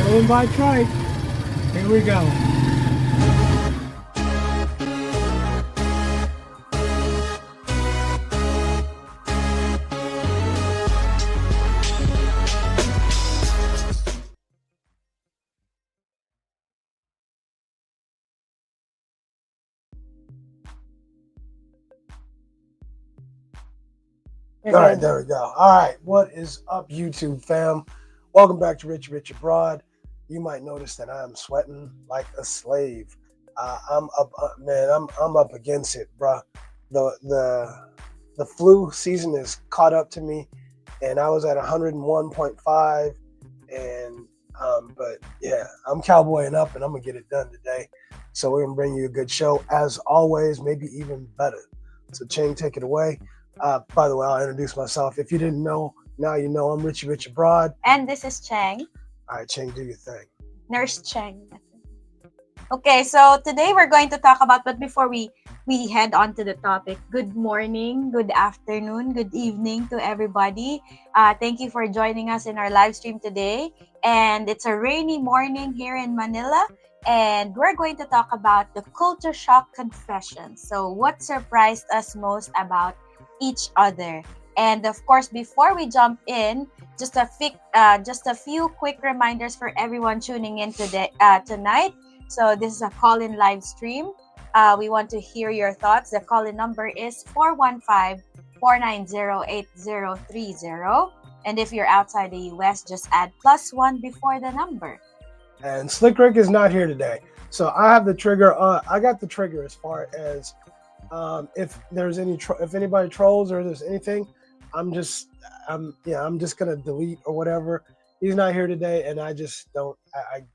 Going by trike. Here we go. All right, there we go. All right, what is up, YouTube fam? Welcome back to Richie Rich Abroad. You might notice that I am sweating like a slave. I'm up, man. I'm up against it, bruh. The flu season is caught up to me, and I was at 101.5, and but yeah, I'm cowboying up, and I'm gonna get it done today. So we're gonna bring you a good show as always, maybe even better. So Cheng, take it away. By the way, I'll introduce myself. If you didn't know, now you know. I'm Richie Rich Abroad. And this is Cheng. All right, Cheng, do your thing. Nurse Cheng. Okay, so today we're going to talk about, but before we head on to the topic, good morning, good afternoon, good evening to everybody. Thank you for joining us in our live stream today. And it's a rainy morning here in Manila. And we're going to talk about the culture shock confession. So what surprised us most about each other? And of course, before we jump in, just a few quick reminders for everyone tuning in today tonight. So this is a call-in live stream. We want to hear your thoughts. The call-in number is 415-490-8030. And if you're outside the US, just add +1 before the number. And Slick Rick is not here today, so I have the trigger. I got the trigger as far as if there's if anybody trolls or there's anything, I'm just gonna delete or whatever. He's not here today, and I just don't. I'm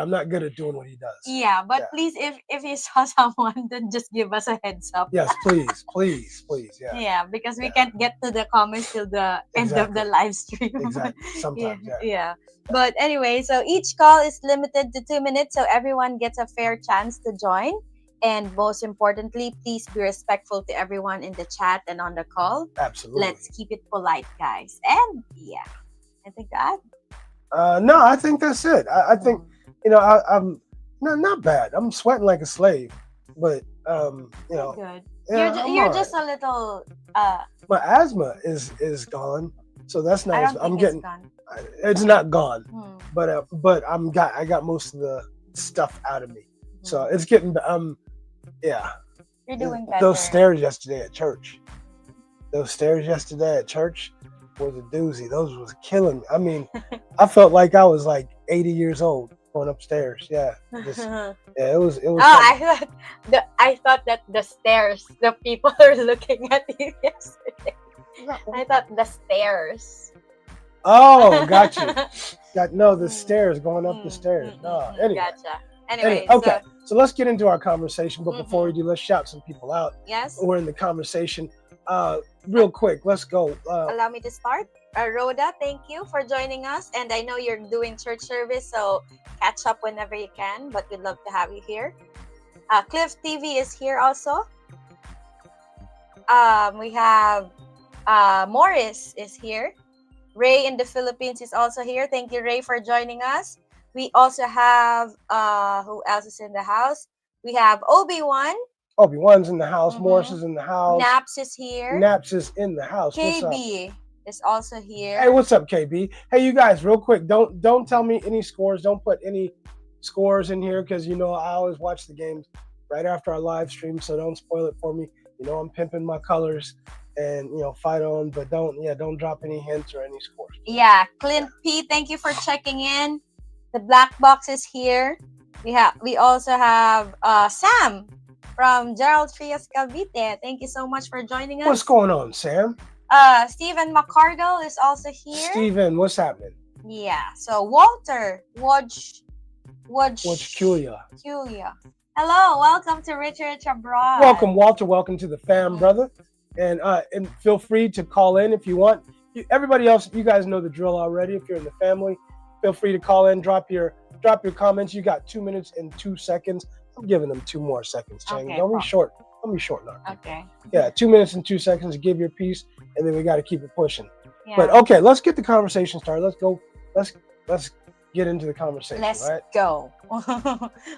not good at doing what he does. Yeah, but please, if you saw someone, then just give us a heads up. Yes, please. Yeah. Yeah, because we can't get to the comments till the end of the live stream. Exactly. Sometimes. Yeah. But anyway, so each call is limited to 2 minutes, so everyone gets a fair chance to join. And most importantly, please be respectful to everyone in the chat and on the call. Absolutely. Let's keep it polite, guys. And yeah, I think that. No, I think that's it. I think I'm not bad. I'm sweating like a slave, but Good. Yeah, You're just a little. My asthma is gone, so that's nice. It's gone. It's not gone, but I got most of the stuff out of me, so it's getting yeah. You're doing better. Those stairs yesterday at church was a doozy. Those was killing me. I mean, I felt like I was like 80 years old going upstairs. Yeah, it was. Oh, I thought that the stairs, the people are looking at you yesterday. I thought the stairs. Oh, got you. The stairs, going up the stairs. No, anyway. Gotcha. Anyway, okay. So let's get into our conversation. But before we do, let's shout some people out. Yes. We're in the conversation. Real quick, let's go. Allow me to start. Rhoda, thank you for joining us. And I know you're doing church service, so catch up whenever you can. But we'd love to have you here. Cliff TV is here also. We have Morris is here. Ray in the Philippines is also here. Thank you, Ray, for joining us. We also have who else is in the house? We have Obi-Wan. Obi-Wan's in the house. Morris is in the house. Naps is here. Naps is in the house. KB is also here. Hey, what's up, KB? Hey, you guys, real quick, don't tell me any scores. Don't put any scores in here because I always watch the games right after our live stream, so don't spoil it for me. I'm pimping my colors and fight on, but don't drop any hints or any scores. Yeah, Clint P, thank you for checking in. The black box is here. We also have Sam from Gerald Trias Cavite. Thank you so much for joining us. What's going on, Sam? Stephen McCardle is also here. Steven, what's happening? Yeah. So Walter Wodge Culia. Hello, welcome to Richard Abroad. Welcome, Walter. Welcome to the fam, brother. And feel free to call in if you want. Everybody else, you guys know the drill already. If you're in the family, feel free to call in, drop your comments. You got 2 minutes and 2 seconds. I'm giving them 2 more seconds, Cheng. Okay, Don't be short. Don't be short now. Okay. Yeah, 2 minutes and 2 seconds to give your piece, and then we got to keep it pushing. Yeah. But okay, let's get the conversation started. Let's go. let's get into the conversation, Let's right? go.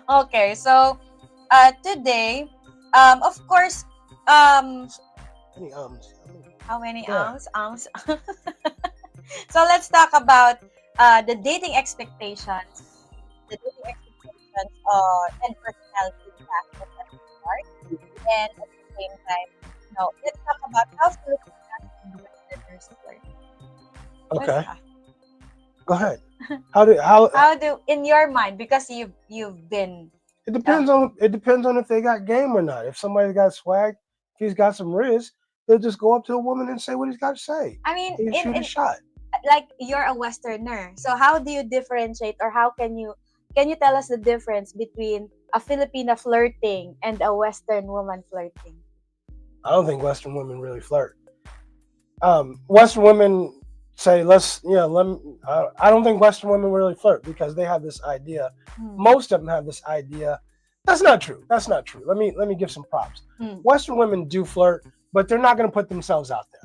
Okay, so today, of course, Any how many Yeah. ounce? So let's talk about the dating expectations, and personality clashes at the start, and at the same time, let's talk about how Filipinas and Westerners flirt. What's Okay, that? go ahead. How How do in your mind, because you've been it depends on if they got game or not. If somebody's got swag, if he's got some riz, he'll just go up to a woman and say what he's got to say. I mean, He'll shoot a shot. like you're a Westerner, so how do you differentiate, or how can you tell us the difference between a Filipina flirting and a Western woman flirting? I don't think Western women really flirt. Western women say, I don't think Western women really flirt because they have this idea. Most of them have this idea. That's not true. Let me give some props. Western women do flirt, but they're not going to put themselves out there.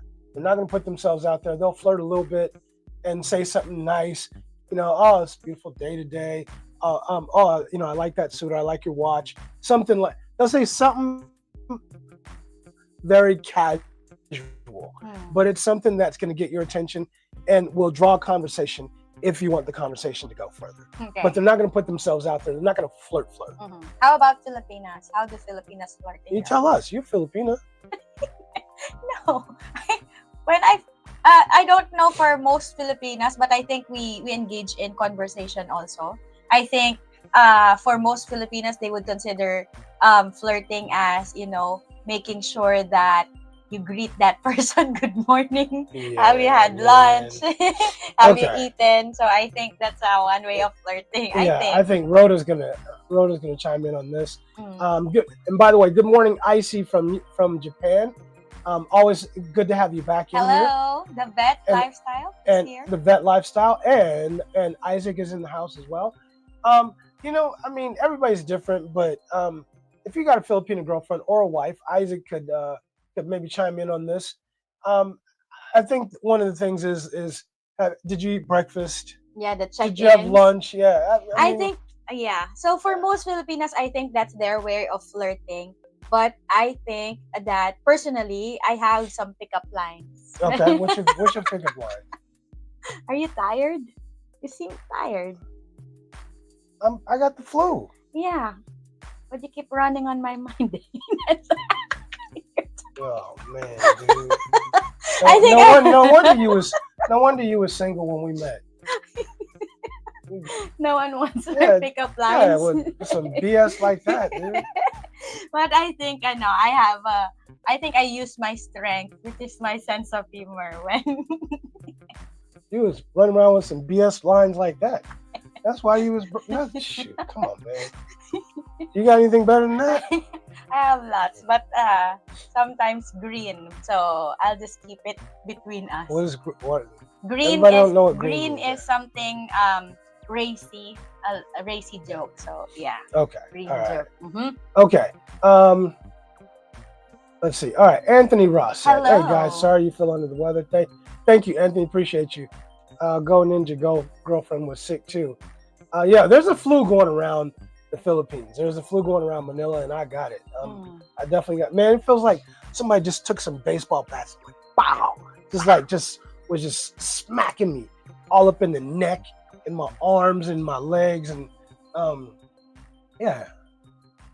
They'll flirt a little bit and say something nice. Oh, it's a beautiful day today. I like that suit. Or I like your watch. Something like they'll say something very casual, but it's something that's going to get your attention and will draw a conversation if you want the conversation to go further. Okay. But they're not going to put themselves out there. They're not going to flirt. How about Filipinas? How do Filipinas flirt? You tell us. You're Filipina. No, I don't know for most Filipinas, but I think we engage in conversation also. I think for most Filipinas, they would consider flirting as, making sure that you greet that person good morning. Have you had lunch? Have you eaten? So I think that's one way of flirting. I think Rhoda's gonna chime in on this. Good, and by the way, good morning, Icy from Japan. Always good to have you back in here. Hello, the vet lifestyle is here. The vet lifestyle, and Isaac is in the house as well. Everybody's different, but if you got a Filipino girlfriend or a wife, Isaac could maybe chime in on this. I think one of the things is did you eat breakfast? Yeah, the check-ins. Did you have lunch? Yeah. I think, yeah. So for most Filipinas, I think that's their way of flirting. But I think that personally, I have some pickup lines. Okay, what's your pickup line? Are you tired? You seem tired. I got the flu. Yeah, but you keep running on my mind. Oh man, dude. No wonder you was single when we met. No one wants to pick up lines. Yeah, with some BS like that, dude. But I think I think I use my strength, which is my sense of humor, when you was running around with some BS lines like that. That's why you was. Shoot, come on, man. You got anything better than that? I have lots, but sometimes green. So I'll just keep it between us. What? Green is something racy, a racy joke. So yeah. Okay. Green right. joke. Okay. Let's see. All right. Anthony Ross said, hello. Hey guys, sorry you feel under the weather. Thank you, Anthony. Appreciate you. Go Ninja Go. Girlfriend was sick too. Yeah, there's a flu going around the Philippines. There's a flu going around Manila, and I got it. I definitely got. Man, it feels like somebody just took some baseball bats, like, wow, was just smacking me all up in the neck, in my arms, and my legs, and yeah.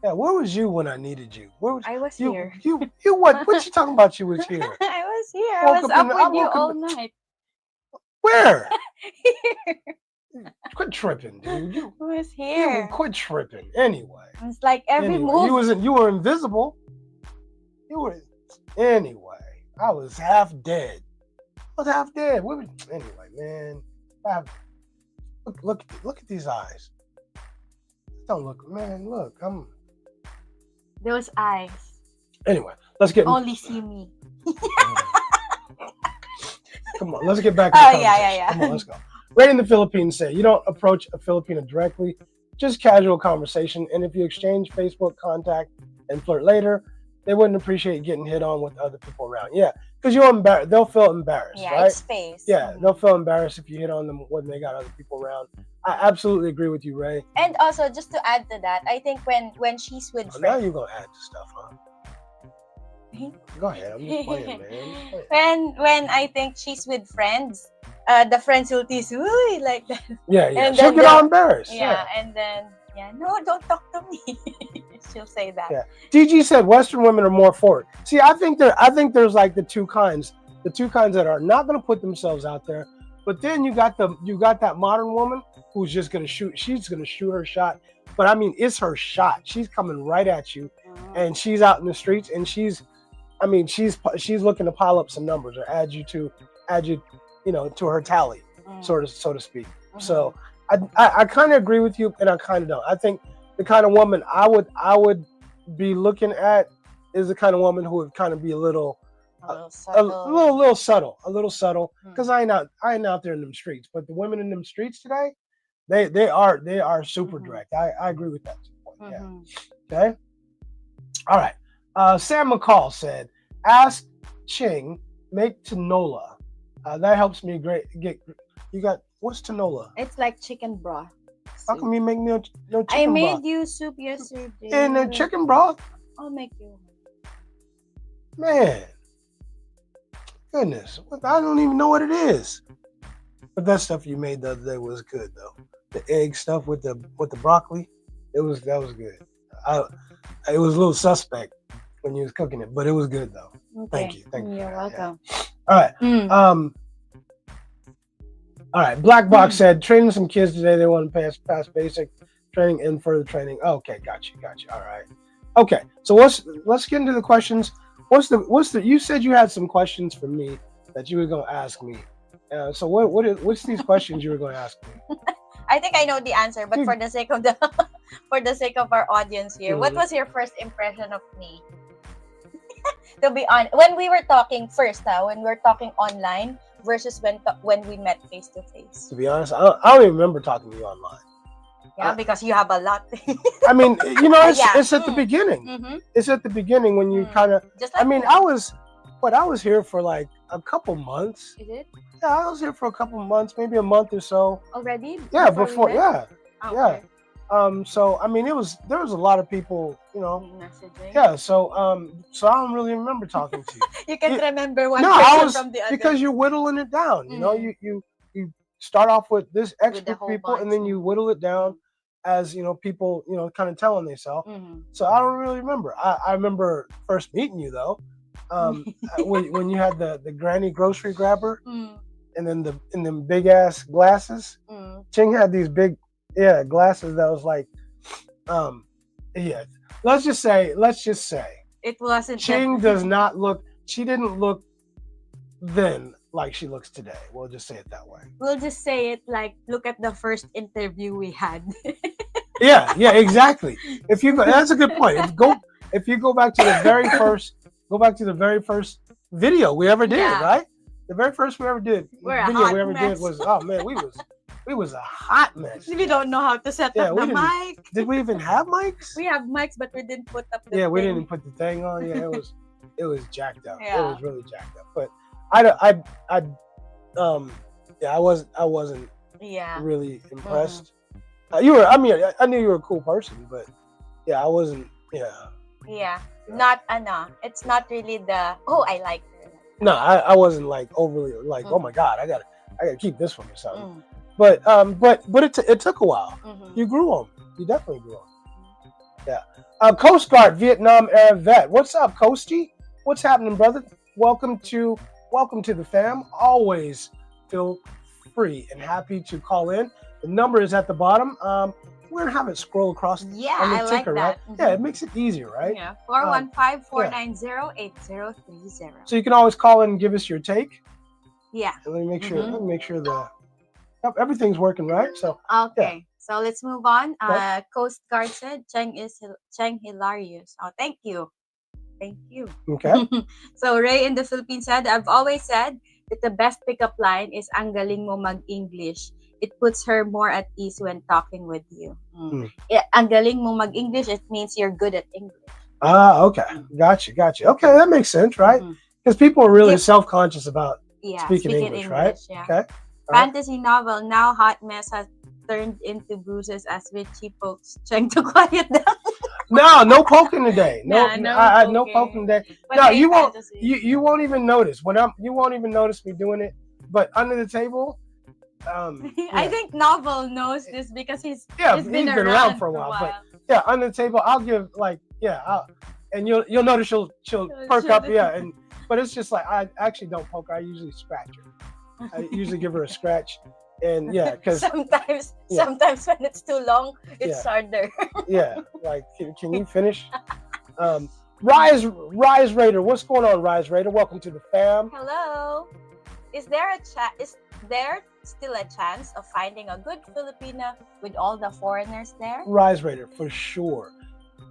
Where was you when I needed you? I was here. You what? What you talking about? You was here. I was here. I was up with you all night. Where? Here. Quit tripping, dude. You was here. Quit tripping. Anyway. It's like every move. You were invisible. Anyway. I was half dead. Anyway, man. Look at these eyes. Don't look, man. Look, those eyes. Anyway, let's get. Only see me. Come on, let's get back to the conversation. Yeah. Come on, let's go. Right in the Philippines say, you don't approach a Filipino directly, just casual conversation. And if you exchange Facebook contact and flirt later, they wouldn't appreciate getting hit on with other people around. Yeah, because you're embarrassed. They'll feel embarrassed, Yeah, right? it's face. Yeah, they'll feel embarrassed if you hit on them when they got other people around. I absolutely agree with you, Ray. And also, just to add to that, I think when she's with Now friends, you're gonna add to stuff, huh? Go ahead. I'm just playing, man. Just playing. when I think she's with friends, the friends will tease, "Ooh," like that. Yeah. And She'll then get all embarrassed. Yeah, and then no, don't talk to me. She'll say that. Yeah. DG said Western women are more forward. See, I think there's like the two kinds. The two kinds that are not going to put themselves out there, but then you got that modern woman who's just going to shoot. She's going to shoot her shot. But I mean, it's her shot. She's coming right at you, and she's out in the streets, and she's looking to pile up some numbers or add you to her tally, so to speak. So I kind of agree with you, and I kind of don't. I think the kind of woman I would be looking at is the kind of woman who would kind of be a little subtle, because I ain't out there in them streets. But the women in them streets today, they are super direct. I agree with that point. Yeah. Okay. All right. Sam McCall said, "Ask Cheng, make tinola. That helps me get. You got what's tinola? It's like chicken broth. How come you make no chicken broth? I made you soup yesterday. And the chicken broth? I'll make you. Man, goodness, I don't even know what it is. But that stuff you made the other day was good though. The egg stuff with the broccoli, that was good. It was a little suspect when you was cooking it, but it was good though. Okay. Thank you. You're welcome. Yeah. All right. All right. Black Box said training some kids today. They want to pass basic training and further training. Okay, got you. All right. Okay. So let's get into the questions. You said you had some questions for me that you were going to ask me. So what's these questions you were going to ask me? I think I know the answer, but for the sake of our audience here, what was your first impression of me? To be honest, when we were talking first, when we were talking online versus when we met face to face. To be honest, I don't even remember talking to you online. Yeah, because you have a lot. I mean, it's at the beginning. Mm-hmm. It's at the beginning when you kind of. Like I was here for like a couple months. Is it? Yeah, I was here for a couple months, maybe a month or so. Already? Yeah, before. Yeah. Oh, yeah. Okay. So I mean, there was a lot of people, messaging. Yeah. So I don't really remember talking to you. You can't remember one person from the other. Because you're whittling it down. Mm-hmm. You start off with this X with people, and then you whittle it down as people kind of telling themselves. Mm-hmm. So I don't really remember. I remember first meeting you though, when you had the granny grocery grabber, and then the big ass glasses. Cheng had these big glasses that was like, let's just say it wasn't. Cheng she didn't look then like she looks today. We'll just say it that way. We'll just say it like, look at the first interview we had. yeah, exactly. That's a good point. If you go back to the very first video we ever did, right? The very first video we ever did was, oh man, we was a hot mess. We don't know how to set up the mic. Did we even have mics? We have mics, but we didn't put up the thing. We didn't put the thing on. Yeah, it was jacked up. Yeah. It was really jacked up. But I wasn't really impressed. Mm-hmm. I knew you were a cool person, but I wasn't. Yeah. It's not really the I like her. No, I wasn't like overly like, oh my God, I gotta keep this one or something. But it took a while. Mm-hmm. You grew on me. You definitely grew on me. Yeah. Coast Guard Vietnam era vet. What's up, Coastie? What's happening, brother? Welcome to the fam. Always feel free and happy to call in. The number is at the bottom. We're gonna have it scroll across on the ticker, like that. Right? Mm-hmm. Yeah, it makes it easier, right? Yeah. 415-490-8030. So you can always call in and give us your take. Yeah. And let me make sure everything's working right. So okay. So let's move on. Coast Guard said Cheng hilarious. Oh, thank you. Okay. So Ray in the Philippines said, I've always said that the best pickup line is ang galing mo mag-English. It puts her more at ease when talking with you. Ang galing mo mag-English, it means you're good at English. Okay. Gotcha. Okay, that makes sense, right? Because people are really Give- self-conscious about Yeah, speaking speak English, in right? English. Yeah. Okay. All right. Fantasy novel. Now hot mess has turned into bruises as Richie pokes Cheng to quiet down. No poking today. Nah, no No poking. poking today. But No, hey, you won't. fantasy. You won't even notice you won't even notice me doing it. But under the table, I yeah. think Novel knows this because he's He's been around for a while. But yeah, under the table, I'll give and you'll notice she'll perk up, but it's just like I actually don't poke her. I usually scratch her. I usually give her a scratch, and because sometimes when it's too long, it's harder. like can you finish? Rise Raider, what's going on, Rise Raider? Welcome to the fam. Hello. Is there still a chance of finding a good Filipina with all the foreigners there? Rise Raider, for sure.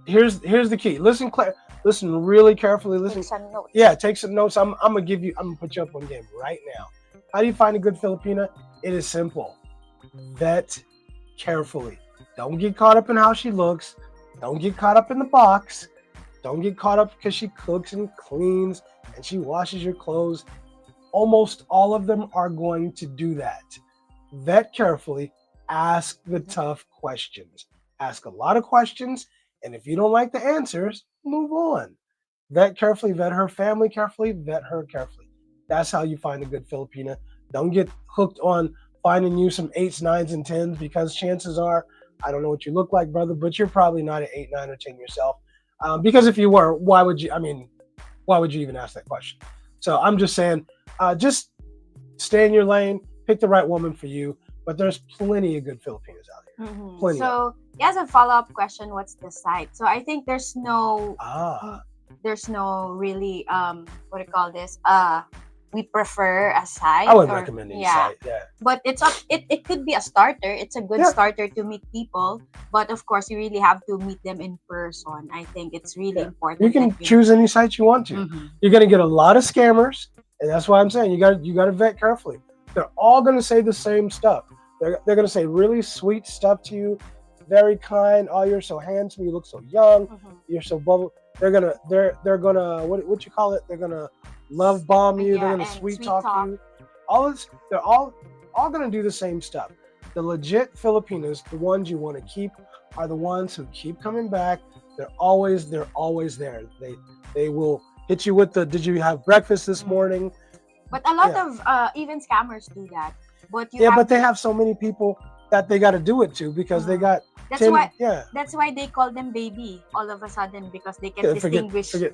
Here's the key. Listen really carefully. Listen. Take some notes. Yeah, take some notes. I'm gonna put you up on game right now. How do you find a good Filipina? It is simple. Vet carefully. Don't get caught up in how she looks. Don't get caught up in the box. Don't get caught up because she cooks and cleans and she washes your clothes. Almost all of them are going to do that. Vet carefully. Ask the tough questions. Ask a lot of questions. And if you don't like the answers, move on. Vet carefully, vet her family carefully, vet her carefully. That's how you find a good Filipina. Don't get hooked on finding you some 8s, 9s, and 10s because chances are, I don't know what you look like, brother, but you're probably not an 8, 9, or 10 yourself. Because if you were, why would you even ask that question? So I'm just saying, just stay in your lane, pick the right woman for you. But there's plenty of good Filipinas out here. Mm-hmm. Plenty. So, as a follow-up question, what's the site? So I think there's no really what do you call this? We prefer a site. I would recommend any site. Yeah. But it could be a starter. It's a good starter to meet people. But of course, you really have to meet them in person. I think it's really important. You can choose any site you want to. Mm-hmm. You're gonna get a lot of scammers, and that's why I'm saying you got to vet carefully. They're all gonna say the same stuff. They're gonna say really sweet stuff to you, very kind. Oh, you're so handsome. You look so young. Mm-hmm. You're so bubble. They're gonna what you call it? They're gonna love bomb you. They're gonna sweet talk you. All this. They're all gonna do the same stuff. The legit Filipinas, the ones you want to keep, are the ones who keep coming back. They're always there. They will hit you with the "Did you have breakfast this morning?" But a lot of even scammers do that. But they have so many people that they got to do it to because they got. That's why they call them baby all of a sudden because they can distinguish. Forget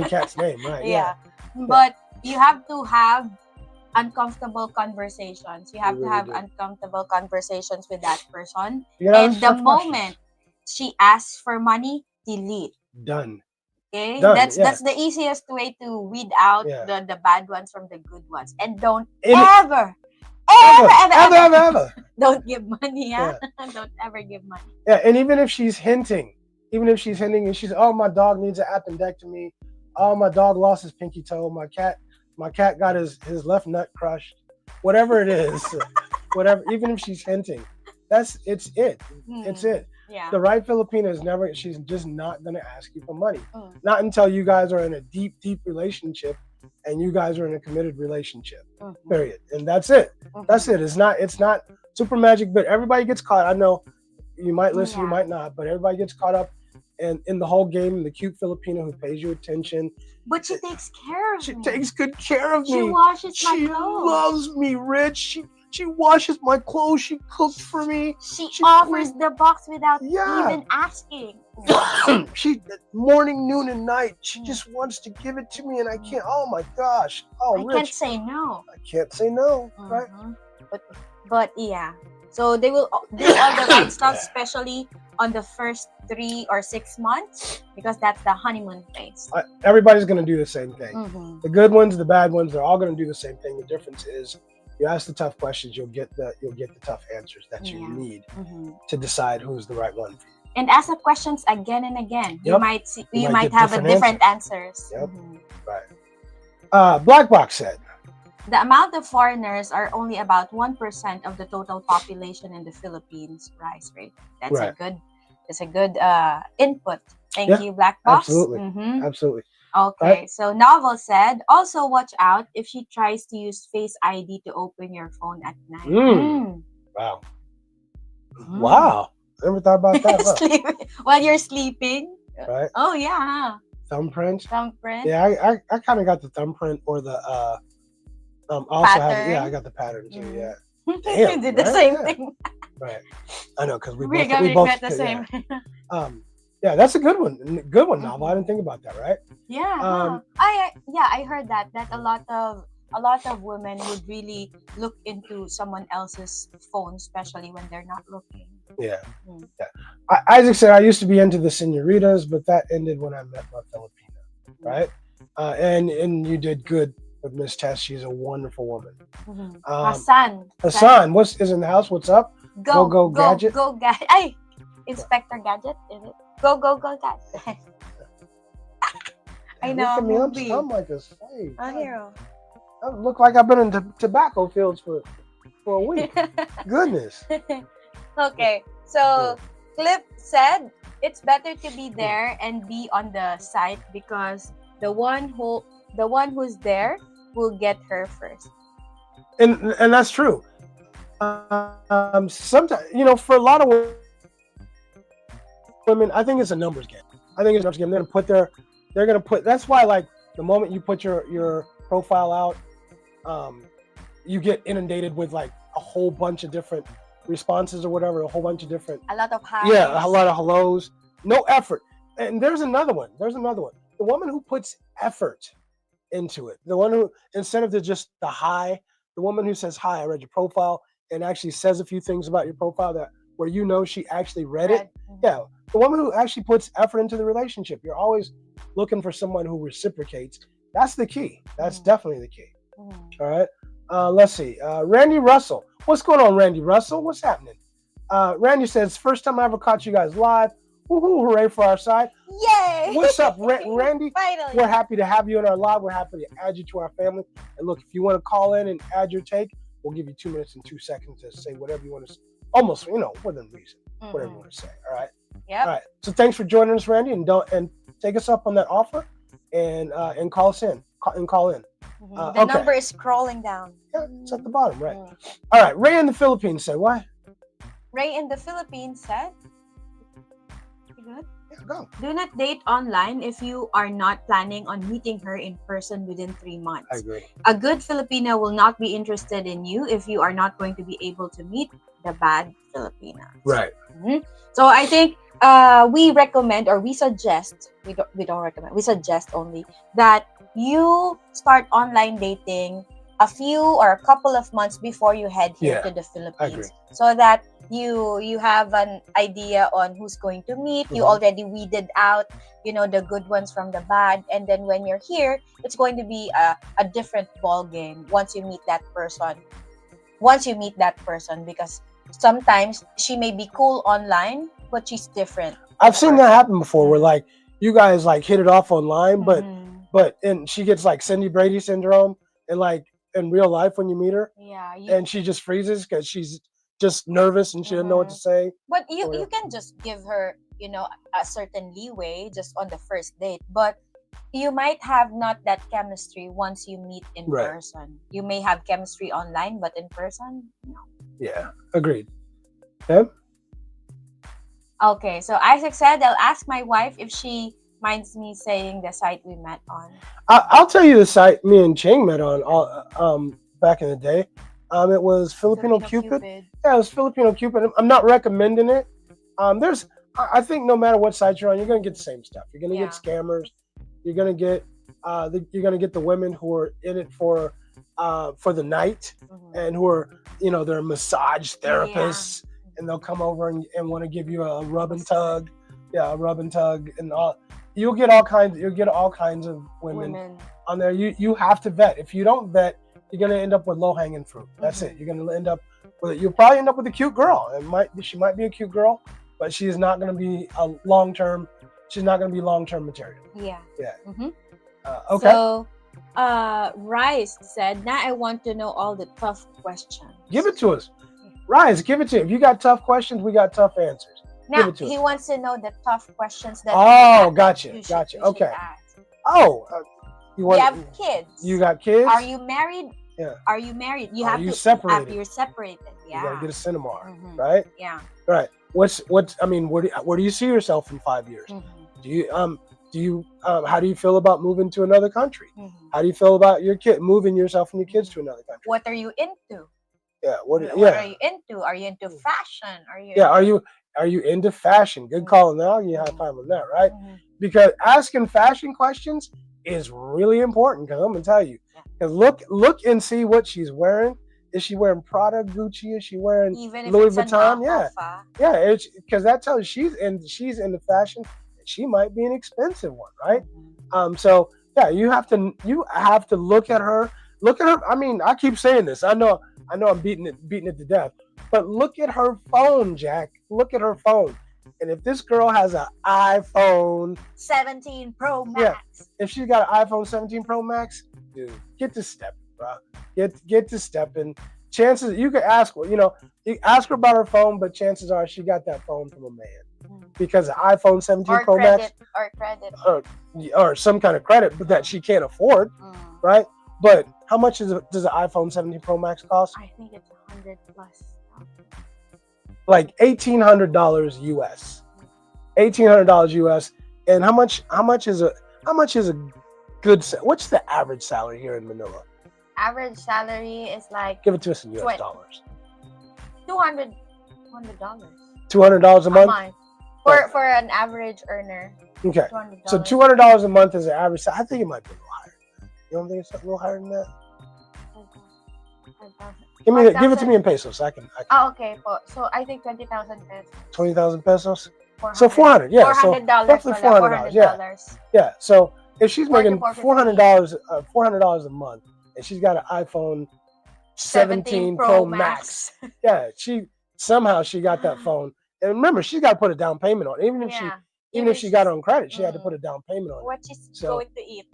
a cat's name, right? Yeah. But you have to have uncomfortable conversations. You have to have uncomfortable conversations with that person. And the moment she asks for money, delete. Done. Okay, that's the easiest way to weed out the bad ones from the good ones. And don't ever don't give money. Don't ever give money. Yeah, and even if she's hinting and she's, oh, my dog needs an appendectomy. Oh, my dog lost his pinky toe. My cat got his left nut crushed. Whatever it is, even if she's hinting, it's it. Yeah. The right Filipina she's just not going to ask you for money. Not until you guys are in a deep, deep relationship and you guys are in a committed relationship, period. And that's it. That's it. It's not super magic, but everybody gets caught. I know you might listen, you might not, but everybody gets caught up in the whole game, the cute Filipino who pays you attention. But she takes care of me. She takes good care of me. She washes my clothes. She loves me, Rich. She washes my clothes. She cooks for me. She offers the box without even asking. She morning, noon, and night. She just wants to give it to me, and I can't. Oh my gosh! Oh, I can't say no. I can't say no. Right? But yeah. So they will do all the right stuff, especially on the first 3 or 6 months, because that's the honeymoon phase. Everybody's going to do the same thing. The good ones, the bad ones, they're all going to do the same thing. The difference is, you ask the tough questions, you'll get the tough answers that you need to decide who's the right one for you. And ask the questions again and again. You might have different answers. Yep. Right. Black Box said, the amount of foreigners are only about 1% of the total population in the Philippines. Rise rate. That's a good input. Thank you, Black Box. Absolutely. Absolutely. Okay, right? so Novel said, also watch out if she tries to use Face ID to open your phone at night. Mm. Mm. Wow. Mm. Wow. Never thought about that, huh? While you're sleeping. Right? Oh, yeah. Thumbprint. Thumbprint, Yeah, I kind of got the thumbprint or the also have I pattern. got the pattern too. Mm. Yeah. You Damn. did the Right. same Yeah. thing. Right. I know because We we got both the yeah. same. Yeah, that's a good one. Good one, Novel. I didn't Mhm. think about that. Right. Yeah, huh. Um. I heard that a lot of women would really look into someone else's phone, especially when they're not looking. Yeah. Mm. Yeah. Isaac said I used to be into the senoritas, but that ended when I met my Filipina. Right. And you did good with Miss Tess. She's a wonderful woman. Mm-hmm. Um. Hassan said, Hassan, is in the house? What's up? Go gadget. go, gadget. Ay, Inspector Gadget, is it? Go, gadget. I Look know, at me. movie. I'm like a slave. A hero. I look like I've been in tobacco fields for a week. Goodness. Okay, so Cliff said it's better to be there and be on the site because the one who's there will get her first. And that's true. Sometimes for a lot of women, I think it's a numbers game. They're gonna put. That's why like the moment you put your profile out, you get inundated with like a whole bunch of different responses or whatever, a whole bunch of different A lot of highs. yeah, a lot of hellos, no effort. And there's another one. The woman who puts effort into it. The one who, instead of just the hi, the woman who says, hi, I read your profile, and actually says a few things about your profile that where she actually read it. Mhm. Yeah. The woman who actually puts effort into the relationship. You're always looking for someone who reciprocates. That's the key. That's definitely the key. All right. Let's see. Randy Russell. What's going on, Randy Russell? What's happening? Randy says, first time I ever caught you guys live. Woohoo, hooray for our side. Yay! What's up, Randy? Finally. We're happy to have you in our live. We're happy to add you to our family. And look, if you want to call in and add your take, we'll give you 2 minutes and 2 seconds to say whatever you want to say. Almost, within reason. Whatever you want to say. All right. Yep. All right. So thanks for joining us, Randy, and take us up on that offer and call us in. Call in. The number is scrolling down. Yeah, it's at the bottom, right? All right. Ray in the Philippines said what? Ray in the Philippines said, you good? Yeah, go. Do not date online if you are not planning on meeting her in person within 3 months. I agree. A good Filipino will not be interested in you if you are not going to be able to meet the bad Filipina. Right. So I think we recommend, or we suggest, we don't recommend, we suggest only that you start online dating a few or a couple of months before you head here to the Philippines, so that you have an idea on who's going to meet. You already weeded out the good ones from the bad, and then when you're here, it's going to be a different ball game once you meet that person, because sometimes she may be cool online, but she's different. I've seen that happen before, where like you guys like hit it off online, but and she gets like Cindy Brady syndrome, and like in real life when you meet her, and she just freezes because she's just nervous and she doesn't know what to say. But you can just give her a certain leeway just on the first date, but you might have not that chemistry once you meet in person. You may have chemistry online, but in person, no. Yeah, agreed. Okay. Okay, so Isaac said, I'll ask my wife if she minds me saying the site we met on. I'll tell you the site me and Cheng met on back in the day. It was Filipino Cupid. Yeah, it was Filipino Cupid. I'm not recommending it. I think no matter what site you're on, you're gonna get the same stuff. You're gonna get scammers. You're gonna get the women who are in it for the night, and who are they're massage therapists, and they'll come over and want to give you a rub and tug, and all. You'll get all kinds of women on there. You have to vet. If you don't vet, you're gonna end up with low hanging fruit. That's it. You're gonna end up with it. You'll probably end up with a cute girl. She might be a cute girl, but she is not gonna be a long term. She's not gonna be long term material. Yeah. Okay. So, Rice said, now I want to know all the tough questions. Give it to us. Rise, give it to him. If you got tough questions, we got tough answers. Now, he wants to know the tough questions that gotcha. You should Okay. ask. Oh, You have kids. You got kids? Are you married? Yeah. Are you married? You Are have you to. separated? You're separated. Yeah. You gotta get a cinema, right? Yeah. Right. I mean, where do you see yourself in 5 years? Do you how do you feel about moving to another country? How do you feel about your kid moving yourself and your kids to another country? What are you into? Yeah. What are you into? Are you into fashion? Are you? Yeah. Are you into fashion? Good call. Now you have time on that, right? Because asking fashion questions is really important. Because I'm gonna tell you, because look and see what she's wearing. Is she wearing Prada, Gucci? Is she wearing Louis Vuitton? Yeah. It's because that tells you she's into fashion. She might be an expensive one, right? So yeah, you have to look at her. Look at her. I mean, I keep saying this. I know I'm beating it to death. But look at her phone, Jack. Look at her phone. And if this girl has an iPhone 17 Pro Max, if she's got an iPhone 17 Pro Max, dude, get to stepping, bro. Get to stepping. Chances you could ask her, you ask her about her phone, but chances are she got that phone from a man because the iPhone 17 Pro Max or some kind of credit, but that she can't afford, right? But how much does an iPhone 17 Pro Max cost? I think it's $100 plus. Like $1,800 US. $1,800 US. And how much is a good? What's the average salary here in Manila? Average salary is like. Give it to us in US dollars. $200. $200 a month. For an average earner. Okay. So $200 a month is an average. I think it might be a little higher. You don't think it's a little higher than that? Give it to me in pesos. So I can. Oh, okay. So I think 20,000 pesos. 20,000 pesos. So 400. Yeah. $400. So roughly $400. Yeah. Yeah. So if she's making $400 a month and she's got an iPhone 17 Pro Max, yeah, she got that phone. And remember, she's got to put a down payment on it. Even if she got it on credit, she had to put a down payment on it. What she's going to eat.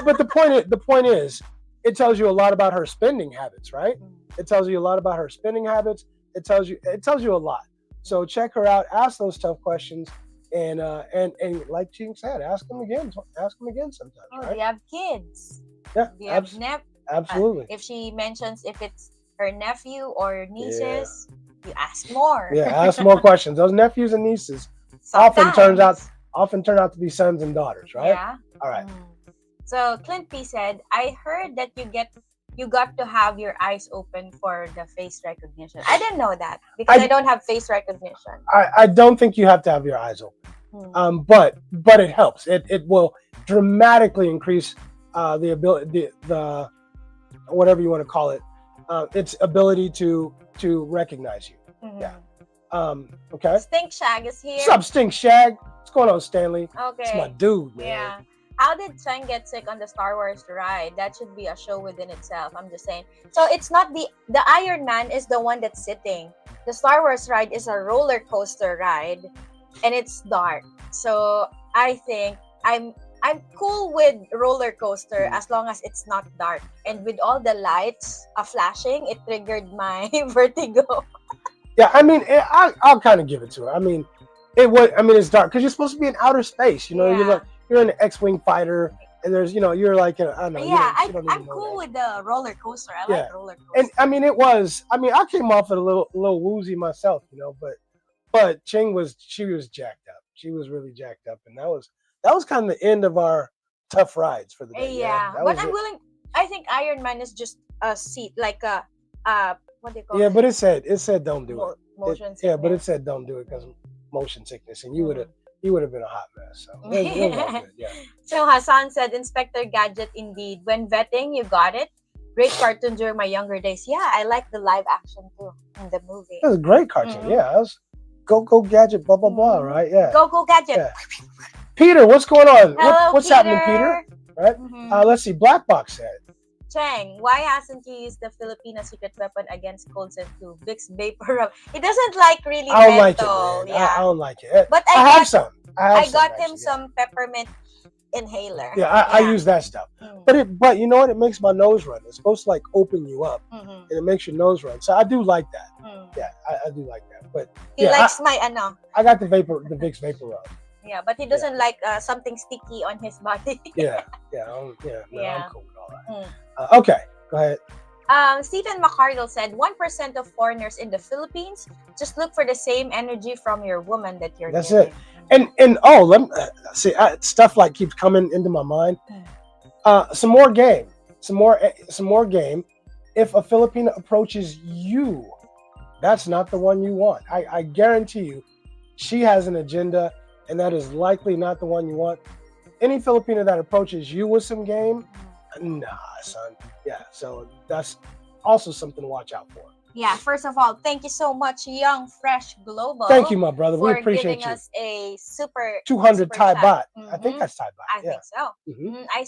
But the point is, it tells you a lot about her spending habits, right? It tells you a lot about her spending habits. It tells you a lot. So check her out. Ask those tough questions, and like Cheng said, ask them again. Ask them again sometimes. Oh, right? Do you have kids? Yeah, do you have absolutely. If she mentions if it's her nephew or nieces, you ask more. Yeah, ask more questions. Those nephews and nieces often turn out to be sons and daughters, right? Yeah. All right. So Clint P said, I heard that you got to have your eyes open for the face recognition. I didn't know that because I don't have face recognition. I don't think you have to have your eyes open. But it helps. It will dramatically increase the ability, the whatever you want to call it, its ability to recognize you. Yeah. Okay. Stink Shag is here. What's up, Stink Shag? What's going on, Stanley? Okay. It's my dude, man. Yeah. How did Cheng get sick on the Star Wars ride? That should be a show within itself. I'm just saying. So it's not the Iron Man is the one that's sitting. The Star Wars ride is a roller coaster ride, and it's dark. So I think I'm cool with roller coaster as long as it's not dark. And with all the lights flashing, it triggered my vertigo. Yeah, I mean, I'll kind of give it to her. I mean, it's dark because you're supposed to be in outer space. You're an X-wing fighter, and there's, you're like, I don't know. Yeah, I'm cool with the roller coaster. I like roller coaster. And I mean, I came off it a little woozy myself, but Cheng she was jacked up. She was really jacked up, and that was kind of the end of our tough rides for the day. Yeah, but I'm willing. I think Iron Man is just a seat, like a what do you call it? Yeah, but it said don't do it. Motion sickness. Yeah, but it said don't do it because motion sickness, and you would have been a hot mess. So it was all good. Yeah. So Hassan said, Inspector Gadget, indeed. When vetting, you got it. Great cartoon during my younger days. Yeah, I like the live action too in the movie. It was a great cartoon. Yeah, it was Go Gadget, blah blah blah. Right? Yeah. Go Gadget. Yeah. Peter, what's going on? Hello, what's happening, Peter? Right? Let's see. Black Box said, Cheng, why hasn't he used the Filipina secret weapon against colds and flu? Vicks Vapor Rub. He doesn't like really I don't menthol. like it, man. I don't like it. But I have some. I got him some peppermint inhaler. Yeah, I use that stuff. But you know what? It makes my nose run. It's supposed to like open you up, and it makes your nose run. So I do like that. Yeah, I do like that. But he likes my I got the Vicks Vapor Rub. Yeah, but he doesn't like something sticky on his body. No, Yeah. I'm cool with all that. Okay, go ahead. Stephen McCardle said 1% of foreigners in the Philippines just look for the same energy from your woman that you're That's giving. it. And let me see. Stuff like keeps coming into my mind. Some more game. Some more game. If a Filipina approaches you, that's not the one you want. I guarantee you, she has an agenda, and that is likely not the one you want. Any Filipina that approaches you with some game, nah, son. Yeah, so that's also something to watch out for. Yeah, first of all, thank you so much, Young Fresh Global. Thank you, my brother. We appreciate giving you. us a super 200 Thai baht. I think Mm-hmm. that's Thai baht. I think so. Mhm. I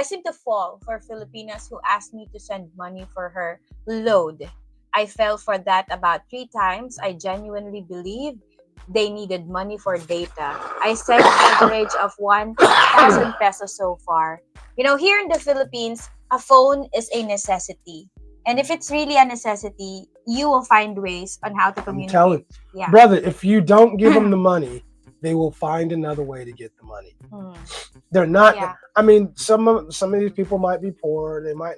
seem to fall for Filipinas who ask me to send money for her load. I fell for that about 3 times. I genuinely believe they needed money for data. I sent average of 1,000 pesos so far. You know, here in the Philippines, a phone is a necessity. And if it's really a necessity, you will find ways on how to communicate. I'm telling you, brother, if you don't give them the money, they will find another way to get the money. They're not. Yeah. I mean, some of these people might be poor. They might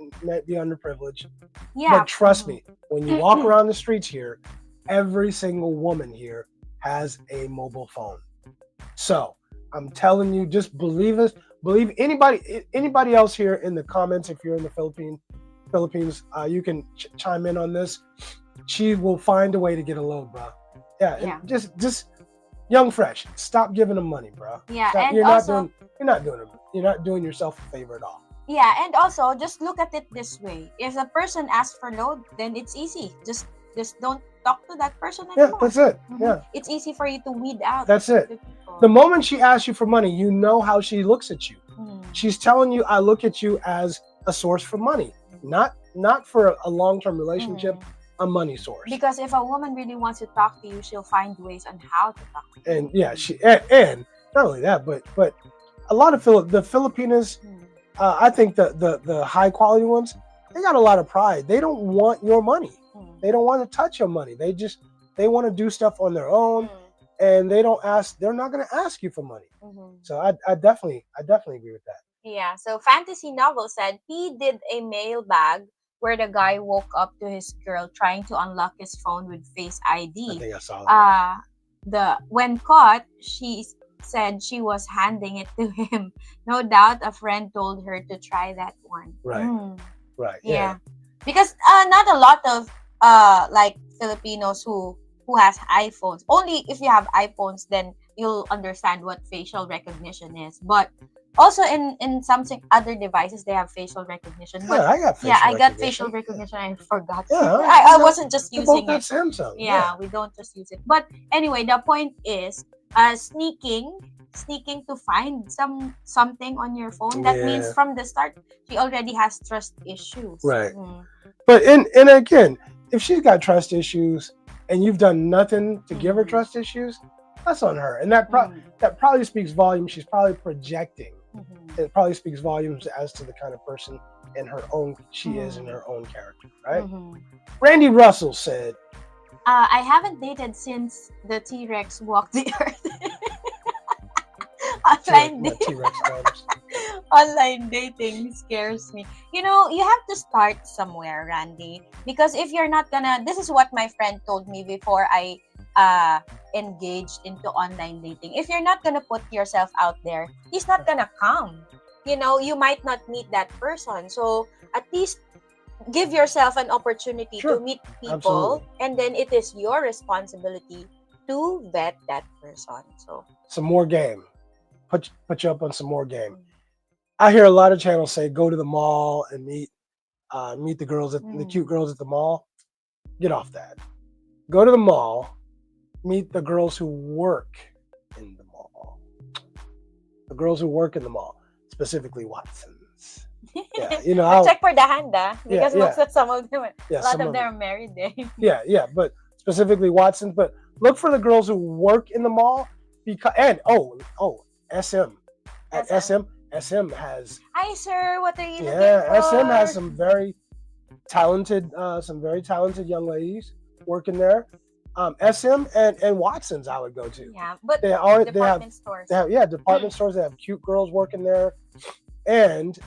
be underprivileged. Yeah. But trust me, when you walk around the streets here, every single woman here has a mobile phone. So I'm telling you, just believe us. Believe anybody else here in the comments. If you're in the Philippines, you can chime in on this. She will find a way to get a load, bro. Yeah. Just Young Fresh, stop giving them money, bro. Yeah, stop. And You're not doing yourself a favor at all. Yeah, and also just look at it this way: if a person asks for load, then it's easy. Just don't talk to that person anymore. Yeah, that's it. Yeah, it's easy for you to weed out. That's it. The moment she asks you for money, you know how she looks at you. She's telling you, "I look at you as a source for money, not for a long-term relationship." A money source. Because if a woman really wants to talk to you, she'll find ways on how to talk to you. And yeah, and not only that, but a lot of the Filipinas, I think the high quality ones, they got a lot of pride. They don't want your money. They don't want to touch your money. They want to do stuff on their own, and they're not going to ask you for money. So I definitely agree with that. Yeah. So Fantasy Novel said he did a mailbag where the guy woke up to his girl trying to unlock his phone with Face ID. I think I saw that. When caught, she said she was handing it to him. No doubt a friend told her to try that one. Right. Right. Yeah. Because not a lot of like Filipinos who has iPhones. Only if you have iPhones, then you'll understand what facial recognition is. But also in Samsung other devices, they have facial recognition. But I got facial recognition. I got facial recognition. I forgot. Yeah, I wasn't just using it. Samsung. Yeah, we don't just use it. But anyway, the point is sneaking to find something on your phone. That means from the start she already has trust issues. Right. But and again, if she's got trust issues and you've done nothing to give her trust issues, that's on her. And that probably speaks volumes. She's probably projecting. It probably speaks volumes as to the kind of person she is in her own character, right? Randy Russell said, I haven't dated since the T-Rex walked the earth. Online dating scares me. You know, you have to start somewhere, Randy. Because if you're not gonna, this is what my friend told me before I engaged into online dating. If you're not gonna put yourself out there, he's not gonna come. You know, you might not meet that person. So at least give yourself an opportunity to meet people. Absolutely. And then it is your responsibility to vet that person. So some more game. Put you up on some more game. I hear a lot of channels say go to the mall and meet the girls the cute girls at the mall. Get off that. Go to the mall, meet the girls who work in the mall. The girls who work in the mall, specifically Watsons. Yeah, you know. Check for the hand, because most of some of them, a lot of them are married. Yeah, but specifically Watsons. But look for the girls who work in the mall SM. At SM has. Hi, sir. What are you looking for? Yeah, SM has some very talented young ladies working there. SM and Watson's I would go to. Yeah, but They always department stores. they have department stores. They have cute girls working there, and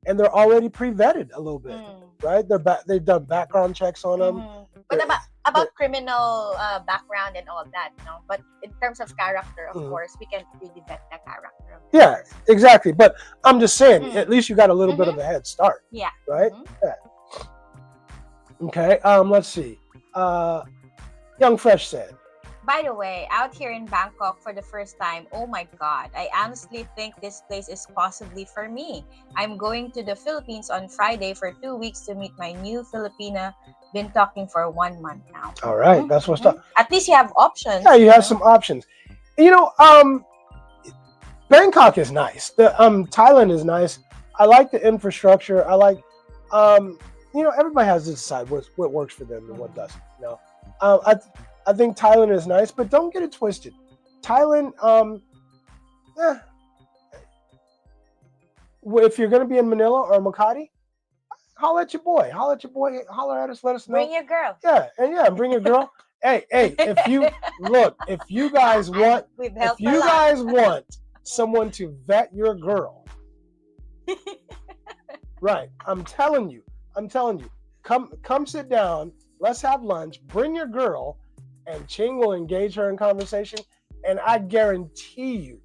they're already pre-vetted a little bit, right? They've done background checks on them. But about criminal background and all that, no. But in terms of character, of course, we can't really vet the character. Yeah, exactly. But I'm just saying, at least you got a little bit of a head start. Yeah. Right. Yeah. Okay. Let's see. Young Fresh said, by the way, out here in Bangkok for the first time, oh my God, I honestly think this place is possibly for me. I'm going to the Philippines on Friday for 2 weeks to meet my new Filipina. Been talking for 1 month now. All right, that's what's up. At least you have options. Yeah, you have some options. You know, Bangkok is nice. The Thailand is nice. I like the infrastructure. I like, you know, everybody has to decide what works for them and what doesn't. You know, I think Thailand is nice, but don't get it twisted. Thailand, if you're gonna be in Manila or Makati, holler at your boy. Holler at us. Let us know. Bring your girl. Yeah, bring your girl. hey, if you guys want someone to vet your girl, right? I'm telling you. Come sit down. Let's have lunch. Bring your girl. And Cheng will engage her in conversation, and I guarantee you,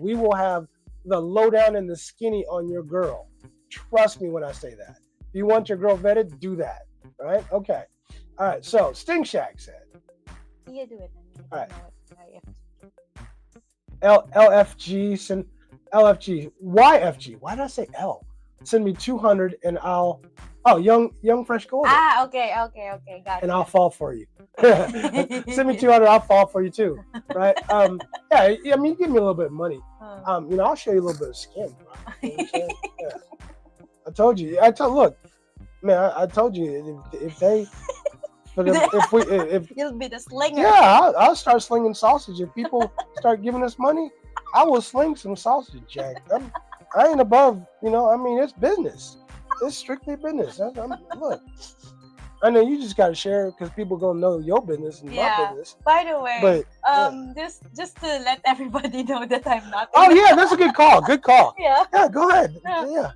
we will have the lowdown and the skinny on your girl. Trust me when I say that. If you want your girl vetted, do that. Right? Okay. All right. So Sting Shack said. You do it. All right. LFG. YFG. Why did I say L? Send me 200 and I'll. Oh, young fresh golden. Okay, got it. And I'll fall for you. Send me 200, I'll fall for you too, right? Yeah, I mean, give me a little bit of money. You know, I'll show you a little bit of skin. You know yeah. I told you. Look, man, I told you if you'll be the slinger. Yeah, I'll start slinging sausage if people start giving us money. I will sling some sausage, Jack. I ain't above. You know, I mean, it's business. It's strictly business. Look, I know you just got to share because people gonna know your business and my business. By the way, just to let everybody know that I'm not. Oh yeah, that's a good call. Good call. Yeah. Yeah, go ahead. Yeah.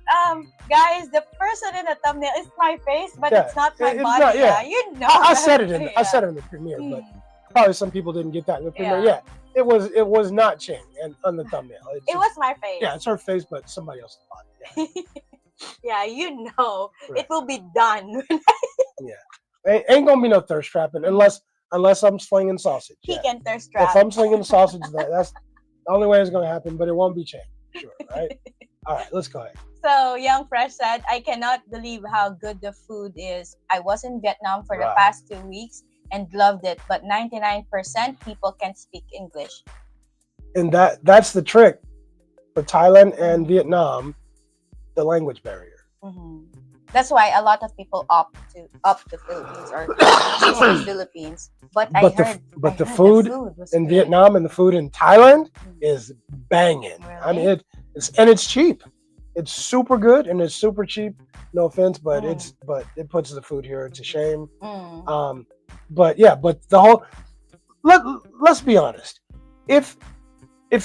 Guys, the person in the thumbnail is my face, but it's not my body. Not, yeah. You know. I said it in the premiere, but probably some people didn't get that in the premiere. Yeah. It was not Cheng and on the thumbnail. It was my face. Yeah, it's her face, but somebody else's body. Yeah. Yeah, you know, right. It will be done. Yeah, ain't gonna be no thirst trapping unless I'm slinging sausage. He can thirst trap. If I'm slinging sausage, that's the only way it's gonna happen. But it won't be Cheng, sure, right? All right, let's go ahead. So Young Fresh said, "I cannot believe how good the food is. I was in Vietnam for the past 2 weeks and loved it, but 99% people can't speak English." And that's the trick for Thailand and Vietnam. The language barrier. That's why a lot of people opt the Philippines or the Philippines. But the food in Vietnam and the food in Thailand is banging. Really? I mean, it's cheap. It's super good and it's super cheap. No offense, but it puts the food here to shame. But the whole. Let's be honest. If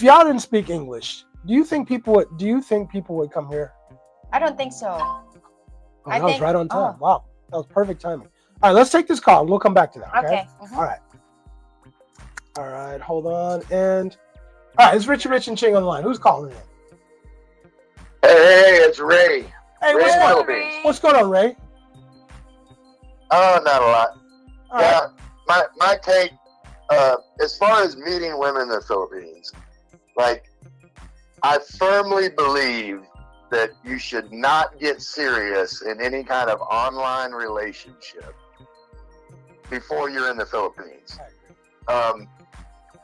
y'all didn't speak English, do you think people would come here? I don't think so. That was right on time. Wow. That was perfect timing. All right, let's take this call and we'll come back to that. Okay. All right. Hold on. And all right, it's Richie Rich and Cheng on the line. Who's calling in? Hey, it's Ray. Hey, what's going on, Ray? Oh, not a lot. All right. My take, as far as meeting women in the Philippines, like, I firmly believe that you should not get serious in any kind of online relationship before you're in the Philippines.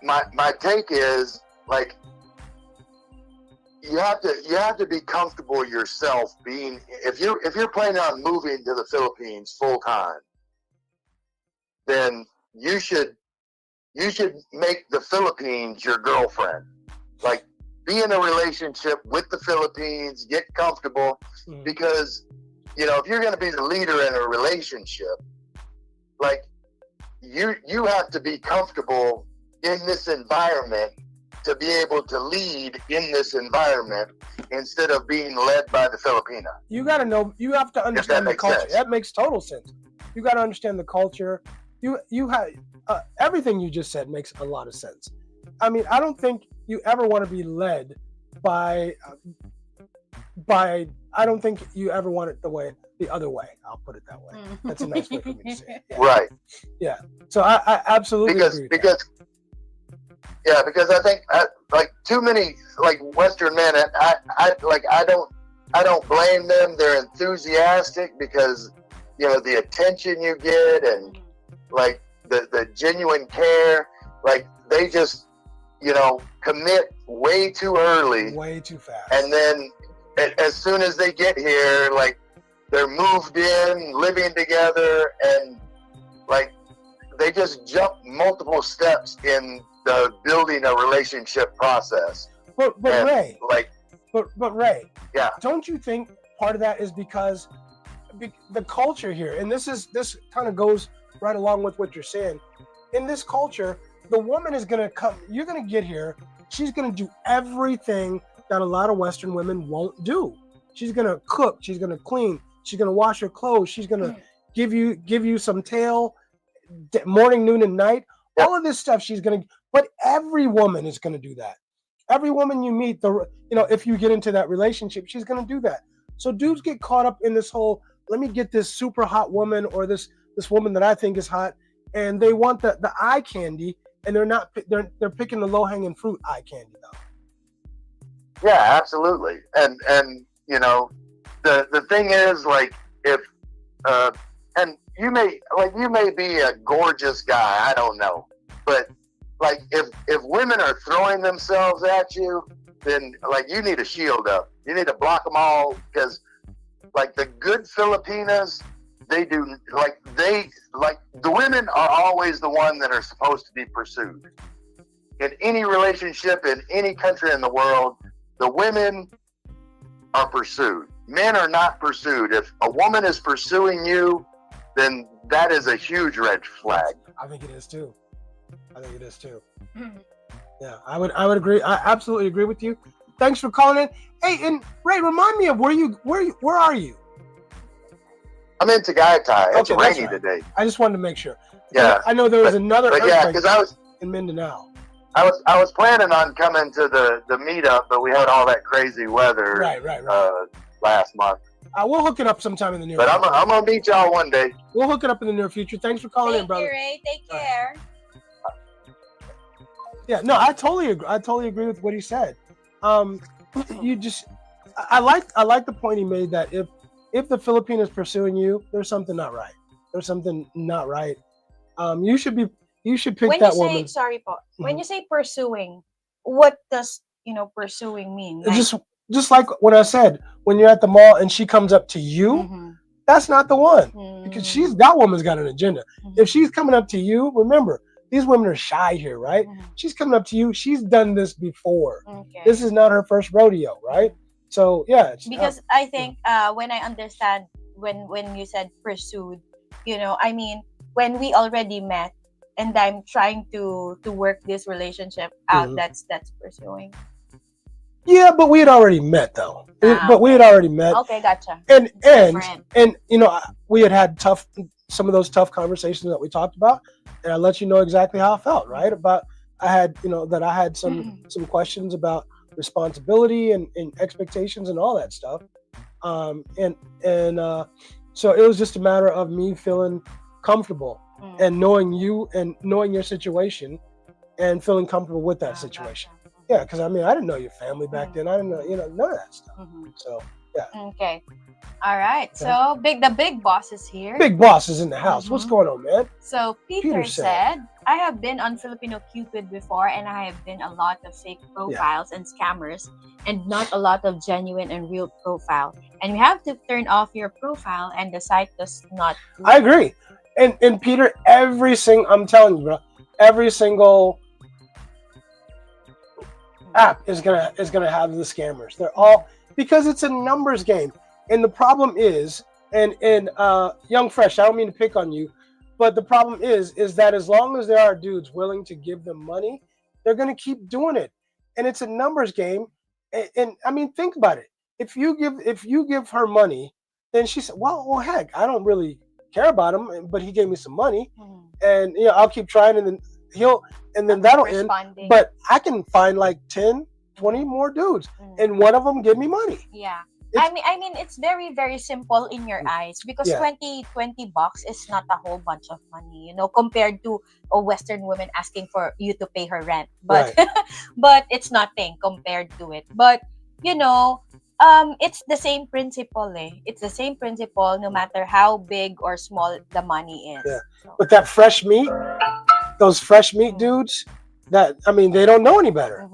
My take is, like, you have to be comfortable yourself being, if you're planning on moving to the Philippines full time, then you should make the Philippines your girlfriend. Like, be in a relationship with the Philippines, get comfortable, because, you know, if you're going to be the leader in a relationship, like, you have to be comfortable in this environment to be able to lead in this environment instead of being led by the Filipina. You got to know. You have to understand the culture. Sense. That makes total sense. You got to understand the culture. You have everything you just said makes a lot of sense. I mean, I don't think you ever want to be led by. I don't think you ever want it the other way. I'll put it that way. That's a nice way for me to say it. Yeah. Right. Yeah. So I absolutely agree with that. Because I think like too many like Western men, I don't blame them. They're enthusiastic because the attention you get and like the genuine care. Like they just commit way too early, way too fast, and then as soon as they get here, like they're moved in, living together, and like they just jump multiple steps in the building a relationship process. But Ray, but Ray, yeah, don't you think part of that is because the culture here, and this kind of goes right along with what you're saying. In this culture, the woman is gonna come. You're gonna get here. She's gonna do everything that a lot of Western women won't do. She's gonna cook. She's gonna clean. She's gonna wash her clothes. She's gonna give you some tail, morning, noon, and night. Yep. All of this stuff she's gonna. But every woman is gonna do that. Every woman you meet, if you get into that relationship, she's gonna do that. So dudes get caught up in this whole, let me get this super hot woman or this woman that I think is hot, and they want the eye candy, and they're picking the low hanging fruit eye candy though. Yeah, absolutely. And the thing is, like, if and you may be a gorgeous guy, I don't know, but like if women are throwing themselves at you, then like you need to shield up. You need to block them all, because like the good Filipinas, the women are always the one that are supposed to be pursued. In any relationship in any country in the world, the women are pursued. Men are not pursued. If a woman is pursuing you, then that is a huge red flag. I think it is too. Yeah, I would agree. I absolutely agree with you. Thanks for calling in. Hey, and Ray, remind me of where are you? I'm in Tagaytay. It's Okay, rainy right. today. I just wanted to make sure. Yeah. I know there was another earthquake because I was in Mindanao. I was planning on coming to the meetup, but we had all that crazy weather Right. last month. We'll hook it up sometime in the near But future. I'm gonna meet y'all one day. We'll hook it up in the near future. Thanks for calling in, brother. Thank you, Ray. Take care. Yeah, no, I totally agree with what he said. I like the point he made that if the Philippine is pursuing you, there's something not right. You should pick When that you woman. say, sorry po, when you say pursuing, what does pursuing mean? Like, Just like what I said, when you're at the mall and she comes up to you, that's not the one, because that woman's got an agenda. If she's coming up to you, remember, these women are shy here, right? She's coming up to you. She's done this before. Okay. This is not her first rodeo, right? So yeah. Because I think when I understand when you said pursued, I mean when we already met and I'm trying to work this relationship out, that's pursuing. Yeah, but we had already met though. We had already met. Okay, gotcha. And Different. we had some of those tough conversations that we talked about, and I let you know exactly how I felt, right? About I had some questions about responsibility and expectations and all that stuff. So it was just a matter of me feeling comfortable and knowing you and knowing your situation and feeling comfortable with that situation. Gotcha. Yeah, because I mean, I didn't know your family back then. I didn't know, none of that stuff. So yeah. Okay. All right. So the big boss is here. Big boss is in the house. What's going on, man? So Peter said, I have been on Filipino Cupid before, and I have been a lot of fake profiles and scammers, and not a lot of genuine and real profile. And you have to turn off your profile, and the site does not. I agree. And Peter, I'm telling you, bro, every single app is gonna have the scammers. They're all, because it's a numbers game. And the problem is, and Young Fresh, I don't mean to pick on you, But the problem is that as long as there are dudes willing to give them money, they're going to keep doing it, and it's a numbers game. And I mean, think about it. If you give her money, then she said, well, heck, I don't really care about him, but he gave me some money, and I'll keep trying, and then that'll end. But I can find like 10, 20 more dudes, and one of them give me money. Yeah. I mean, it's very, very simple in your eyes because 20 bucks is not a whole bunch of money, compared to a Western woman asking for you to pay her rent. But but it's nothing compared to it. But it's the same principle. It's the same principle no matter how big or small the money is. Yeah. So. But that fresh meat, those fresh meat dudes, they don't know any better.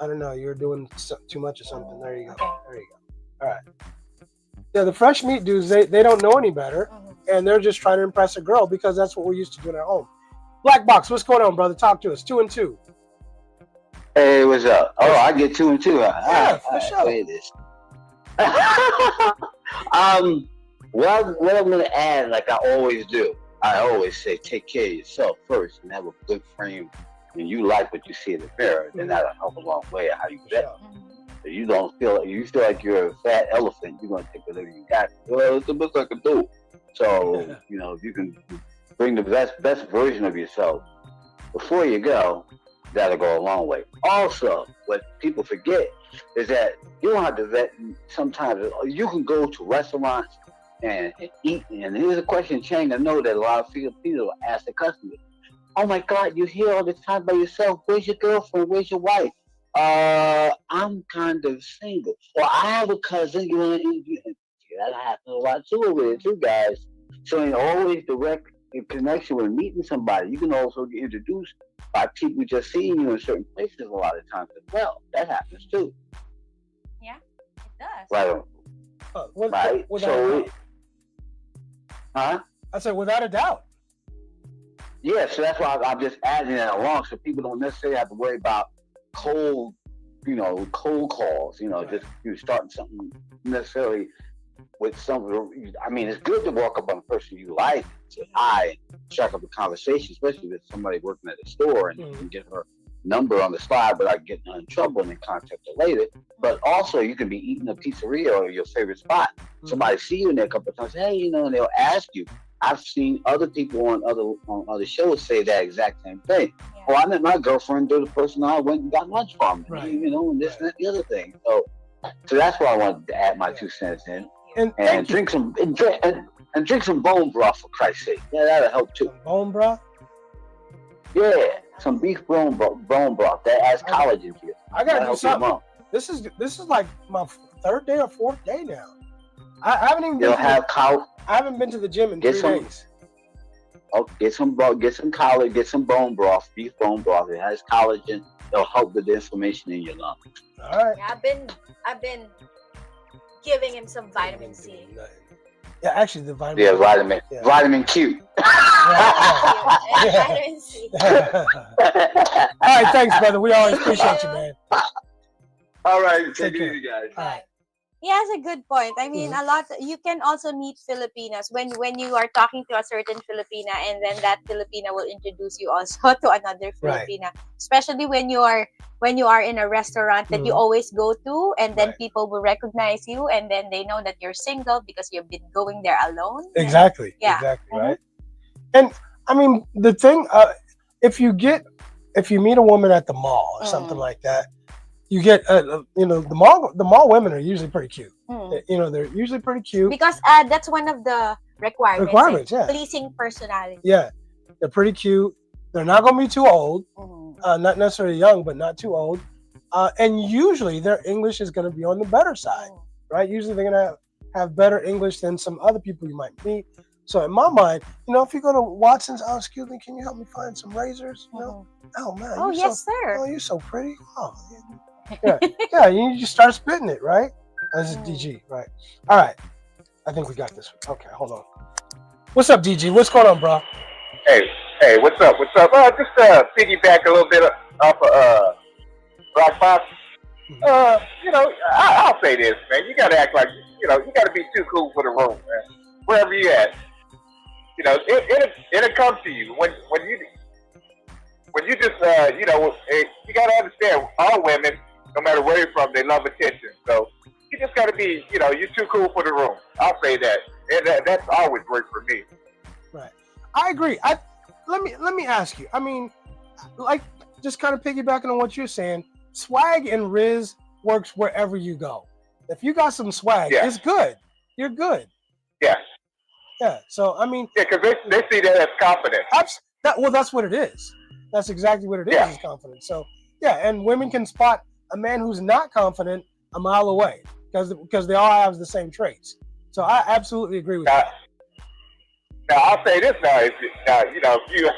I don't know. You're doing too much or something. There you go. There you go. All right. Yeah, the fresh meat dudes, they don't know any better, and they're just trying to impress a girl because that's what we're used to doing at home. Black Box, what's going on, brother? Talk to us. 2 and 2. Hey, what's up? Oh, I get 2 and 2. Yeah, for sure. Play this. What I'm gonna add, like I always do, I always say, take care of yourself first and have a good frame. And you like what you see in the mirror, then that'll help a long way of how you vet. So you don't feel like you're a fat elephant, you're gonna take whatever you got. Well, it's the best I can do. So if you can bring the best version of yourself before you go, that'll go a long way. Also, what people forget is that you don't have to vet. Sometimes you can go to restaurants and eat. And here's a question, Cheng. I know that a lot of Filipinos ask the customers, oh my God, you're here all the time by yourself. Where's your girlfriend? Where's your wife? I'm kind of single. Well, I have a cousin. That happens a lot too over there, too, guys. So in always direct connection with meeting somebody, you can also get introduced by people just seeing you in certain places a lot of times as well. That happens too. Yeah, it does. Right. So, I said without a doubt. Yeah, so that's why I'm just adding that along, so people don't necessarily have to worry about cold calls. Just you starting something necessarily with something. I mean, it's good to walk up on a person you like, say hi, strike up a conversation, especially with somebody working at a store, and you can get her number on the slide without getting her in trouble and then contact her later. But also, you can be eating a pizzeria or your favorite spot. Somebody see you in there a couple of times, hey, and they'll ask you. I've seen other people on other shows say that exact same thing. Yeah. Oh, I met my girlfriend through the person I went and got lunch from, and this and that, the other thing. So that's why I wanted to add my 2 cents in, and drink some bone broth, for Christ's sake. Yeah, that'll help too. Some bone broth? Yeah, some beef bone broth that adds collagen to it. I gotta do something. This is like my 3rd day or 4th day now. I haven't even. I haven't been to the gym in 3 days. Oh, get some collagen, get some bone broth, beef bone broth. It has collagen. It'll help with the inflammation in your lungs. All right. Yeah, I've been giving him some vitamin C. Yeah, actually the vitamin. Yeah, vitamin Q. Vitamin C. All right, thanks, brother. We always appreciate you, man. All right, take it easy, guys. All right. He has a good point. I mean, you can also meet Filipinas when you are talking to a certain Filipina, and then that Filipina will introduce you also to another Filipina. Right. Especially when you are in a restaurant that you always go to, and then people will recognize you, and then they know that you're single because you've been going there alone. Exactly. Yeah. Exactly. Right. And I mean, the thing, if you meet a woman at the mall or something like that, you get, the mall women are usually pretty cute. They're usually pretty cute. Because that's one of the requirements. Yeah. Pleasing personality. Yeah. They're pretty cute. They're not going to be too old. Not necessarily young, but not too old. And usually their English is going to be on the better side, right? Usually they're going to have better English than some other people you might meet. So in my mind, if you go to Watson's, oh, excuse me, can you help me find some razors? Oh, man. Oh, yes, sir. Oh, you're so pretty. Oh, yeah, you just start spitting it, right? This is DG, right? All right. I think we got this one. Okay, hold on. What's up, DG? What's going on, bro? Hey, what's up? Just piggyback a little bit off of Black Box. I'll say this, man. You gotta act like you gotta be too cool for the room, man. Wherever you at, You know, it'll come to you when you just you know, you gotta understand all women, no matter where you're from, they love attention. So you just gotta be, you know, you're too cool for the room. I'll say that, and that's always worked for me. Right. I agree. Let me ask you. I mean, like, just kind of piggybacking on what you're saying, swag and Riz works wherever you go. If you got some swag, it's good. You're good. Yeah. Yeah. So I mean, yeah, because they see that as confidence. That's what it is. That's exactly what it is. Is confidence. So yeah, and women can spot a man who's not confident a mile away because they all have the same traits. So I absolutely agree with that. Now I'll say this now: you know, if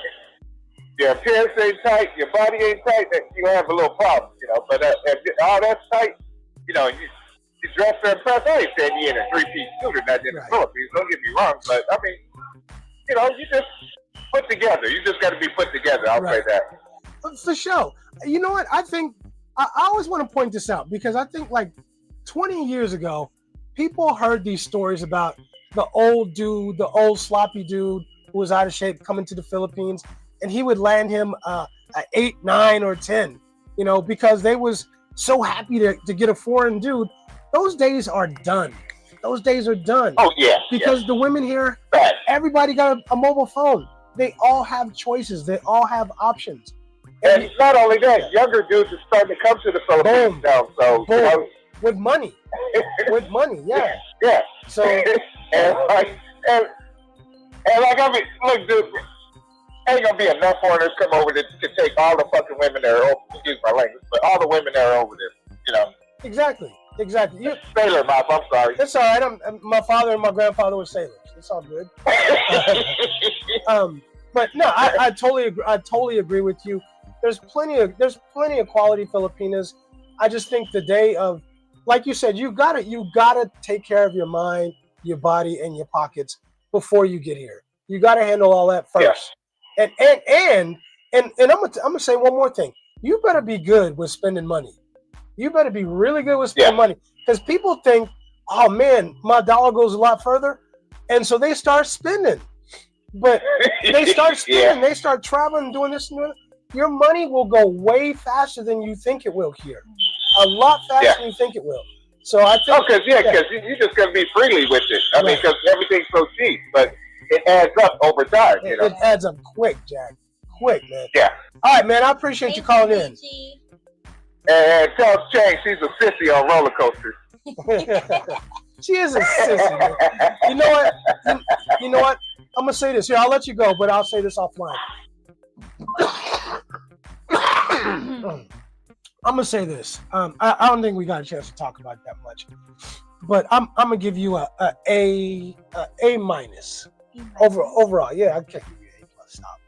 your appearance ain't tight, your body ain't tight, then you have a little problem, you know. But if all that's tight, you know, you dress to impress. I ain't saying you in a three-piece suit or nothing in the Philippines. Don't get me wrong, but I mean, you know, you just put together. You just got to be put together. I'll say that. For sure. You know what? I think I always want to point this out because I think like 20 years ago, people heard these stories about the old dude, the old sloppy dude who was out of shape coming to the Philippines, and he would land him an 8, 9, or 10, you know, because they was so happy to get a foreign dude. Those days are done. Those days are done. Oh, yeah. Because the women here, everybody got a mobile phone. They all have choices. They all have options. And not only that, younger dudes are starting to come to the Philippines now. So, you know, with money. With money, yeah. Yeah. So, and like, I mean, look, dude, ain't gonna be enough foreigners come over to take all the fucking women that are over, excuse my language, but all the women that are over there, you know. Exactly. Sailor mouth, I'm sorry. It's all right. My father and my grandfather were sailors. It's all good. But no, I totally agree with you. There's plenty of quality Filipinas. I just think the day of, like you said, you gotta take care of your mind, your body, and your pockets before you get here. You gotta handle all that first. Yeah. And I'm gonna say one more thing. You better be good with spending money. You better be really good with spending money, because people think, oh man, my dollar goes a lot further, and so they start spending. But they start spending, they start traveling, doing this and doing that. Your money will go way faster than you think it will here. A lot faster than you think it will. So I think, because you just gotta be freely with it. I mean, because everything's so cheap, but it adds up over time. You know? It adds up quick, Jack. Quick, man. Yeah. All right, man. I appreciate you calling in. And tell Cheng she's a sissy on roller coasters. She is a sissy, man. You know what? You know what? I'm gonna say this. Here, I'll let you go, but I'll say this offline. I'm gonna say this. I don't think we got a chance to talk about it that much, but I'm gonna give you a minus overall. Yeah, I can't give you A plus. Stop.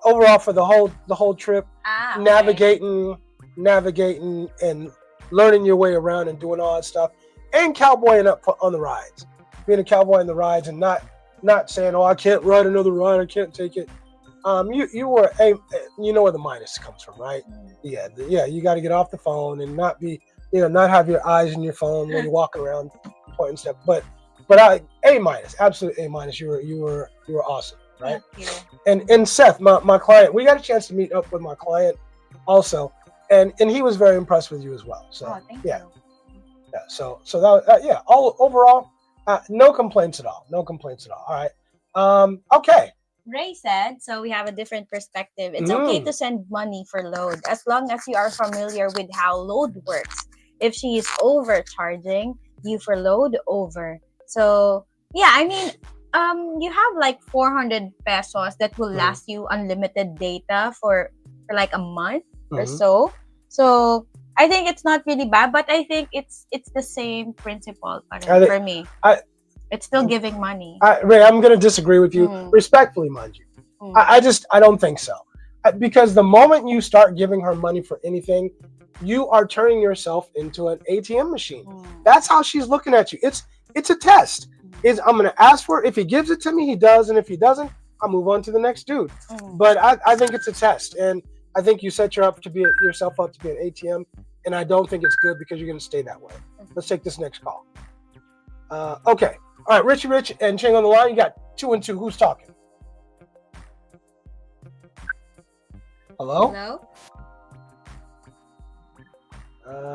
Overall for the whole trip, navigating and learning your way around and doing all that stuff, and cowboying up on the rides, being a cowboy in the rides and not saying, oh, I can't ride another ride, I can't take it. You were you know where the minus comes from, right? Yeah. You got to get off the phone and not have your eyes in your phone when you're walking around pointing stuff. But A minus, absolute A minus. You were awesome, right? And Seth, my client, we got a chance to meet up with my client also, and he was very impressed with you as well. So thank you. So that all overall, no complaints at all. All right. Okay. Ray said, so we have a different perspective. It's okay to send money for load as long as you are familiar with how load works. If she is overcharging you for load over. So, yeah, I mean, you have like 400 pesos that will last you unlimited data for like a month or so. So, I think it's not really bad, but I think it's the same principle for me. It's still giving money. Ray, I'm going to disagree with you, respectfully, mind you. I don't think so. Because the moment you start giving her money for anything, you are turning yourself into an ATM machine. That's how she's looking at you. It's a test. I'm going to ask for it. If he gives it to me, he does. And if he doesn't, I'll move on to the next dude. But I think it's a test. And I think you set yourself up to be an ATM. And I don't think it's good because you're going to stay that way. Let's take this next call. Okay. All right, Richie Rich and Cheng on the line. You got 2 and 2. Who's talking? Hello? Hello?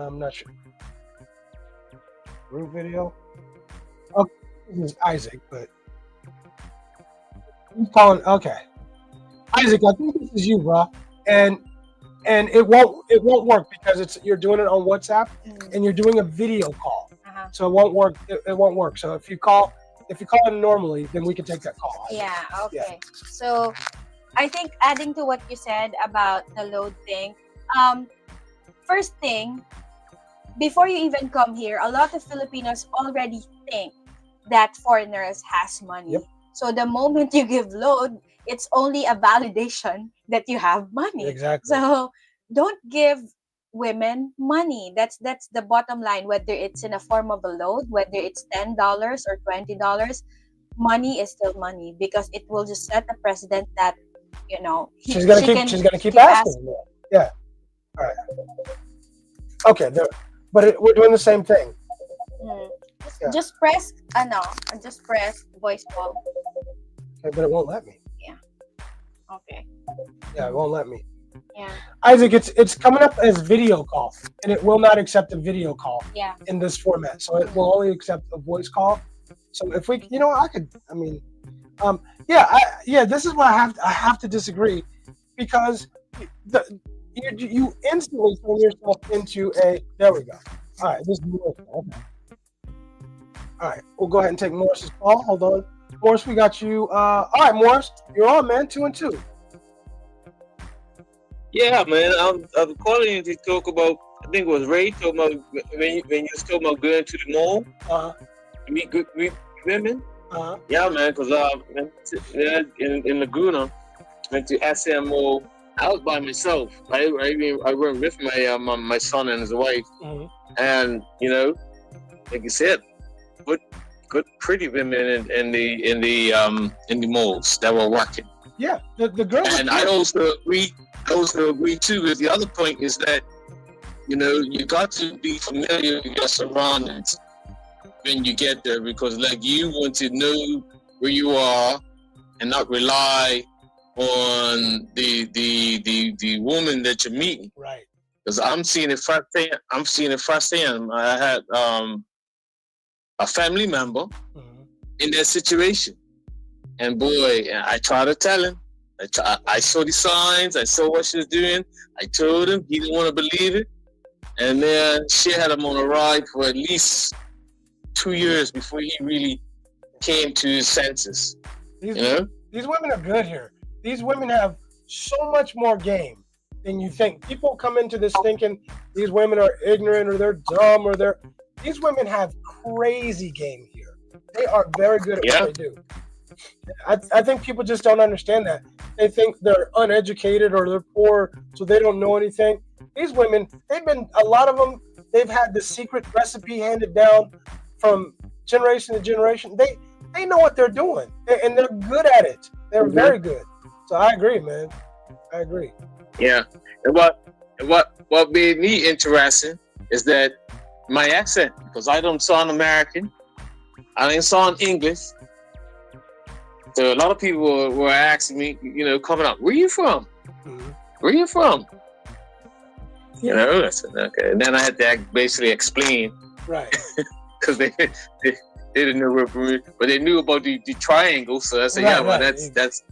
I'm not sure. Group video. Okay, this is Isaac, but I'm calling. Okay, Isaac, I think this is you, bro. And it won't work because you're doing it on WhatsApp and you're doing a video call, so it won't work. It won't work. So if you call in normally, then we can take that call. Yeah. Okay. So I think adding to what you said about the load thing, first thing, before you even come here, a lot of Filipinos already think that foreigners has money. Yep. So the moment you give load, it's only a validation that you have money. Exactly. So don't give women money. That's the bottom line. Whether it's in a form of a load, whether it's $10 or $20, money is still money because it will just set a precedent that she's gonna keep asking. Yeah. All right. Okay. But we're doing the same thing. Just press voice call. Okay, but it won't let me. Yeah. Okay. Yeah, it won't let me. Yeah. Isaac, it's coming up as video call, and it will not accept a video call. Yeah. In this format, so it will only accept a voice call. So if we, this is why I have to disagree, because you instantly turn yourself into a. There we go. All right, this is Morris. Okay. All right, we'll go ahead and take Morris's call. Hold on, Morris, we got you. All right, Morris, you're on, man. 2 and 2. Yeah, man. I'm calling to talk about. I think it was Ray talking about when you was talking about going to the mall to meet women. Yeah, man. Because in Laguna, went to SMO. I was by myself. I went with my son and his wife, and like you said, good pretty women in the malls that were working. Yeah, the girls. And I also agree too with the other point is that you got to be familiar with your surroundings when you get there, because like you want to know where you are and not rely on the woman that you're meeting. Right. Because I'm seeing it firsthand. I had a family member in that situation, and boy, I tried to tell him. I saw the signs. I saw what she was doing. I told him. He didn't want to believe it, and then she had him on a ride for at least 2 years before he really came to his senses. These women are good here. These women have so much more game than you think. People come into this thinking these women are ignorant or they're dumb or these women have crazy game here. They are very good at what they do. I think people just don't understand that. They think they're uneducated or they're poor, so they don't know anything. These women, a lot of them, they've had the secret recipe handed down from generation to generation. They know what they're doing, and they're good at it. They're very good. So I agree, man. I agree. Yeah. And what made me interesting is that my accent, because I don't sound American, I don't sound English. So a lot of people were asking me, coming up, where you from? Where you from? I said, okay. And then I had to basically explain. Right. Because they didn't know where, but they knew about the triangle. So I said, that's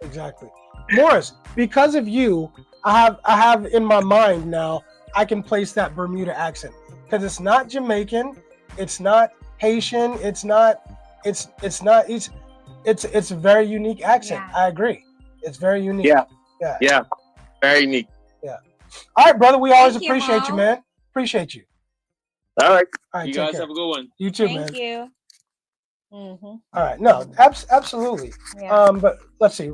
exactly. Morris, because of you, I have in my mind now, I can place that Bermuda accent, because it's not Jamaican, it's not Haitian, it's a very unique accent. Yeah. I agree. It's very unique. Yeah. Very unique. Yeah. All right, brother. We always appreciate you, man. Appreciate you. All right. You guys care. Have a good one. You too, man. Thank you. Mm-hmm. All right. No, absolutely. Yeah. But let's see.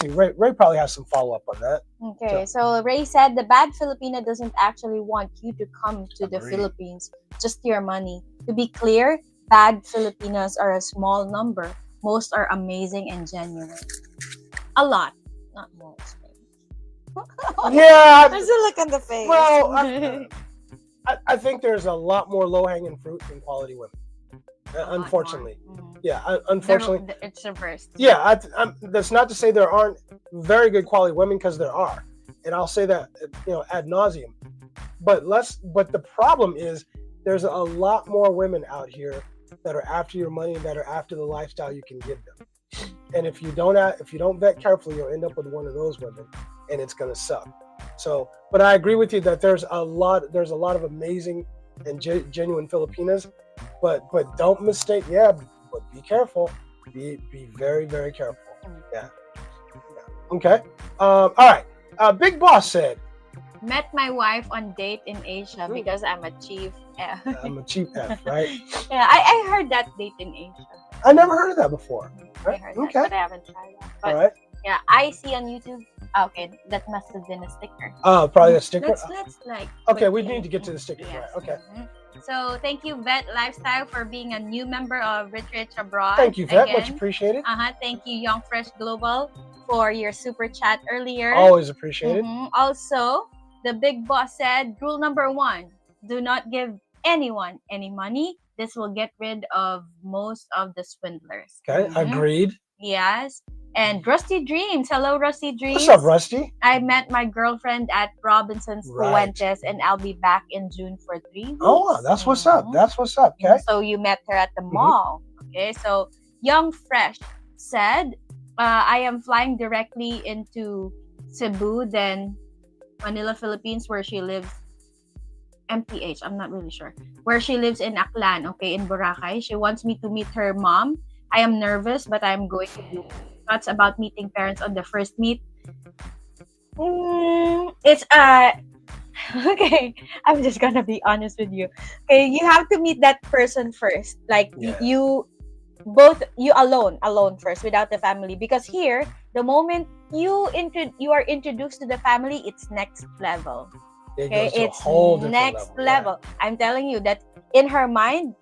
Ray probably has some follow up on that. Okay. So Ray said the bad Filipina doesn't actually want you to come to the Philippines, just your money. To be clear, bad Filipinas are a small number. Most are amazing and genuine. A lot, not most. Yeah. There's a look on the face. Well, I think there's a lot more low-hanging fruit than quality women. unfortunately. Yeah, unfortunately. It's reversed. Yeah, that's not to say there aren't very good quality women, because there are. And I'll say that, ad nauseum. But the problem is there's a lot more women out here that are after your money and that are after the lifestyle you can give them. And if you don't vet carefully, you'll end up with one of those women, and it's gonna suck. So, but I agree with you that there's a lot of amazing and genuine Filipinas, but don't mistake. Yeah, but be careful. Be very, very careful. Yeah. Okay. All right. Big Boss said, met my wife on date in Asia because I'm a chief F. I'm a chief F, right? Yeah, I heard that date in Asia. I never heard of that before. Right? I heard that, but I haven't tried that. But, all right. Yeah, I see on YouTube. Okay, that must have been a sticker. Oh, probably a sticker. Let's like. Okay, we need to get to the sticker. Yes. Right. Okay. So thank you, Vet Lifestyle, for being a new member of Richie Rich Abroad. Thank you, Vet. Much appreciated. Thank you, Young Fresh Global, for your super chat earlier. Always appreciated. Also, the Big Boss said, rule number 1: do not give anyone any money. This will get rid of most of the swindlers. Okay, agreed. Yes. And Rusty Dreams. Hello, Rusty Dreams. What's up, Rusty? I met my girlfriend at Robinson's Fuentes, and I'll be back in June for 3 weeks. Oh, that's what's up. That's what's up. Okay. So you met her at the mall. Okay. So Young Fresh said, I am flying directly into Cebu, then Manila, Philippines, where she lives. MPH, I'm not really sure. Where she lives in Aklan, okay, in Boracay. She wants me to meet her mom. I am nervous, but I'm going to do thoughts about meeting parents on the first meet. It's okay. I'm just gonna be honest with you. Okay, you have to meet that person first. Like you alone first, without the family. Because here, the moment you are introduced to the family, it's next level. Okay, it's next level. Yeah. I'm telling you that in her mind,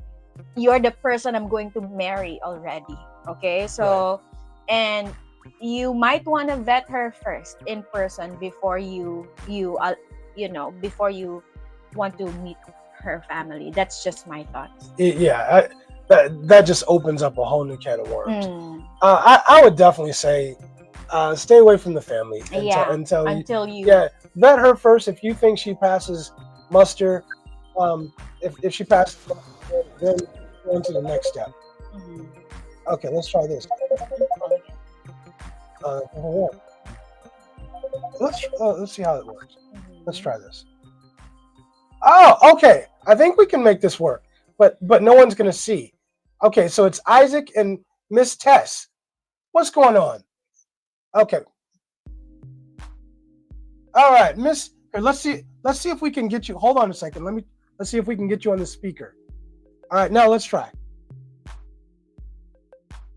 you're the person I'm going to marry already. Okay, so and you might want to vet her first in person before you before you want to meet her family. That's just my thoughts. That just opens up a whole new can of worms. I would definitely say stay away from the family until you vet her first. If you think she passes muster, if she passes, then go into the next step. Okay, let's try this. Let's see how it works. Let's try this. Oh, okay. I think we can make this work, but no one's gonna see. Okay, so it's Isaac and Miss Tess. What's going on? Okay. All right, Miss. Let's see if we can get you. Hold on a second. Let's see if we can get you on the speaker. All right, now let's try.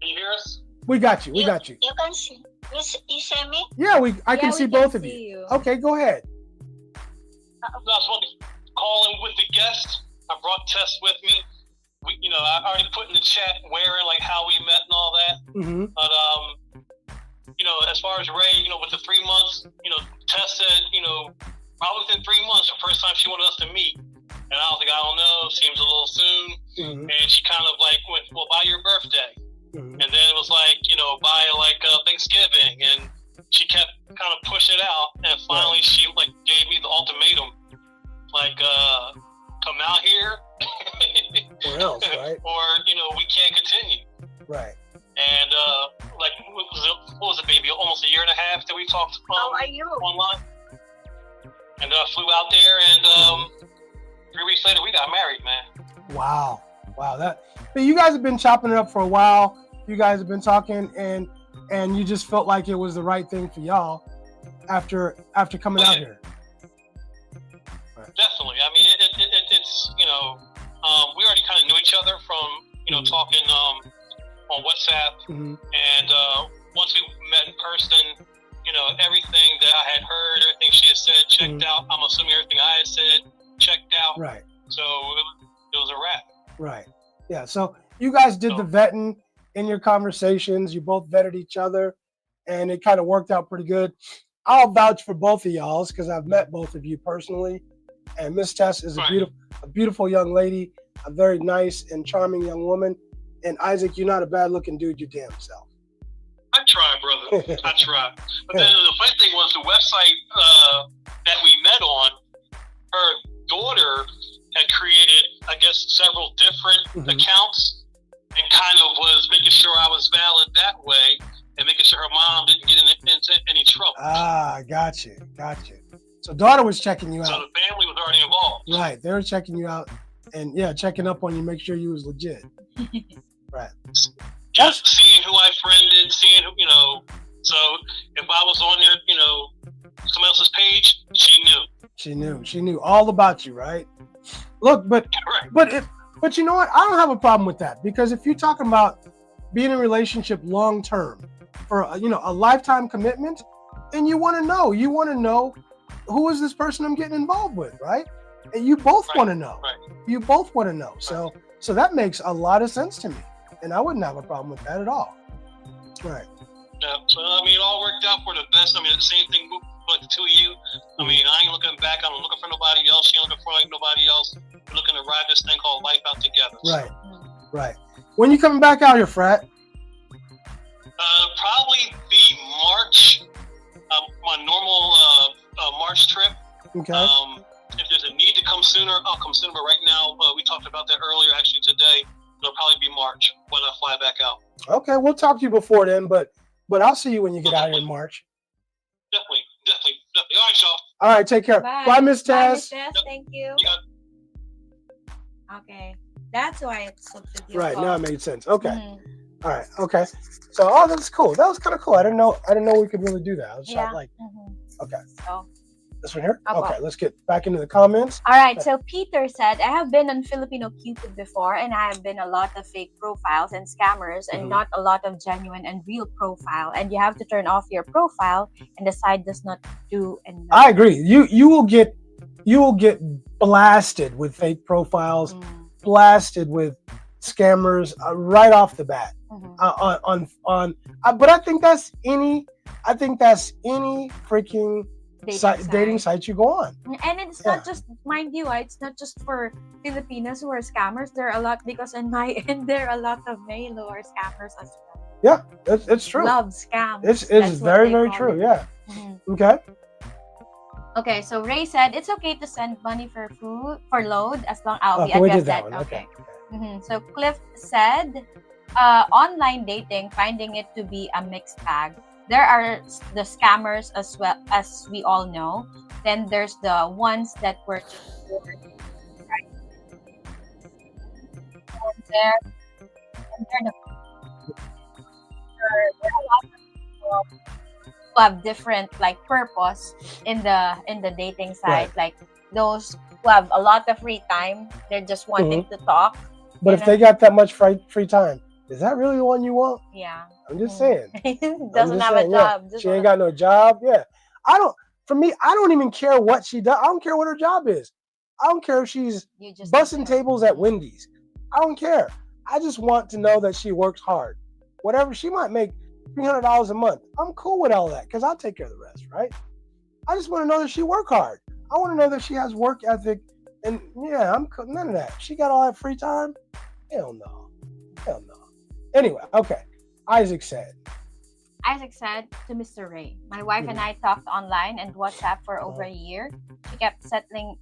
Can you hear us? We got you. We got you. You can see. You see me? Yeah, I can see both of you. Okay, go ahead. I just want to call in with the guest. I brought Tess with me. I already put in the chat where and like how we met and all that. But as far as Ray, with the 3 months, Tess said, probably within 3 months, the first time she wanted us to meet. And I was like, I don't know, seems a little soon. And she kind of like went, well, by your birthday. And then it was like, by like Thanksgiving. And she kept kind of pushing it out. And finally she like gave me the ultimatum. Like, come out here. Or else, right? Or, we can't continue. Right. And what was it, baby? Almost a year and a half that we talked online. And flew out there, and 3 weeks later we got married, man. Wow. But you guys have been chopping it up for a while. You guys have been talking, and you just felt like it was the right thing for y'all after coming out here. Definitely. I mean, it's we already kind of knew each other from talking on WhatsApp, and once we met in person, everything that I had heard, everything she had said, checked out. I'm assuming everything I had said checked out. Right. So it was a wrap. Right. Yeah. So you guys did the vetting in your conversations. You both vetted each other, and it kind of worked out pretty good. I'll vouch for both of y'all because I've met both of you personally. And Miss Tess is a beautiful young lady, a very nice and charming young woman. And Isaac, you're not a bad looking dude, your damn self. I try, brother. I try. But then the funny thing was the website that we met on, her daughter had created, I guess, several different accounts and kind of was making sure I was valid that way and making sure her mom didn't get into any trouble. Ah, gotcha. So daughter was checking you out. So the family was already involved. Right, they were checking you out and checking up on you, make sure you was legit. Right. Just seeing who I friended, seeing who, so if I was on there, someone else's page, she knew. She knew all about you, right? Look, but you know what? I don't have a problem with that, because if you're talking about being in a relationship long term for a lifetime commitment, then you want to know who is this person I'm getting involved with, right? And you both want to know. Right. You both want to know. So that makes a lot of sense to me, and I wouldn't have a problem with that at all. Right. Yeah. So it all worked out for the best. The same thing like the two of you. I ain't looking back. I'm looking for nobody else. She ain't looking for nobody else. We're looking to ride this thing called life out together. Right. When you coming back out here, Frat? Probably the March, my normal March trip. Okay. If there's a need to come sooner, I'll come sooner. But right now, we talked about that earlier, actually today. It'll probably be March when I fly back out. Okay, we'll talk to you before then, but I'll see you when you get out here in March. Definitely. All right, y'all. All right, take care. Bye, Miss Tess. Bye, Miss Tess. Thank you. Yeah. Okay, that's why it's so good. Right, now it made sense. Okay. All right. Okay. So, that's cool. That was kind of cool. I didn't know we could really do that. I was like, okay. So, this one here? Okay, let's get back into the comments. All right. So Peter said, I have been on Filipino Cupid before, and I have been a lot of fake profiles and scammers, and not a lot of genuine and real profile. And you have to turn off your profile, and the site does not do enough. I agree. You will get blasted with fake profiles, blasted with scammers right off the bat. But I think that's any freaking dating site you go on. And it's not just, mind you, it's not just for Filipinos who are scammers. There are a lot, because in my end there are a lot of male who are scammers as well. Yeah, it's true. Love scams. It's very, very true. Yeah. Okay, so Ray said it's okay to send money for load as long as we did address that that. one. Okay. So Cliff said online dating, finding it to be a mixed bag. There are the scammers as well, as we all know. Then there's the ones that were just born, right? There are a lot of people who have different purpose in the dating site, like those who have a lot of free time. They're just wanting to talk. But if they got that much free time, is that really the one you want? Yeah. I'm just saying. Doesn't have a job. She ain't got no job. Yeah. I don't even care what she does. I don't care what her job is. I don't care if she's bussing tables at Wendy's. I don't care. I just want to know that she works hard. Whatever, she might make $300 a month. I'm cool with all that because I'll take care of the rest, right? I just want to know that she work hard. I want to know that she has work ethic. And I'm none of that. She got all that free time? Hell no. Anyway, okay. Isaac said to Mr. Ray, my wife and I talked online and WhatsApp for over a year. She kept setting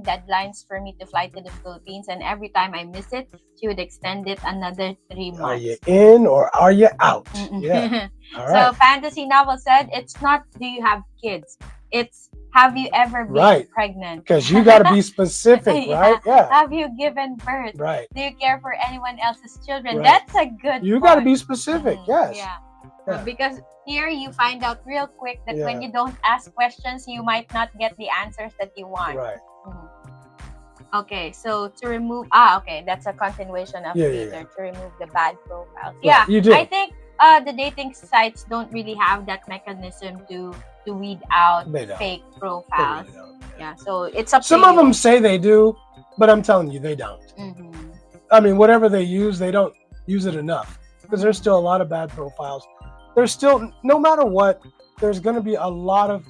deadlines for me to fly to the Philippines, and every time I miss it, she would extend it another 3 months. Are you in or are you out? Yeah. All right. So Fantasy Novel said, it's not do you have kids, it's have you ever been pregnant? Because you got to be specific, right? Yeah. Have you given birth? Right. Do you care for anyone else's children? Right. That's a good You got to be specific, yes. Yeah. Because here you find out real quick that when you don't ask questions, you might not get the answers that you want. Right. Okay, so to remove that's a continuation of Peter to remove the bad profiles. Yeah, you do. I think the dating sites don't really have that mechanism to weed out fake profiles. Really don't. Yeah, so it's up to Some of them say they do, but I'm telling you, they don't. I mean, whatever they use, they don't use it enough because there's still a lot of bad profiles. There's still, no matter what, there's going to be a lot of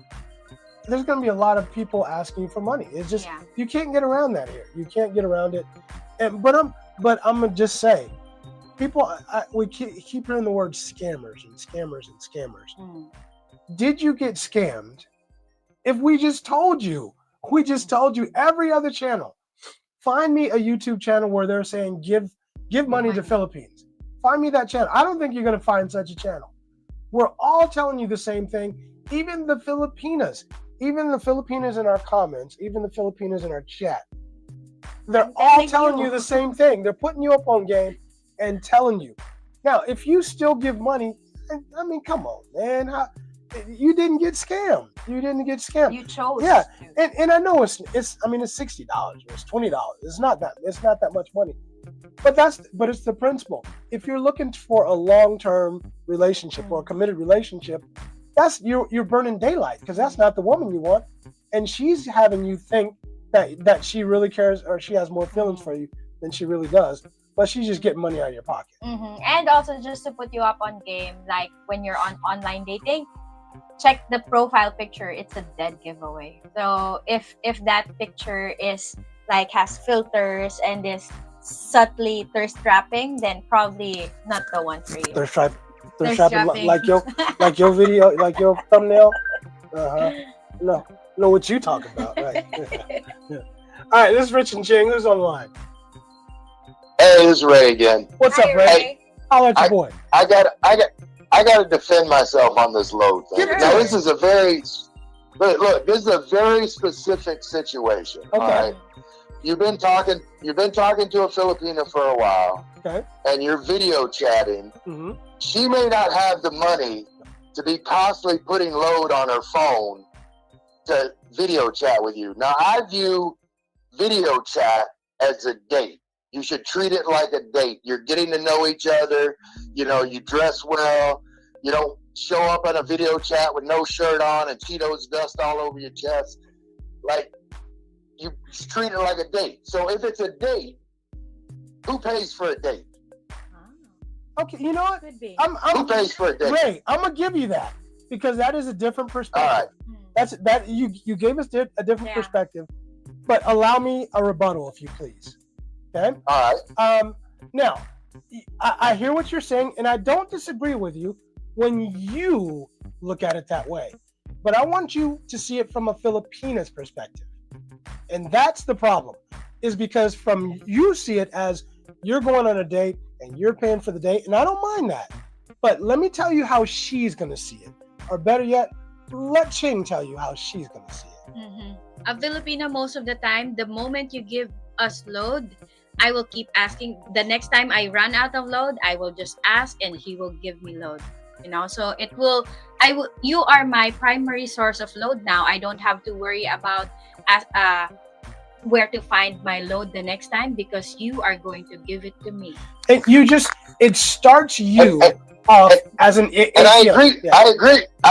people asking for money. It's just you can't get around that here. You can't get around it. But I'm gonna just say, people, we keep hearing the word scammers and scammers and scammers. Did you get scammed? If we just told you every other channel, find me a YouTube channel where they're saying give money to Philippines. Find me that channel. I don't think you're going to find such a channel. We're all telling you the same thing. Even the Filipinas in our comments, even the Filipinas in our chat, they're all telling you the same thing. They're putting you up on game and telling you. Now, if you still give money, I mean, come on, man. You didn't get scammed. You didn't get scammed. You chose. Yeah, and I know it's $60 or it's $20. It's not that much money. But it's the principle. If you're looking for a long-term relationship or a committed relationship, that's you're burning daylight, because that's not the woman you want, and she's having you think that she really cares or she has more feelings for you than she really does, but she's just getting money out of your pocket. And also, just to put you up on game, like when you're on online dating, check the profile picture. It's a dead giveaway. So if that picture is like has filters and is subtly thirst trapping, then probably not the one for you. Thirst trapping like your video, like your thumbnail. No, know what you talking about, right? Yeah. All right, this is Rich and Cheng. Who's online? Hey, this is Ray again. What's up, Ray? Hey, holla at your boy. I got to defend myself on this load thing. Now, this is a very specific situation. Okay. All right? You've been talking to a Filipina for a while. Okay. And you're video chatting. She may not have the money to be constantly putting load on her phone to video chat with you. Now, I view video chat as a date. You should treat it like a date. You're getting to know each other. You know, you dress well. You don't show up on a video chat with no shirt on and Cheetos dust all over your chest. Like, you treat it like a date. So if it's a date, who pays for a date? Okay, you know what? Could be. Who pays for a date? Ray, I'm gonna give you that, because that is a different perspective. All right. You gave us a different perspective, but allow me a rebuttal, if you please. Okay. All right. Now, I hear what you're saying, and I don't disagree with you when you look at it that way. But I want you to see it from a Filipina's perspective. And that's the problem, is because you see it as you're going on a date and you're paying for the date, and I don't mind that. But let me tell you how she's going to see it. Or better yet, let Cheng tell you how she's going to see it. A Filipino, most of the time, the moment you give us load, I will keep asking. The next time I run out of load, I will just ask and he will give me load. You know, so you are my primary source of load now. I don't have to worry about where to find my load the next time, because you are going to give it to me. It starts you off as an. And I agree. Yeah. I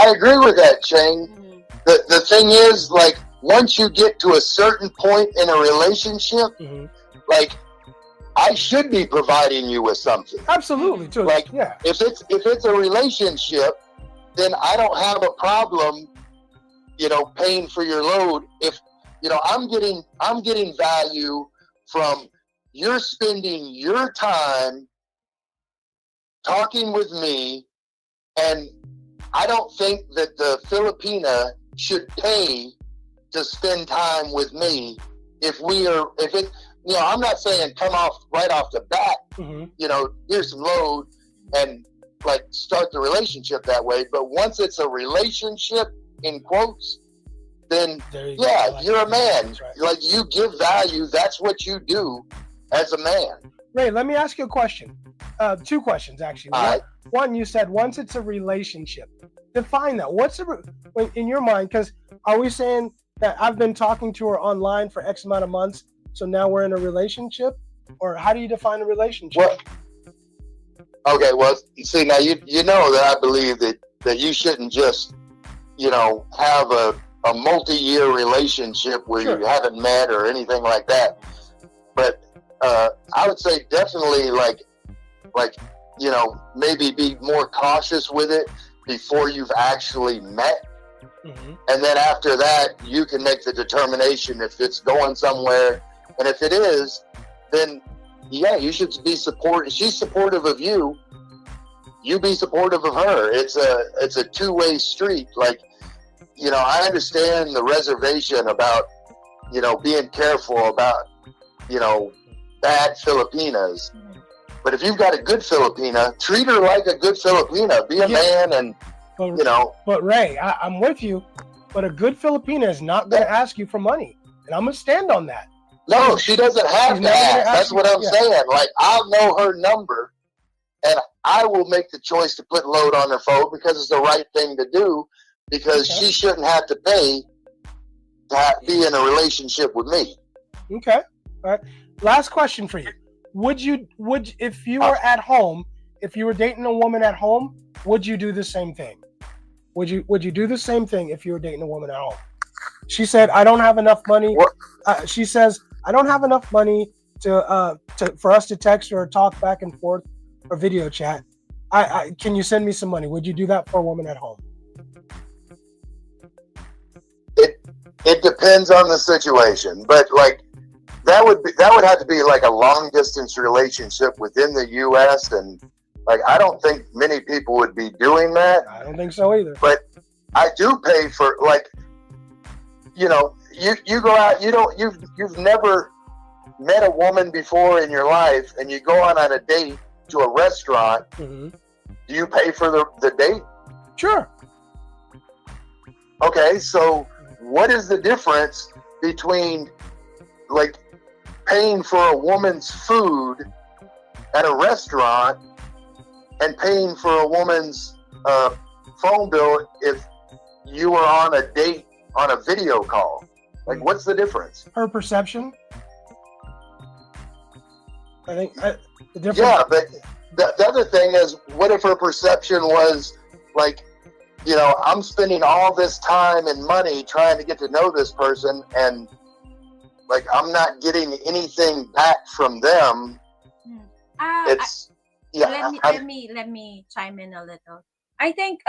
agree with that, Cheng. The thing is, like, once you get to a certain point in a relationship, like, I should be providing you with something. Absolutely, too. Like, if it's a relationship, then I don't have a problem, paying for your load. If I'm getting value from you're spending your time talking with me, and I don't think that the Filipina should pay to spend time with me I'm not saying come right off the bat, here's some load and like start the relationship that way. But once it's a relationship in quotes, then you're a man. Right. Like, you give value. That's what you do as a man. Ray, let me ask you a question. Two questions, actually. One, you said once it's a relationship. Define that. What's in your mind? Because are we saying that I've been talking to her online for X amount of months, so now we're in a relationship? Or how do you define a relationship? Okay, well, you see, now you know that I believe that you shouldn't just, have a multi-year relationship where you haven't met or anything like that. But I would say definitely like maybe be more cautious with it before you've actually met. And then after that, you can make the determination if it's going somewhere. And if it is, then yeah, you should be supportive. She's supportive of you. You be supportive of her. It's a two-way street. Like, you know, I understand the reservation about, you know, being careful about, you know, bad Filipinas. But if you've got a good Filipina, treat her like a good Filipina. Be a man, and you know. But Ray, I'm with you. But a good Filipina is not going to ask you for money, and I'm going to stand on that. No, she doesn't have to ask. That's what I'm saying. Like, I'll know her number, and I will make the choice to put load on her phone because it's the right thing to do. Because she shouldn't have to pay to be in a relationship with me. Okay. All right. Last question for you. Would if you were at home, if you were dating a woman at home, would you do the same thing? Would you do the same thing if you were dating a woman at home? She said, I don't have enough money. She says, I don't have enough money for us to text or talk back and forth or video chat. Can you send me some money? Would you do that for a woman at home? It depends on the situation, but like that would have to be like a long distance relationship within the U.S. and like I don't think many people would be doing that. I don't think so either. But I do pay for, like, you know, you go out, you've never met a woman before in your life, and you go on a date to a restaurant. Do you pay for the date? Sure. Okay, so what is the difference between like paying for a woman's food at a restaurant and paying for a woman's phone bill if you were on a date on a video call? Like, what's the difference? Her perception. I think the difference. Yeah, but the other thing is, what if her perception was like, you know, I'm spending all this time and money trying to get to know this person, and like I'm not getting anything back from them. Let me chime in a little. I think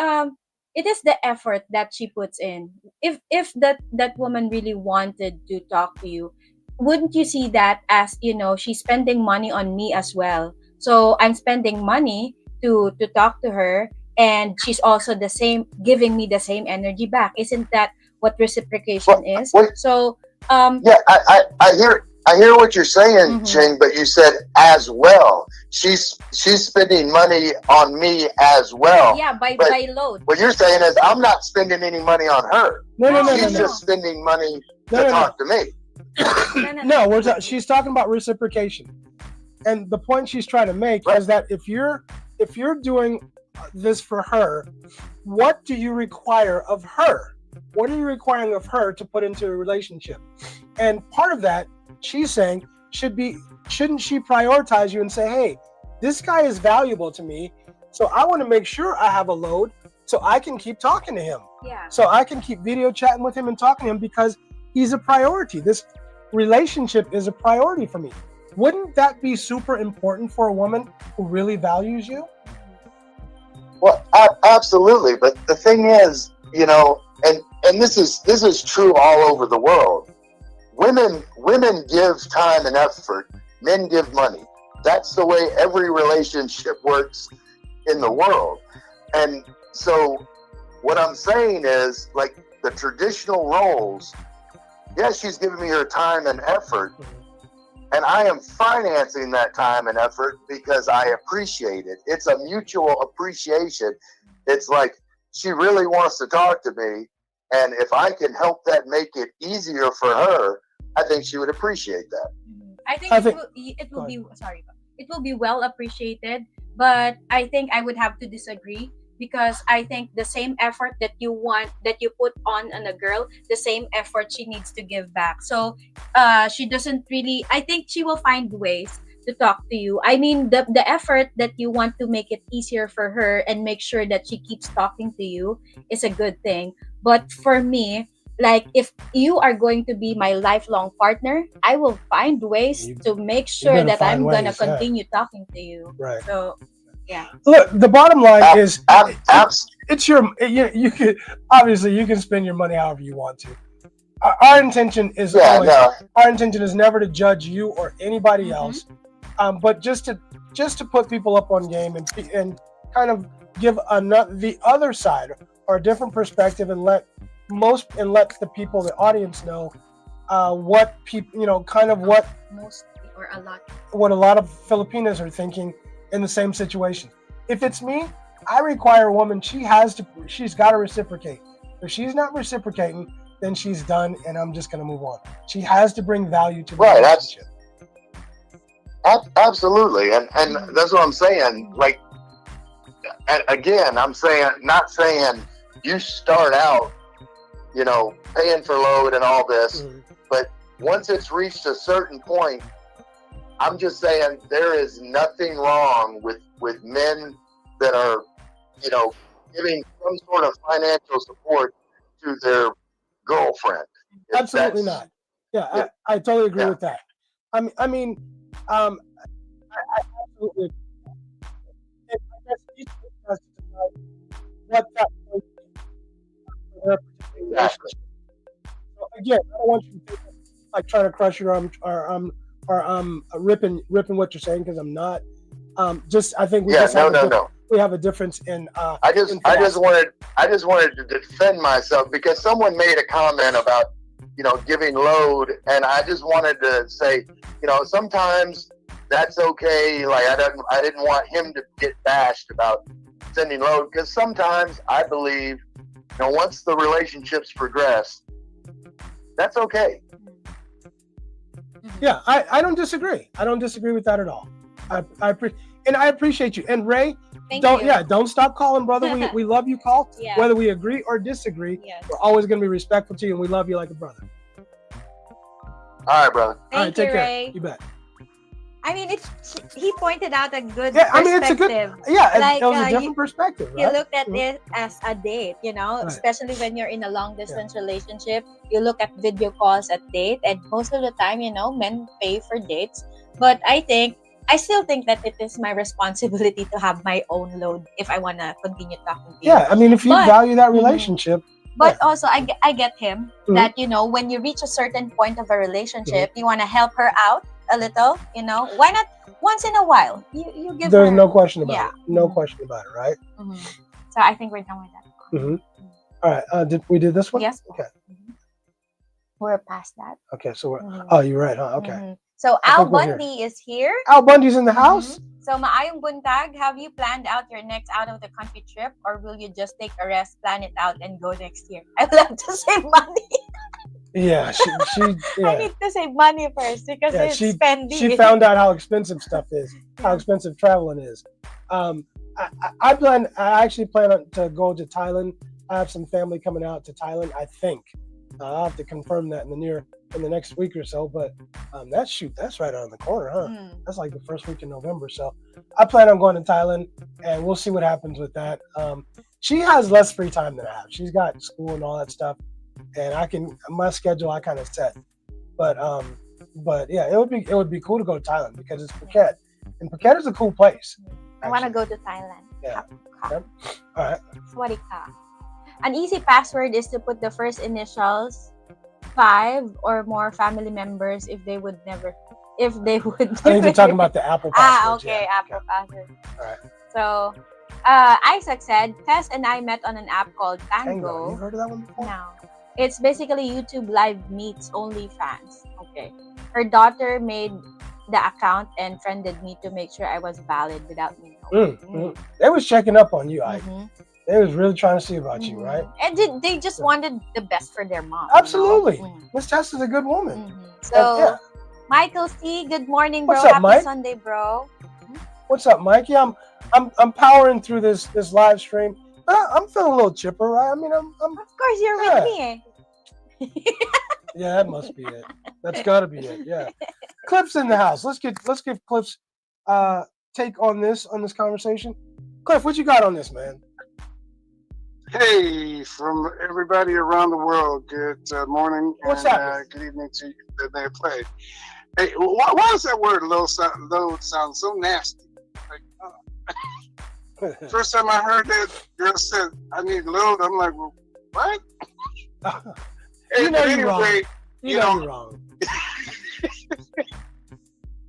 it is the effort that she puts in. If that woman really wanted to talk to you, wouldn't you see that as, you know, she's spending money on me as well? So I'm spending money to talk to her, and she's also the same, giving me the same energy back. Isn't that what reciprocation is? So yeah, I hear what you're saying, Cheng, but you said as well. She's spending money on me as well. Yeah, by load. What you're saying is I'm not spending any money on her. No. She's just spending money to talk to me. No, she's talking about reciprocation. And the point she's trying to make is that if you're doing this for her, what do you require of her? What are you requiring of her to put into a relationship? And part of that, she's saying, shouldn't she prioritize you and say, hey, this guy is valuable to me, so I want to make sure I have a load so I can keep talking to him. Yeah. So I can keep video chatting with him and talking to him because he's a priority. This relationship is a priority for me. Wouldn't that be super important for a woman who really values you? Well, absolutely. But the thing is, you know, and this is true all over the world. Women give time and effort. Men give money. That's the way every relationship works in the world. And so what I'm saying is, like, the traditional roles, yes, she's giving me her time and effort, and I am financing that time and effort because I appreciate it. It's a mutual appreciation. It's like she really wants to talk to me, and if I can help that make it easier for her, I think she would appreciate that. I think it will be well appreciated, but I think I would have to disagree, because I think the same effort that you put on a girl, the same effort she needs to give back. So she doesn't really, I think she will find ways to talk to you. I mean, the effort that you want to make it easier for her and make sure that she keeps talking to you is a good thing. But for me, like, if you are going to be my lifelong partner, I will find ways to make sure that I'm going to continue talking to you. Right. So, yeah. Look, the bottom line is, it's you can, obviously you can spend your money however you want to. Our intention is our intention is never to judge you or anybody else. But just to put people up on game and kind of give the other side or a different perspective and let the people, the audience, know what people, kind of what most or a lot what a lot of Filipinas are thinking in the same situation. If it's me, I require a woman. She's got to reciprocate. If she's not reciprocating, then she's done, and I'm just going to move on. She has to bring value to the relationship. Absolutely, and that's what I'm saying. Like, again, I'm not saying you start out, paying for load and all this, but once it's reached a certain point, I'm just saying there is nothing wrong with men that are, giving some sort of financial support to their girlfriend. Absolutely not. Yeah, I totally agree with that. I mean, I absolutely. I guess each person has to decide what that point is for their particular relationship. So again, I don't want you to think like trying to crush your arm or ripping what you're saying, because I'm not. I think we we have a difference in. I just wanted to defend myself because someone made a comment about giving load, and I just wanted to say sometimes that's okay. Like I didn't want him to get bashed about sending load, because sometimes I believe once the relationships progress, that's okay. Yeah, I don't disagree. I don't disagree with that at all. I appreciate you. And Ray, don't stop calling, brother. We love you, call. Yeah. Whether we agree or disagree, we're always going to be respectful to you, and we love you like a brother. All right, brother. Thank you, take Ray. Care. You bet. I mean, he pointed out a good perspective. I mean, it's a good, it was a different perspective, right? You looked at it as a date, especially when you're in a long-distance relationship. You look at video calls at date, and most of the time, men pay for dates. But I still think that it is my responsibility to have my own load if I want to continue talking to you. Yeah, I mean, if you value that relationship. But also, I get him that, when you reach a certain point of a relationship, you want to help her out a little, why not once in a while? You give There's her. no question about it. No question about it, right? So I think we're done with that. All right. Did we do this one? Yes. Okay. We're past that. Okay, so we're. Oh, you're right, huh? Okay. So Al Bundy is here. Al Bundy's in the house. So Maayong Buntag, have you planned out your next out of the country trip, or will you just take a rest, plan it out, and go next year? I love to save money. Yeah, she I need to save money first because it's spending. She found out how expensive stuff is, how expensive traveling is. I actually plan to go to Thailand. I have some family coming out to Thailand, I think. I'll have to confirm that in the next week or so, but that's right around the corner, huh? That's like the first week in November. So I plan on going to Thailand, and we'll see what happens with that. She has less free time than I have. She's got school and all that stuff, and my schedule I kind of set. But yeah, it would be cool to go to Thailand because it's Phuket, and Phuket is a cool place. I want to go to Thailand. Yeah. All right. Swadika. An easy password is to put the first initials, 5 or more family members if they would. I think you're talking about the Apple password. Okay, Apple password. All right. So, Isaac said, Tess and I met on an app called Tango. You heard of that one before? No. It's basically YouTube Live Meets OnlyFans. Okay. Her daughter made the account and friended me to make sure I was valid without me knowing. They was checking up on you, Ike. They was really trying to see about you, right? And they just wanted the best for their mom. Absolutely. Miss Tess is a good woman. So, Michael C., good morning, bro. What's up, Happy Mike? Sunday, bro. What's up, Mike? Yeah, I'm powering through this live stream. I'm feeling a little chipper, right? I mean, I'm of course, you're with me. Yeah, that must be it. That's got to be it. Yeah. Cliff's in the house. Let's give Cliff's take on this conversation. Cliff, what you got on this, man? Hey, from everybody around the world, good morning and good evening to you that they play. Hey, why does that word load sound so nasty? Like, first time I heard that girl said, I need load, I'm like, well, what? You know you're wrong. You know you're wrong.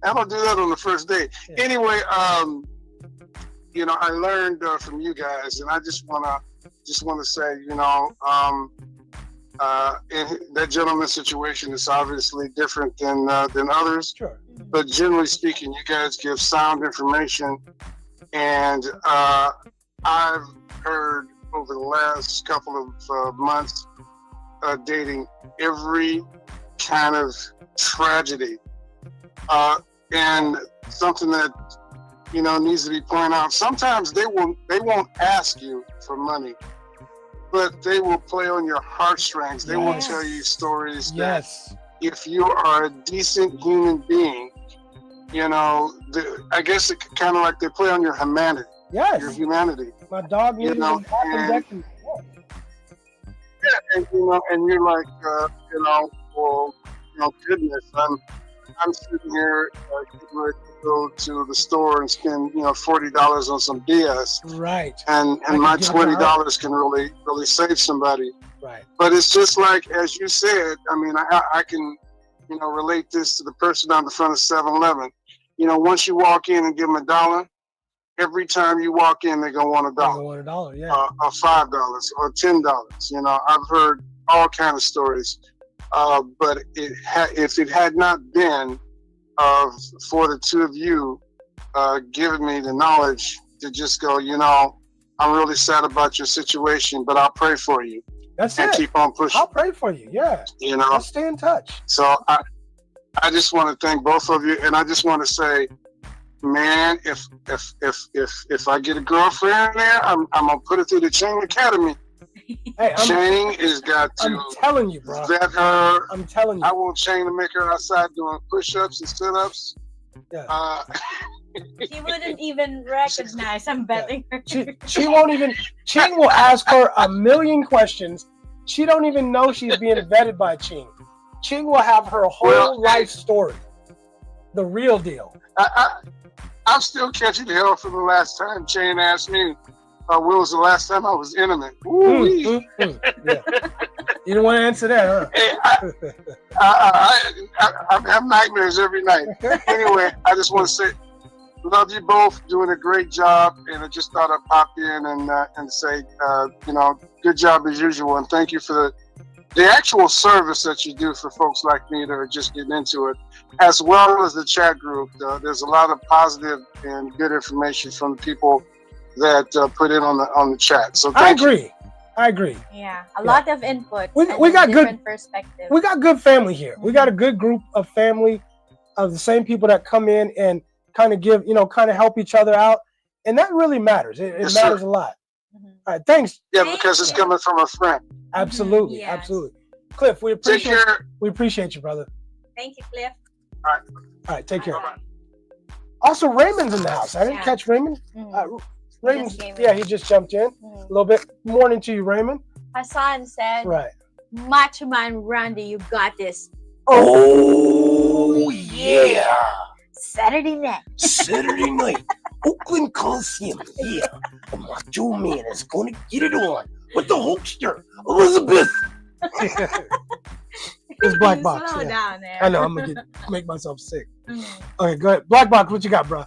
I don't do that on the first date. Yeah. Anyway, you know, I learned from you guys, and I just wanna say, you know, in that gentleman's situation is obviously different than others. Sure. But generally speaking, you guys give sound information, and I've heard over the last couple of months dating every kind of tragedy, and something that, you know, needs to be pointed out. Sometimes they won't ask you for money, but they will play on your heartstrings. They will tell you stories that if you are a decent human being, you know, I guess it kind of like they play on your humanity. Yes. Your humanity. My dog needed you know, and, yeah, and you know, and you're like, you know, well, you know, goodness, I'm sitting here getting ready to go to the store and spend, you know, $40 on some BS. Right. And my $20 can really save somebody. Right. But it's just like, as you said, I mean, I can, you know, relate this to the person on the front of 7-Eleven. You know, once you walk in and give them $1, every time you walk in, they're gonna want $1. They're gonna want $1, yeah. Or $5 or $10. You know, I've heard all kind of stories. But if it had not been for the two of you giving me the knowledge to just go, you know, I'm really sad about your situation, but I'll pray for you. That's and it. Keep on pushing. I'll pray for you. Yeah. You know. Let's stay in touch. So I just want to thank both of you, and I just want to say, man, if I get a girlfriend there, I'm gonna put it through the Cheng Academy. Hey, Cheng has got to. I'm telling you, bro. Vet her. I'm telling you. I want Cheng to make her outside doing push-ups and sit-ups. Yeah. She wouldn't even recognize I'm betting her. She won't even. Cheng will ask her a million questions. She don't even know she's being vetted by Cheng. Cheng will have her whole life story, the real deal. I'm still catching hell from the last time Cheng asked me, when was the last time I was intimate? Yeah. You don't want to answer that, huh? Hey, I have nightmares every night. Anyway, I just want to say, love you both, doing a great job, and I just thought I'd pop in and say, you know, good job as usual, and thank you for the actual service that you do for folks like me that are just getting into it, as well as the chat group. There's a lot of positive and good information from the people that put in on the chat. So thank you. I agree. Yeah, a lot of input. We got good perspective. We got good family here. We got a good group of family of the same people that come in and kind of give, you know, kind of help each other out, and that really matters. It matters a lot. All right, thanks. Yeah, because it's coming from a friend. Absolutely, yes. Absolutely. Cliff, we appreciate you, brother. Thank you, Cliff. All right, take care. Right. Also, Raymond's in the house. I didn't catch Raymond. Raymond, he just jumped in a little bit. Morning to you, Raymond. Hassan said, right. Macho Man Randy, you got this. Oh, yeah. Saturday night. Oakland Coliseum. Yeah. The Macho Man is going to get it on with the Hulkster, Elizabeth. It's Black Box. Slow down there. I know, I'm going to make myself sick. Okay, go ahead. Black Box, what you got, bro?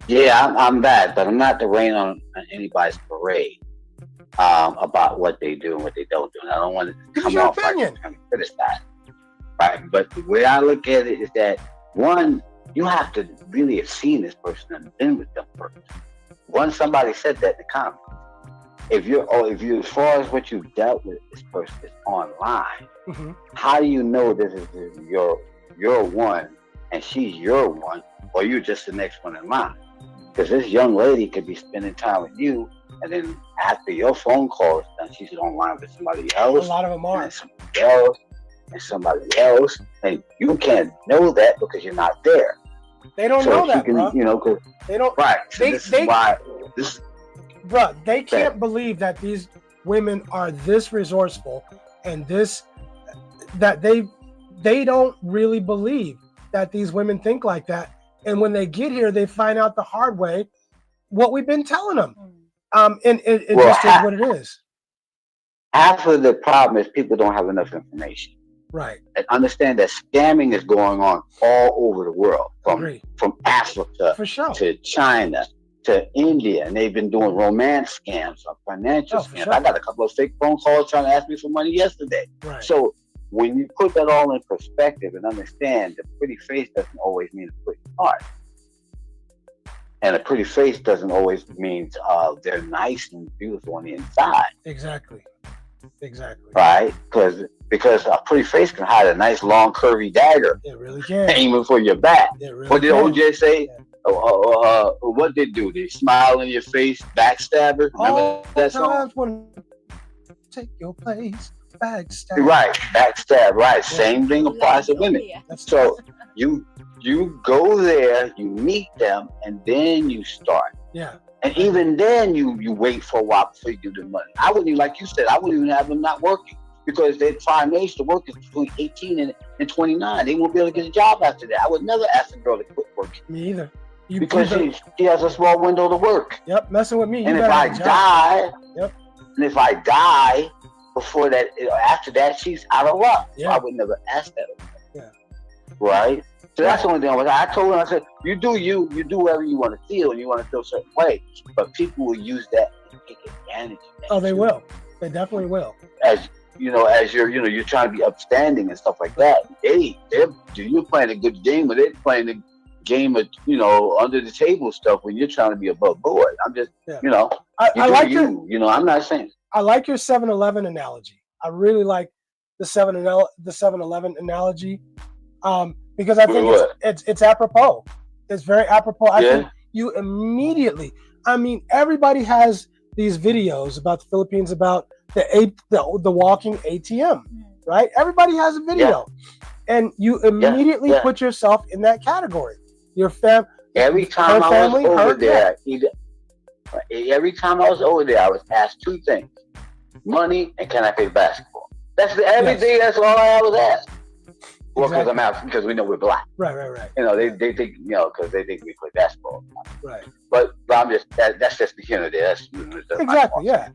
Yeah, I'm bad, but I'm not to rain on anybody's parade about what they do and what they don't do. And I don't want to come off like I'm criticized. Right? But the way I look at it is that, one, you have to really have seen this person and been with them first. Once somebody said that in the comments, if you as far as what you've dealt with this person is online, how do you know this is your one and she's your one, or you're just the next one in line? Because this young lady could be spending time with you, and then after your phone call is done, she's online with somebody else. A lot of them are. And somebody else, and you can't know that because you're not there. They don't know that, bro. You know, because they don't. Right. So Bro, they can't believe that these women are this resourceful and that they don't really believe that these women think like that. And when they get here, they find out the hard way what we've been telling them. And it just is what it is. Half of the problem is people don't have enough information. Right. And understand that scamming is going on all over the world, from Africa for sure. to China to India, and they've been doing romance scams or financial scams. Sure. I got a couple of fake phone calls trying to ask me for money yesterday. Right. So when you put that all in perspective and understand that pretty face doesn't always mean a pretty heart. And a pretty face doesn't always mean they're nice and beautiful on the inside. Exactly. Right? Because a pretty face can hide a nice long curvy dagger. It really can. Aiming for your back. It really what did can. OJ say? Yeah. What did they do? They smile in your face, backstabber. Remember that song? Take your place, backstab. Right, backstab. Right, same thing applies to women. So you go there, you meet them, and then you start. Yeah. And even then, you wait for a while before you do the money. I wouldn't even, like you said, I wouldn't even have them not working because their prime age to work is between 18 and 29. They won't be able to get a job after that. I would never ask a girl to quit working. Me either. Because she has a small window to work. Yep, messing with me. And if I die before that, after that, she's out of luck. Yeah. So I would never ask that. Yeah. Right? So that's the only thing I told her. I said, you do whatever you want to feel, and you want to feel a certain way. But people will use that and take advantage of that. Oh, they will. They definitely will. As you're trying to be upstanding and stuff like that. You're playing a good game, but they're playing the game of under the table stuff when you're trying to be above board. I'm just I like I'm not saying. I like your 7-Eleven analogy. I really like the 7-Eleven analogy. Because I think it's apropos. It's very apropos. I think you immediately. I mean, everybody has these videos about the Philippines about the walking ATM, right? Everybody has a video, and you immediately put yourself in that category. Your family. Every time I was over there, I was asked two things: money and can I play basketball? That's every day. That's all I was asked. Well, because I'm out, because we know we're black. Right. They think, because they think we play basketball. Right. But I'm just, that's just the humor there. That's exactly, yeah.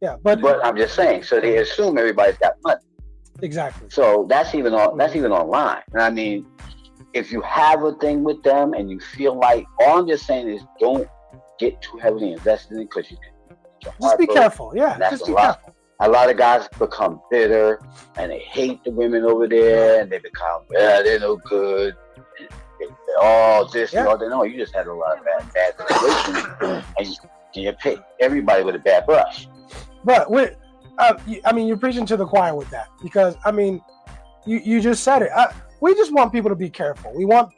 Yeah, but I'm just saying, so they assume everybody's got money. Exactly. So that's even online. And I mean, if you have a thing with them and you feel like, all I'm just saying is don't get too heavily invested in it because you can. Just be careful, yeah. Just be careful. A lot of guys become bitter and they hate the women over there and they become, they're no good. You just had a lot of bad situations and you pick everybody with a bad brush. But you're preaching to the choir with that because, you just said it. We just want people to be careful. We want,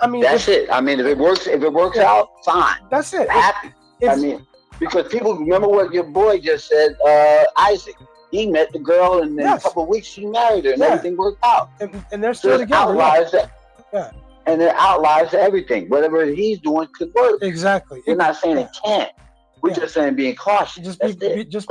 That's it. If it works out, fine. That's it. Happy. Because people remember what your boy just said, Isaac. He met the girl and in a couple of weeks she married her and everything worked out. And they're still together. And they're outliers to everything. Whatever he's doing could work. Exactly. We're not saying it can't. We're just saying being cautious. Just be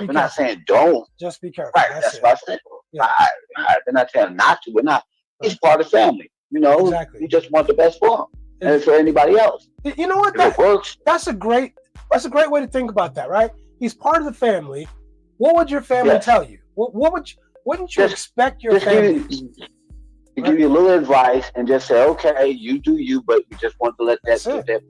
We're not saying don't. Just be careful. Right. That's what I said. We're not saying not to. We're not. He's part of the family. Exactly. We just want the best for him. And it's for anybody else. You know what? It works. That's a great way to think about that, right? He's part of the family. What would your family tell you? Wouldn't you expect your family to give you a little advice and just say, okay, you do you, but we just want to let that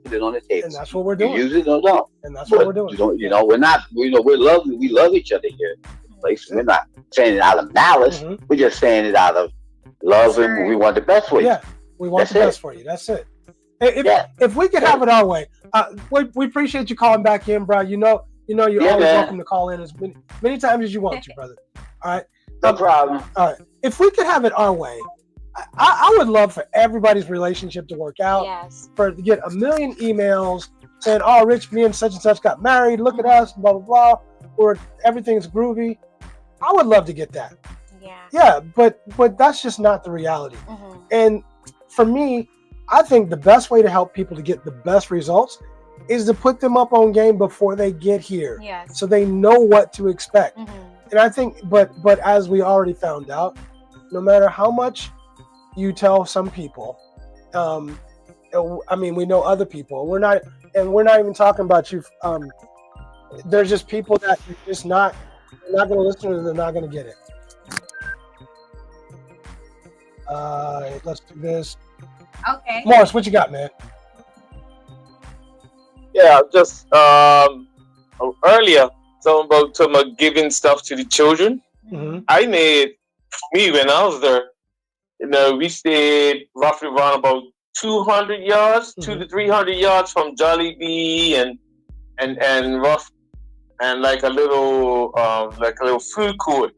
put it on the table. And that's what we're doing. You use it or don't. And that's what we're doing. We're not. We're lovely. We love each other here. We're not saying it out of malice. Mm-hmm. We're just saying it out of love and we want the best for you. Yeah, we want the best for you. That's it. If we could have it our way, we appreciate you calling back in, bro. You're always welcome to call in as many times as you want to, brother. All right. No problem. All right. If we could have it our way, I would love for everybody's relationship to work out. Yes. To get a million emails saying, "Oh, Rich, me and such got married. Look at us, blah blah blah," or everything's groovy. I would love to get that. Yeah. Yeah, but that's just not the reality. Mm-hmm. And for me, I think the best way to help people to get the best results is to put them up on game before they get here. Yes. So they know what to expect. Mm-hmm. And I think, but as we already found out, no matter how much you tell some people, we know other people. We're not even talking about you. There's just people that you're just not going to listen to. They're not going to get it. Let's do this. Okay. Morris, what you got, man? Yeah, just earlier talking about giving stuff to the children. Mm-hmm. I made, for me, when I was there, we stayed roughly around about 200 yards, 200 to 300 yards from Jollibee and rough and like a little food court.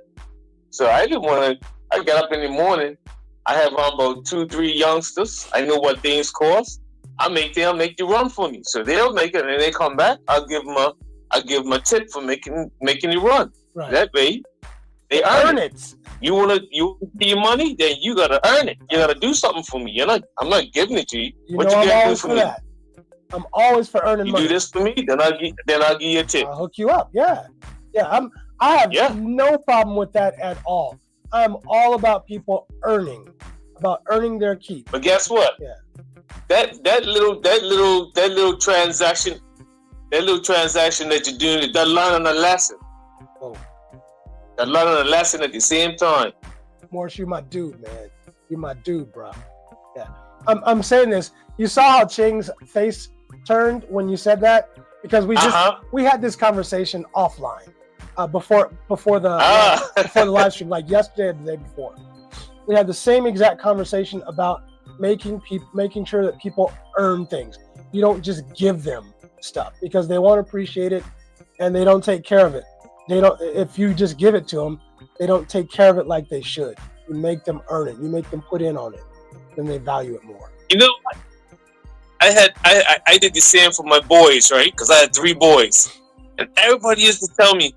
So I didn't want to. I get up in the morning. I have about 2-3 youngsters. I know what things cost. I make the run for me. So they'll make it, and then they come back. I'll give them a tip for making the run. Right. That way, they earn it. You get your money, then you gotta earn it. You gotta do something for me. I'm not giving it to you. What you gonna do for me? That. I'm always for earning money. You do this for me, then I'll give you a tip. I'll hook you up. Yeah. I have no problem with that at all. I'm all about people earning their keep. But guess what? Yeah. That little transaction that you're doing, that learning a lesson. Oh. That learning a lesson at the same time. Morris, you're my dude, man. You're my dude, bro. Yeah. I'm saying this. You saw how Cheng's face turned when you said that? Because we had this conversation offline before the live stream, like yesterday or the day before. We had the same exact conversation about making sure that people earn things. You don't just give them stuff because they won't appreciate it and they don't take care of it. If you just give it to them, they don't take care of it like they should. You make them earn it. You make them put in on it. Then they value it more. I did the same for my boys, right? Because I had 3 boys. And everybody used to tell me,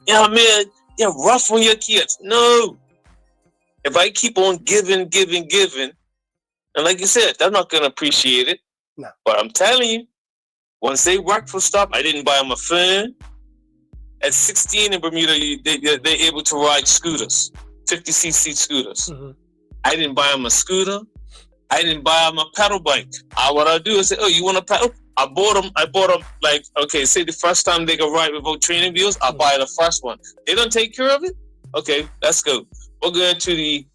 yeah, man, you're rough on your kids. No. If I keep on giving, and like you said, they're not going to appreciate it. No. But I'm telling you, once they work for stuff, I didn't buy them a phone. At 16 in Bermuda, they're able to ride scooters, 50cc scooters. Mm-hmm. I didn't buy them a scooter. I didn't buy them a pedal bike. What I do is say, oh, you want a pedal? I bought them like, okay, say the first time they go ride without training wheels, I'll buy the first one. They don't take care of it? Okay, let's go. We're going to the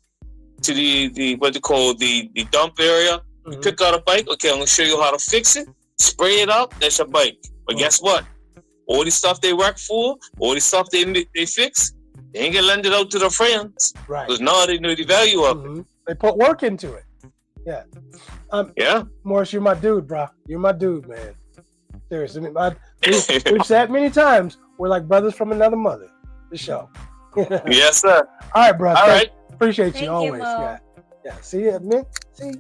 what they call the dump area. Mm-hmm. You pick out a bike. Okay, I'm going to show you how to fix it. Spray it up. That's your bike. But guess what? All the stuff they work for, all the stuff they fix, they ain't gonna lend it out to their friends. Right. Because now they know the value of it. They put work into it. Yeah. Yeah. Morris, you're my dude, bro. You're my dude, man. Seriously. We've said many times, we're like brothers from another mother. The show. Yes, sir. All right, bro. All right. Appreciate you always. Yeah. See it, man. See.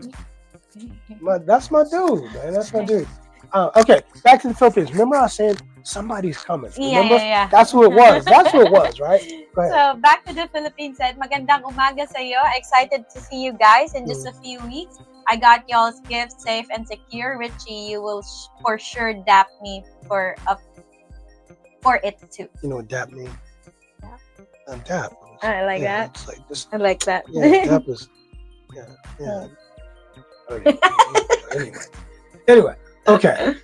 That's my dude, man. That's my dude. Okay, back to the Philippines. Remember I was saying somebody's coming. Remember? Yeah. That's who it was. That's who it was, right? Go ahead. So, back to the Philippines said, magandang umaga sa iyo. Excited to see you guys in just a few weeks. I got y'all's gifts safe and secure. Richie, you will for sure dap me for it too. You know what dap means? Dap. I like that. It's like this. I like that. Yeah, dap is. Yeah. Anyway. Okay.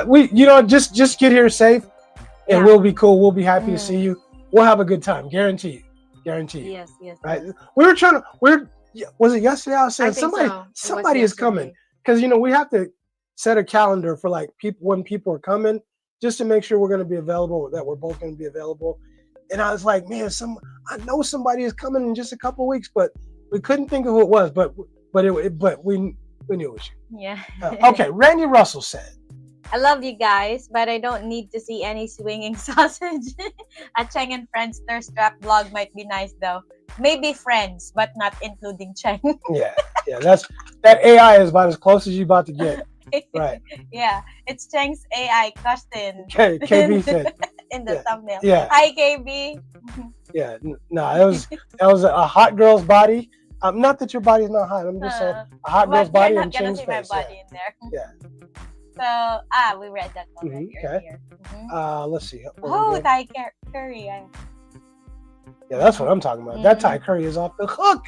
We just get here safe and we'll be cool. We'll be happy to see you. We'll have a good time. Guarantee you. Yes. Right. We were trying to was it yesterday? I was saying somebody is coming. Because we have to set a calendar for like people when people are coming, just to make sure we're gonna be available, that we're both gonna be available. And I was like, man, I know somebody is coming in just a couple of weeks, but we couldn't think of who it was, but we knew it was you. Yeah. Okay, Randy Russell said, I love you guys, but I don't need to see any swinging sausage. A Cheng and Friends thirst trap vlog might be nice though. Maybe friends, but not including Cheng. Yeah. That AI is about as close as you're about to get. Right. Yeah, it's Cheng's AI question. Okay, KB said in the thumbnail. Yeah. Hi, KB. Yeah. No, that was a hot girl's body. Not that your body's not hot. I'm just saying a hot girl's body and Cheng's face. You're not gonna see my body in there. Yeah. So, we read that one earlier. Let's see. Thai curry. Yeah, that's what I'm talking about. That Thai curry is off the hook.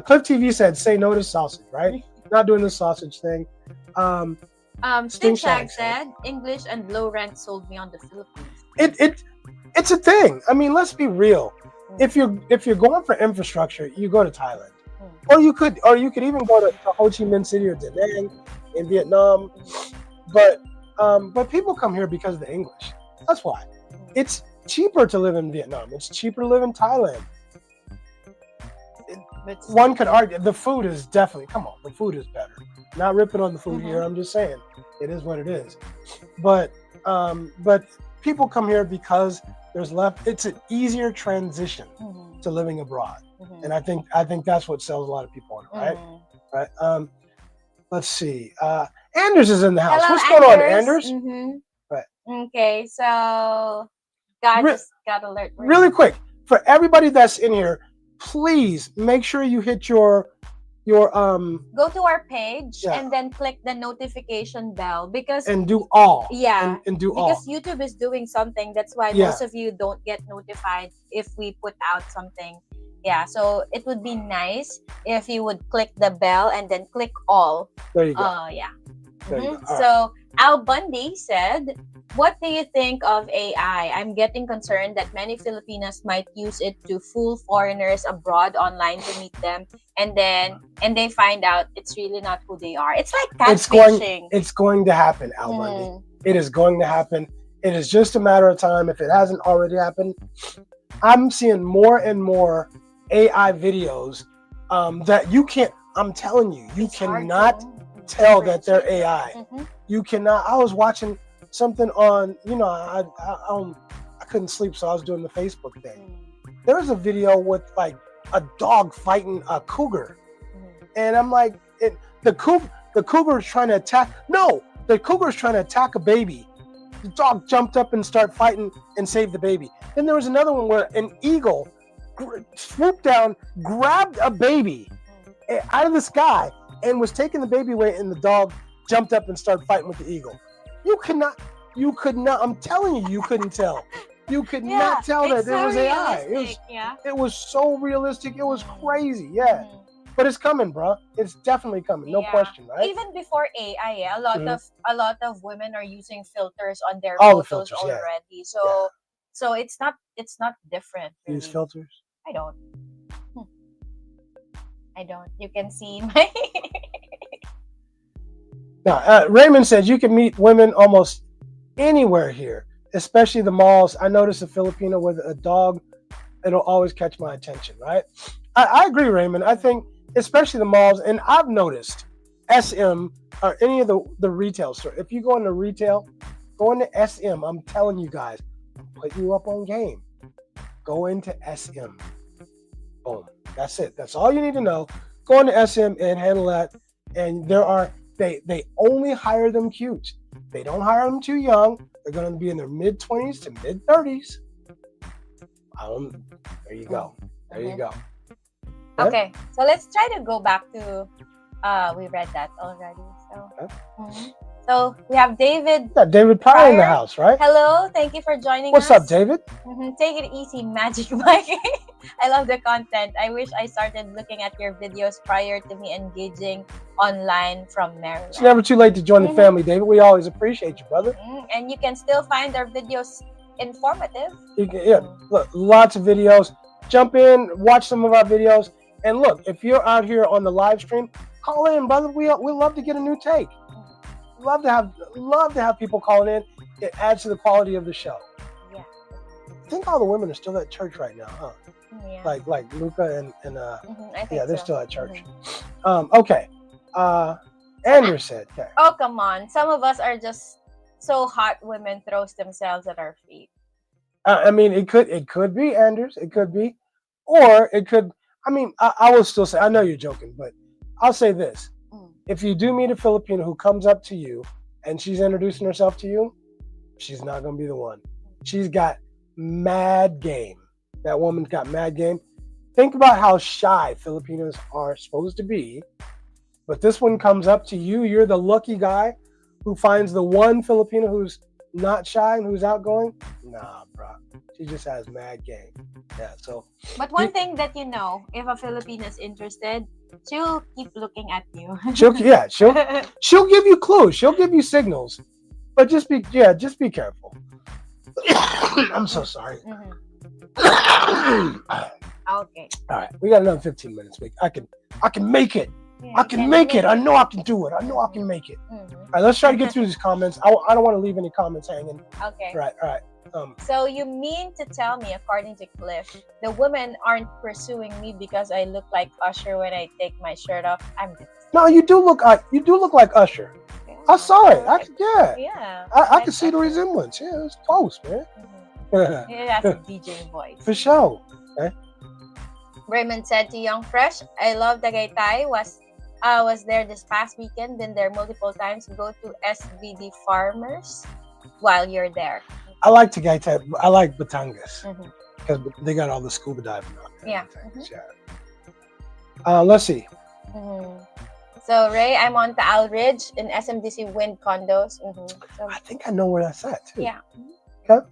Cliff TV said, say no to sausage, right? Not doing the sausage thing. Sting Shag said, English and low rent sold me on the Philippines. It's a thing. I mean, let's be real. If you're going for infrastructure, you go to Thailand. Or you could even go to Ho Chi Minh City or Da Nang in Vietnam. But people come here because of the English. That's why. It's cheaper to live in Vietnam. It's cheaper to live in Thailand. One could argue the food is definitely, come on, the food is better. Not ripping on the food here. I'm just saying it is what it is. But people come here because it's an easier transition to living abroad. And I think that's what sells a lot of people on it, right? Right. Let's see. Anders is in the house. Hello, what's going on, Anders? Right. Okay, so just got alert. Really quick, for everybody that's in here, please make sure you hit your go to our page and then click the notification bell and do all. Yeah. And do because all. YouTube is doing something. That's why most of you don't get notified if we put out something. Yeah, so it would be nice if you would click the bell and then click all. There you go. Yeah. There you go. So Al Bundy said, "What do you think of AI? I'm getting concerned that many Filipinas might use it to fool foreigners abroad online to meet them, and they find out it's really not who they are. It's like catfishing." It's going to happen, Al Bundy. It is going to happen. It is just a matter of time. If it hasn't already happened, I'm seeing more and more AI videos that you can't. I'm telling you, you cannot tell that they're AI. You cannot. I was watching something on, I couldn't sleep, so I was doing the Facebook thing. There was a video with like a dog fighting a cougar, and I'm like, the cougar is trying to attack. No, the cougar is trying to attack a baby. The dog jumped up and started fighting and saved the baby. Then there was another one where an eagle swooped down, grabbed a baby out of the sky, and was taking the baby away, and the dog jumped up and started fighting with the eagle. You could not, I'm telling you, you couldn't tell. You could not tell that it was AI. It was so realistic. It was crazy. Yeah. But it's coming, bro. It's definitely coming. No question, right? Even before AI, a lot of women are using filters on their photos already. So it's not different. Really. Use filters? I don't. You can see my. Now, Raymond says you can meet women almost anywhere here, especially the malls. I noticed a Filipino with a dog, it'll always catch my attention, right? I agree, Raymond. I think especially the malls, and I've noticed SM or any of the retail store. If you go into retail, go into SM. I'm telling you guys, I'm putting you up on game. Go into SM. Boom. That's it. That's all you need to know. Go into SM and handle that. And they only hire them cute. They don't hire them too young. They're going to be in their mid-20s to mid-30s. There you go. There you go. Okay, so let's try to go back to, we read that already. So we have David. Yeah, David Pryor in the house, right? Hello, thank you for joining us. What's up, David? Take it easy, Magic Mike. I love the content. I wish I started looking at your videos prior to me engaging online from Maryland. It's never too late to join the family, David. We always appreciate you, brother. And you can still find our videos informative. Look, lots of videos. Jump in, watch some of our videos. And look, if you're out here on the live stream, call in, brother. We love to get a new take. Love to have people calling in. It adds to the quality of the show. Yeah. I think all the women are still at church right now, huh? Yeah. Like Luca and they're still at church. Okay. Andrew said. Okay. Oh, come on. Some of us are just so hot women throws themselves at our feet. I mean, it could be, Anders. It could be. Or it could, I will still say, I know you're joking, but I'll say this. If you do meet a Filipino who comes up to you and she's introducing herself to you, she's not going to be the one. She's got mad game. That woman's got mad game. Think about how shy Filipinos are supposed to be. But this one comes up to you. You're the lucky guy who finds the one Filipino who's not shy and who's outgoing. Nah, bro. She just has mad game. Yeah, so. But one thing that you know, if a Filipino is interested, she'll keep looking at you. She'll give you clues. She'll give you signals. But just be careful. I'm so sorry. All Okay. All right, we got another 15 minutes. I can make it. Yeah, I can make it. I know I can do it. I know I can make it. All right, let's try to get through these comments. I don't want to leave any comments hanging. Okay. All right. So you mean to tell me, according to Cliff, the women aren't pursuing me because I look like Usher when I take my shirt off? No, you do look like Usher. Yeah. I saw it. Yeah. I can see the resemblance. Yeah, it's close, man. Yeah, that's a DJ voice. For sure. Okay. Raymond said to Young Fresh, I love Tagaytay. Was there this past weekend. Been there multiple times. Go to SVD Farmers while you're there. I like Tagaytay. I like Batangas because they got all the scuba diving out there. Yeah. Let's see. So Ray, I'm on Taal Ridge in SMDC Wind Condos. So, I think I know where that's at too. Yeah. Okay.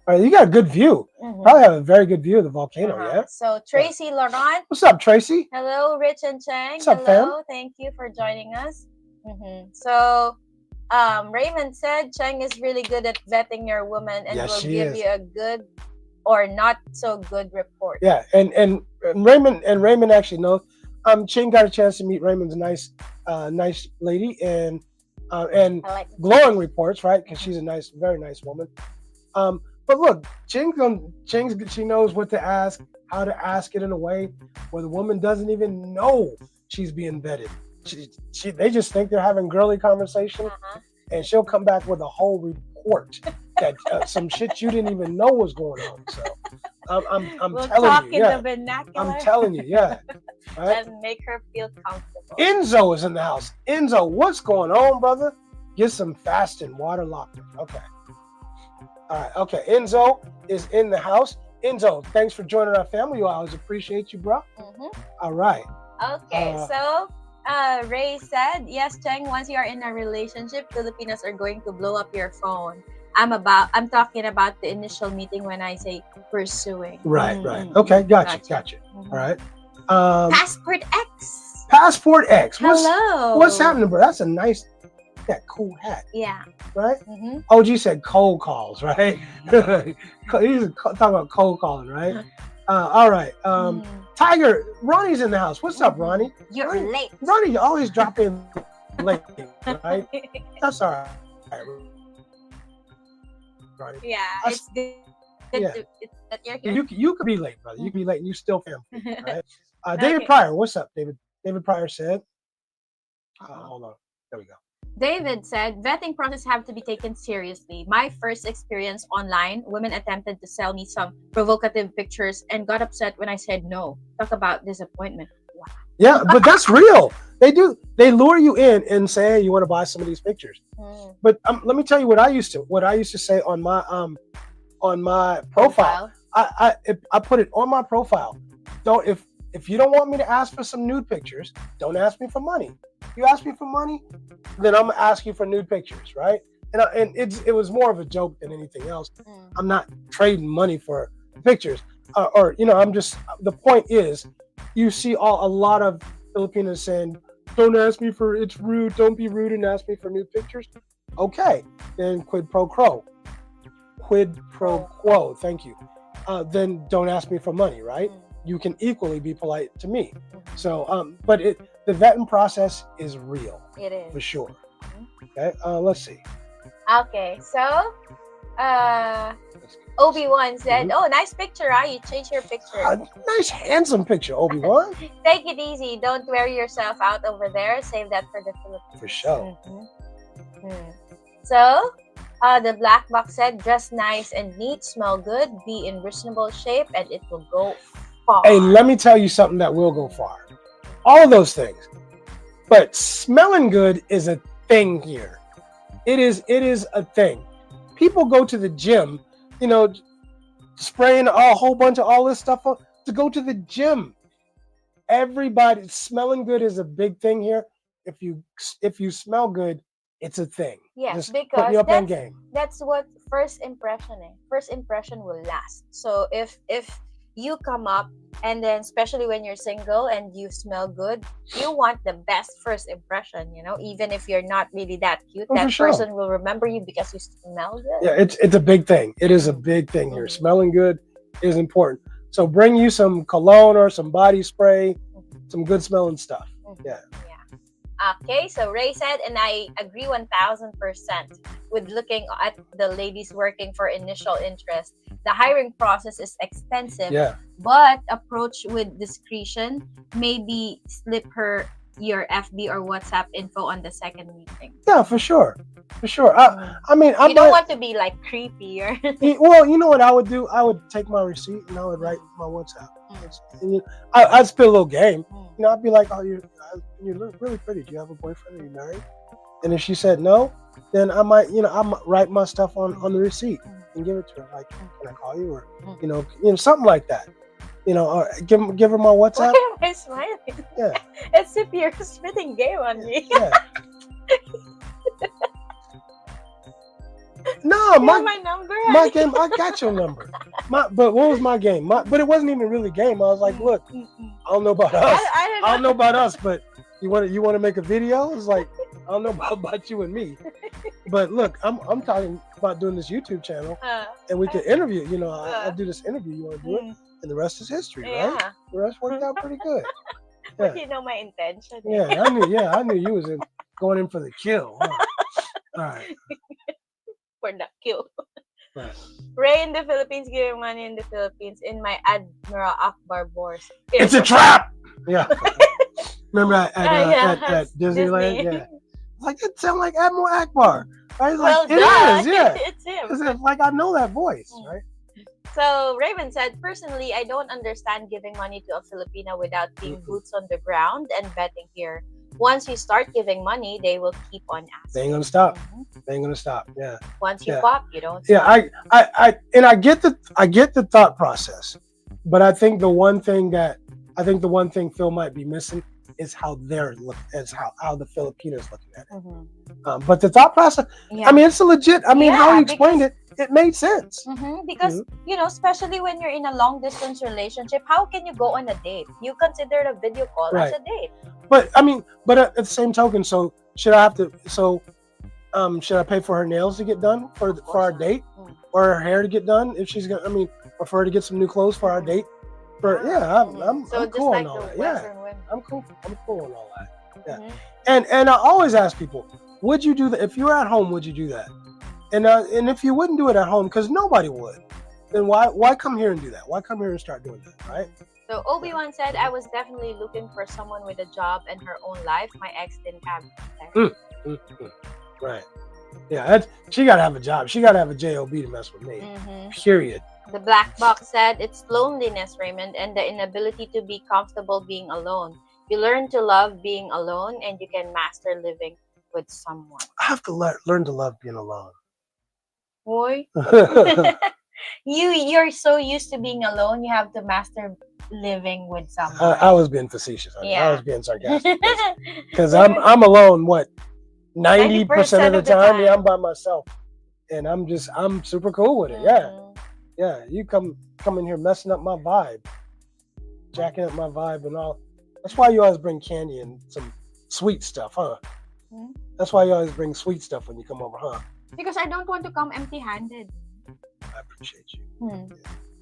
All right, you got a good view. Probably have a very good view of the volcano, yeah? So Tracy Laurent. What's up, Tracy? Hello, Rich and Cheng. What's up, fam? Thank you for joining us. So Raymond said Cheng is really good at vetting your woman and will give you a good or not so good report. Yeah, and Raymond actually knows. Cheng got a chance to meet Raymond's nice lady and like glowing reports, right? Because she's a very nice woman. But look, she knows what to ask, how to ask it in a way where the woman doesn't even know she's being vetted. They just think they're having girly conversation, and she'll come back with a whole report that some shit you didn't even know was going on. So I'm telling you, the vernacular. I'm telling you, yeah. Right? And make her feel comfortable. Enzo is in the house. Enzo, what's going on, brother? Get some fast and water locked. Okay. All right. Okay. Enzo is in the house. Enzo, thanks for joining our family. I always appreciate you, bro. All right. Okay. So Ray said, yes, Cheng, once you are in a relationship, Filipinos are going to blow up your phone. I'm talking about the initial meeting when I say pursuing. Right. Okay. Gotcha. All right. Passport X. Hello. What's happening, bro? That's a nice, cool hat. Yeah. Right? OG said cold calls, right? He's talking about cold calling, right? All right. Tiger, Ronnie's in the house. What's up, Ronnie? You're late. Ronnie, you always drop in late, right? That's all right. Ronnie. Yeah, it's good. That you're here. You could be late, brother. You could be late and you still family, right? David Pryor, what's up, David? David Pryor said, hold on. There we go. David said, vetting process have to be taken seriously. My first experience online, women attempted to sell me some provocative pictures and got upset when I said no. Talk about disappointment. Wow. Yeah, but that's real. They do. They lure you in and say, hey, you want to buy some of these pictures. But let me tell you what I used to say on my profile. I put it on my profile. If you don't want me to ask for some nude pictures, don't ask me for money. You ask me for money, then I'm gonna ask you for nude pictures, right? And it was more of a joke than anything else. I'm not trading money for pictures, I'm just. The point is, you see a lot of Filipinos saying, "Don't ask me for it's rude. Don't be rude and ask me for nude pictures." Okay, then quid pro quo. Thank you. Then don't ask me for money, right? You can equally be polite to me. So, but the vetting process is real. It is. For sure. Okay, let's see. Okay, so, Obi-Wan said, oh, nice picture, you changed your picture. Nice, handsome picture, Obi-Wan. Take it easy. Don't wear yourself out over there. Save that for the Philippines. For sure. So, the black box said, dress nice and neat, smell good, be in reasonable shape, and it will go far. Hey, let me tell you something that will go far. All of those things. But smelling good is a thing here. It is a thing. People go to the gym, spraying a whole bunch of all this stuff to go to the gym. Everybody, smelling good is a big thing here. If you smell good, it's a thing. Yes, just because game. That's what first impression is. First impression will last. So if you come up and then especially when you're single and you smell good, you want the best first impression, even if you're not really that cute, that person will remember you because you smell good. Yeah, it's a big thing. It is a big thing here. Smelling good is important. So bring you some cologne or some body spray, some good smelling stuff. Yeah. Okay, so Ray said, and I agree 1000% with looking at the ladies working for initial interest. The hiring process is extensive, but approach with discretion. Maybe slip her your FB or WhatsApp info on the second meeting. Yeah, for sure. For sure. I mean, you don't want to be like creepy or. Well, you know what I would do? I would take my receipt and I would write my WhatsApp. And I'd spit a little game. You know, I'd be like, "Oh, you look really pretty. Do you have a boyfriend? Are you married?" And if she said no, then I might write my stuff on the receipt and give it to her. Like, can I call you, or you know, something like that. You know, or give her my WhatsApp. Why am I smiling? Yeah, as if you're spitting game on me. Yeah. No, my number. My game. I got your number. But what was my game? But it wasn't even really a game. I was like, look, I don't know about us. I don't know about us, but you want to make a video? It's like, I don't know about you and me. But look, I'm talking about doing this YouTube channel, and we can interview. You know, I'll do this interview. You want to do it, and the rest is history, right? The rest worked out pretty good. Yeah. But you know my intention. Yeah, I knew you was going in for the kill. Huh? All right. For the kill. Right. Ray in the Philippines giving money in the Philippines in my Admiral Akbar Bourse. It's a trap. Yeah. Remember at Disneyland? Disney. Yeah. Like, it sounds like Admiral Akbar. Right? Like, it is, yeah. It's him. It's like, I know that voice, right? So Raven said, personally, I don't understand giving money to a Filipina without being boots on the ground and betting here. Once you start giving money, they will keep on asking. They ain't gonna stop. They ain't gonna stop. Yeah. Once you pop, you don't stop. Yeah, I get the thought process, but I think the one thing Phil might be missing is how they're looking, as how the Filipinos looking at it. But the thought process, I mean, it's a legit. I mean, how he explained it made sense. Because you know, especially when you're in a long distance relationship, how can you go on a date? You consider a video call as a date. But I mean, at the same token, so should I should I pay for her nails to get done for our date, or her hair to get done if she's gonna? I mean, or for her to get some new clothes for our date. I'm cool on all that. Yeah, I'm cool on all that. Yeah, and I always ask people, would you do that if you were at home? Would you do that? And if you wouldn't do it at home, because nobody would, then why come here and do that? Why come here and start doing that, right? So Obi-Wan said, I was definitely looking for someone with a job and her own life. My ex didn't have it. Right. Yeah, she got to have a job. She got to have a job to mess with me. Period. The Black Box said, it's loneliness, Raymond, and the inability to be comfortable being alone. You learn to love being alone, and you can master living with someone. I have to learn to love being alone. Boy. You're so used to being alone, you have to master living with someone. I was being facetious. I was being sarcastic because I'm alone. What 90% of the time? Yeah, I'm by myself, and I'm super cool with it. Yeah. You come in here messing up my vibe, jacking up my vibe and all. That's why you always bring candy and some sweet stuff, huh? That's why you always bring sweet stuff when you come over, huh? Because I don't want to come empty-handed. I appreciate you.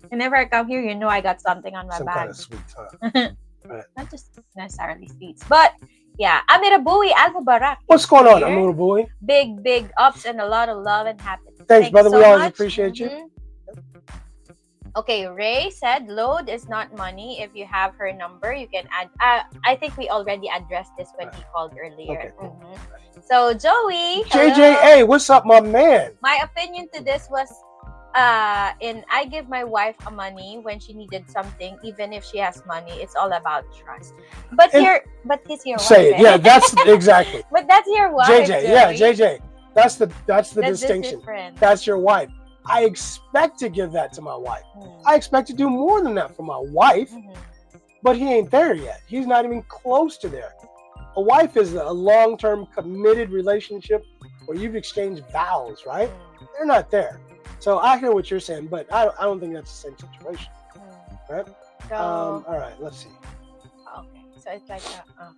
Whenever I come here, you know I got something on my some bag. Kind of sweets, huh? Right. Not just necessarily sweets, but yeah. Amirabui Al Mubarak. What's going on, Amirabui? Big ups and a lot of love and happiness. Thanks, brother. We always appreciate you. Okay, Ray said load is not money. If you have her number, you can add. I think we already addressed this when he called earlier. Okay. So Joey, JJA, what's up, my man? My opinion to this was, I give my wife money when she needed something, even if she has money. It's all about trust. But he's your wife. Say it, yeah, that's exactly. But that's your wife, JJ. Joey. Yeah, JJ. That's the distinction. That's your wife. I expect to give that to my wife. I expect to do more than that for my wife, but he ain't there yet. He's not even close to there. A wife is a long-term committed relationship where you've exchanged vows, right? They're not there. So I hear what you're saying, but I don't think that's the same situation, right? So, all right, let's see. Okay, so it's like,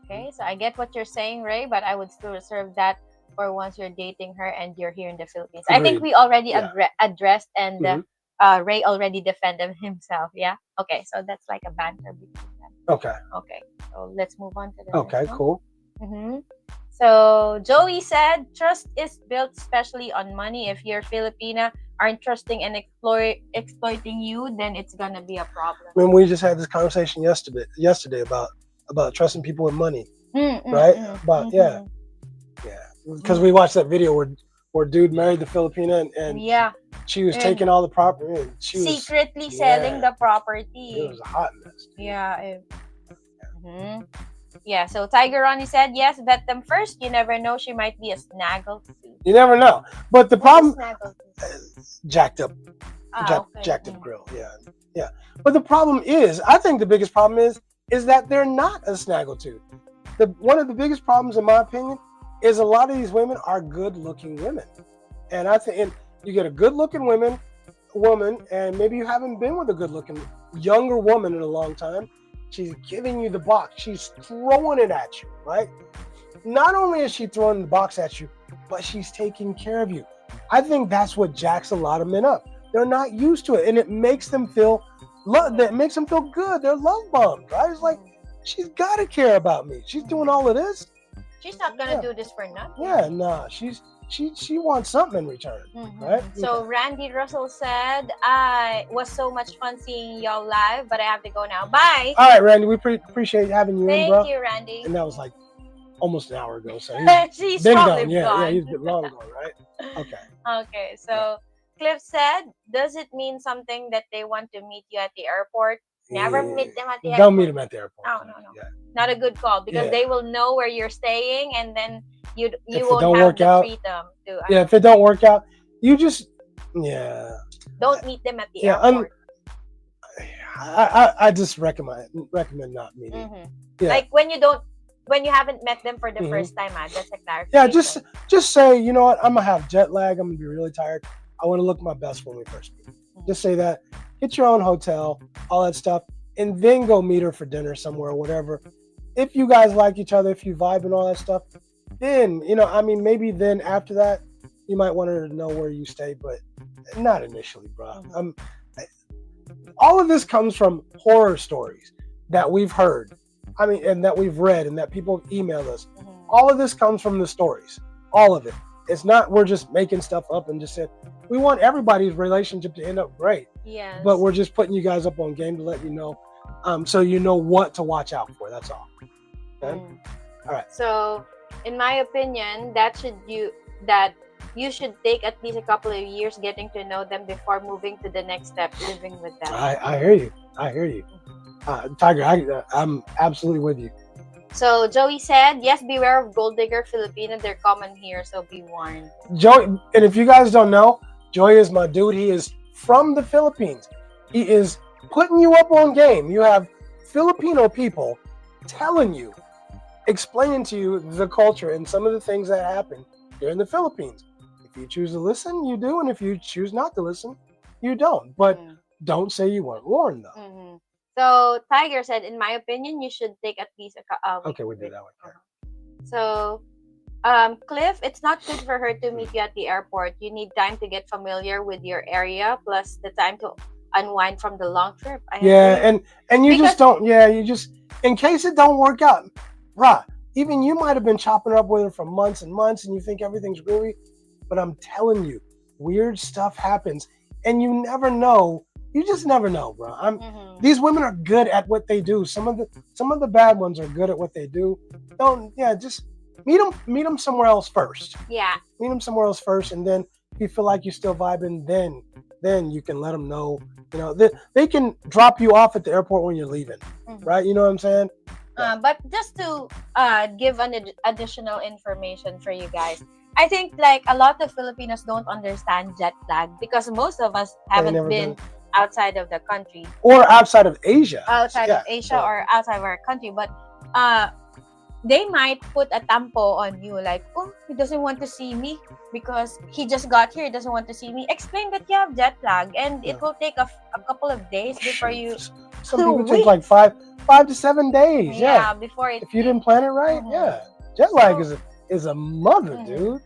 okay, so I get what you're saying, Ray, but I would still reserve that for once you're dating her and you're here in the Philippines. Agreed. I think we already addressed and Ray already defended himself. Yeah. Okay. So that's like a banter between them. Okay. Okay. So let's move on to the Okay, next one. cool. Mm-hmm. So Joey said, trust is built especially on money. If you're Filipina aren't trusting and exploiting you, then it's gonna be a problem. I mean, we just had this conversation yesterday about trusting people with money, right? But yeah, because we watched that video where dude married the Filipina and yeah, she was taking all the property. And she was secretly selling the property. It was a hot mess. Yeah. Yeah, so Tiger Ronnie said, yes, vet them first. You never know, she might be a snaggle. You never know. But the problem, jacked up grill. Yeah. But the problem is, I think the biggest problem is that they're not a snaggletooth. One of the biggest problems, in my opinion, is a lot of these women are good-looking women, and I think you get a good-looking woman, and maybe you haven't been with a good-looking younger woman in a long time. She's giving you the box. She's throwing it at you, right? Not only is she throwing the box at you, but she's taking care of you. I think that's what jacks a lot of men up. They're not used to it, and it makes them feel that makes them feel good. They're love bombed, right? It's like, she's got to care about me. She's doing all of this. She's not gonna do this for nothing. Yeah, nah. She wants something in return, right? So Randy Russell said, "I was so much fun seeing y'all live, but I have to go now. Bye." All right, Randy. We appreciate having you in, bro. Thank you, Randy. And that was like almost an hour ago, so he's been probably gone. Yeah, gone. he's been long gone, right? Okay. Okay, so Cliff said, "Does it mean something that they want to meet you at the airport?" Never meet them at the airport. Don't meet them at the airport. No. Yeah. Not a good call because they will know where you're staying, and then you won't have the freedom to. Yeah, if it don't work out, you just don't meet them at the airport. I just recommend not meeting. Yeah. Like when you haven't met them for the first time, that's a clarification. Yeah, just say, you know what, I'm gonna have jet lag. I'm gonna be really tired. I want to look my best when we first meet. Just say that. Get your own hotel, all that stuff, and then go meet her for dinner somewhere, whatever. If you guys like each other, if you vibe and all that stuff, then, maybe then after that, you might want her to know where you stay, but not initially, bro. All of this comes from horror stories that we've heard, and that we've read, and that people have emailed us. All of this comes from the stories, all of it. It's not we're just making stuff up and just saying we want everybody's relationship to end up great. Yes. But we're just putting you guys up on game to let you know, so you know what to watch out for. That's all. Okay? All right. So, in my opinion, you should take at least a couple of years getting to know them before moving to the next step, living with them. I hear you. Tiger, I'm absolutely with you. So Joey said, yes, beware of gold digger Filipina. They're common here, so be warned. Joey, and if you guys don't know, Joey is my dude. He is from the Philippines. He is putting you up on game. You have Filipino people telling you, explaining to you the culture and some of the things that happen here in the Philippines. If you choose to listen, you do. And if you choose not to listen, you don't. But don't say you weren't warned, though. So Tiger said, in my opinion, you should take at least a okay, we did that one. So Cliff, it's not good for her to meet you at the airport. You need time to get familiar with your area, plus the time to unwind from the long trip. And you just don't. Yeah, you just, in case it don't work out, right? Even you might have been chopping up with her for months and months, and you think everything's groovy, but I'm telling you, weird stuff happens, and you never know. You just never know, bro. These women are good at what they do. Some of the bad ones are good at what they do. Just meet them somewhere else first. Yeah. Meet them somewhere else first, and then if you feel like you're still vibing, then you can let them know. They can drop you off at the airport when you're leaving, right? You know what I'm saying? But just to give an additional information for you guys, I think like a lot of Filipinos don't understand jet lag because most of us haven't been outside of the country or outside of Asia, or outside of our country, but they might put a tampo on you like, oh, he doesn't want to see me because he just got here, he doesn't want to see me. Explain that you have jet lag, and it will take a couple of days before you. Some people take like 5 to 7 days. Yeah, before if you didn't plan it right. Jet lag is a mother, dude.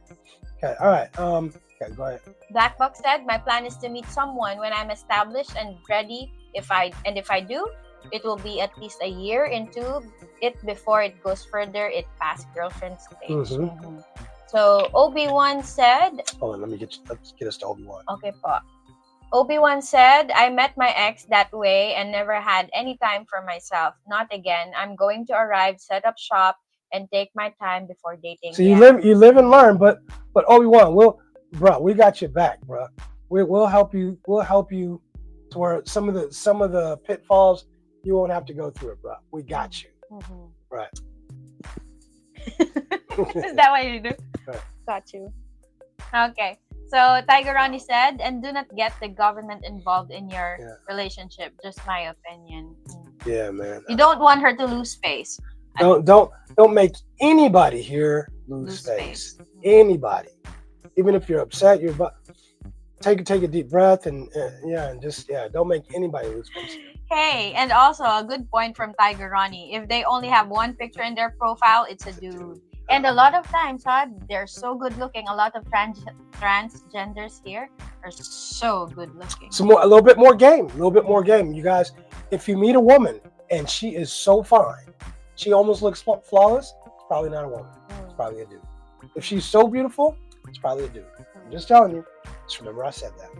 Okay, all right. Okay, go ahead. Black Box said, my plan is to meet someone when I'm established and ready. If I do, it will be at least a year into it before it goes further. It past girlfriend stage. So Obi-Wan said, hold on, let's get us to Obi-Wan. Okay po. Obi-Wan said, I met my ex that way and never had any time for myself. Not again. I'm going to arrive, set up shop, and take my time before dating. So you live and learn, but Obi-Wan, we got your back, bro. We'll help you. We'll help you to where some of the pitfalls you won't have to go through it, bro. We got you. Right. Is that what you do? Right. Got you. Okay. So Tiger Ronnie said, and do not get the government involved in your relationship. Just my opinion. Yeah, man. You don't want her to lose face. Don't make anybody here lose face. Anybody, even if you're upset, take a deep breath and don't make anybody lose face. Hey, and also a good point from Tiger Ronnie. If they only have one picture in their profile, it's a dude. And a lot of times, they're so good looking. A lot of transgenders here are so good looking. A little bit more game. You guys, if you meet a woman and she is so fine, she almost looks flawless, it's probably not a woman. It's probably a dude. If she's so beautiful, it's probably a dude. I'm just telling you. Just remember I said that.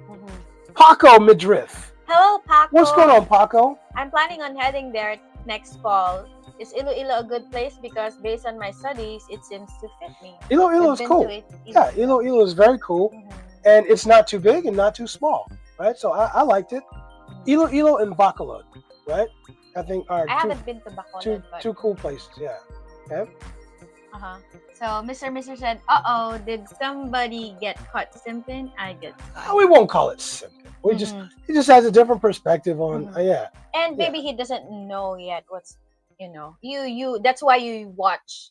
Paco Midriff. Hello, Paco. What's going on, Paco? I'm planning on heading there next fall. Is Iloilo a good place? Because based on my studies, it seems to fit me. Iloilo is cool. Yeah, Iloilo is very cool. And it's not too big and not too small, right? So I liked it. Iloilo and Bacolod, right? I think are haven't been to Bacolod. Two cool places, yeah. Okay. So Mr. said, did somebody get caught simping? I get caught. We won't call it simping. He just has a different perspective on And maybe he doesn't know yet what's you that's why you watch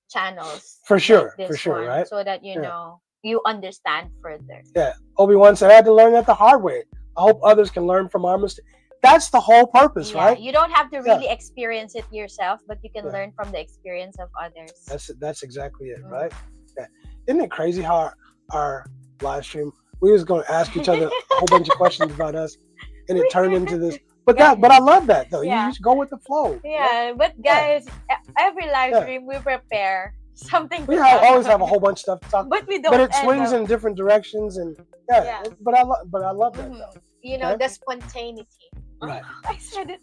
channels for sure, one, right? So that you understand further. Yeah. Obi-Wan said I had to learn that the hard way. I hope others can learn from our mistakes. That's the whole purpose, right? You don't have to really experience it yourself, but you can learn from the experience of others. That's exactly it, right? Yeah. Isn't it crazy how our live stream, we was going to ask each other a whole bunch of questions about us, and it turned into this. But I love that though. You just go with the flow. Yeah, but guys, every live stream we prepare something. We always have a whole bunch of stuff to talk. But we don't. But it swings in different directions, and But I love that though. The spontaneity. Right. I said it.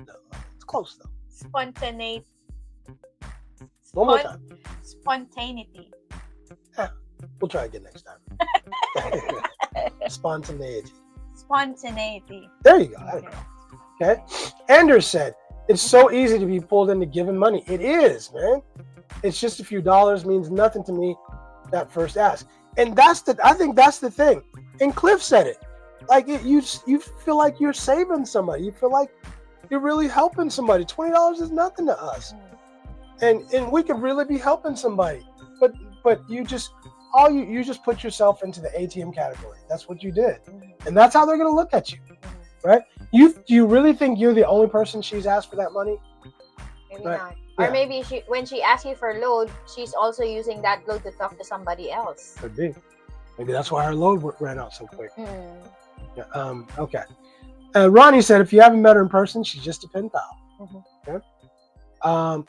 No, it's close though. Spontaneity. One more time. Spontaneity. We'll try again next time. Spontaneity. There you go. I don't know. Okay. Anders said, it's so easy to be pulled into giving money. It is, man. It's just a few dollars means nothing to me that first ask. And I think that's the thing. And Cliff said it. Like you feel like you're saving somebody. You feel like you're really helping somebody. $20 is nothing to us. And we could really be helping somebody. But you just put yourself into the ATM category. That's what you did. And that's how they're going to look at you. Right? Do you really think you're the only person she's asked for that money? Maybe not. Or maybe when she asks you for load, she's also using that load to talk to somebody else. Could be. Maybe that's why her load ran out so quick. Yeah, okay. Ronnie said, if you haven't met her in person, she's just a pen pal. Okay.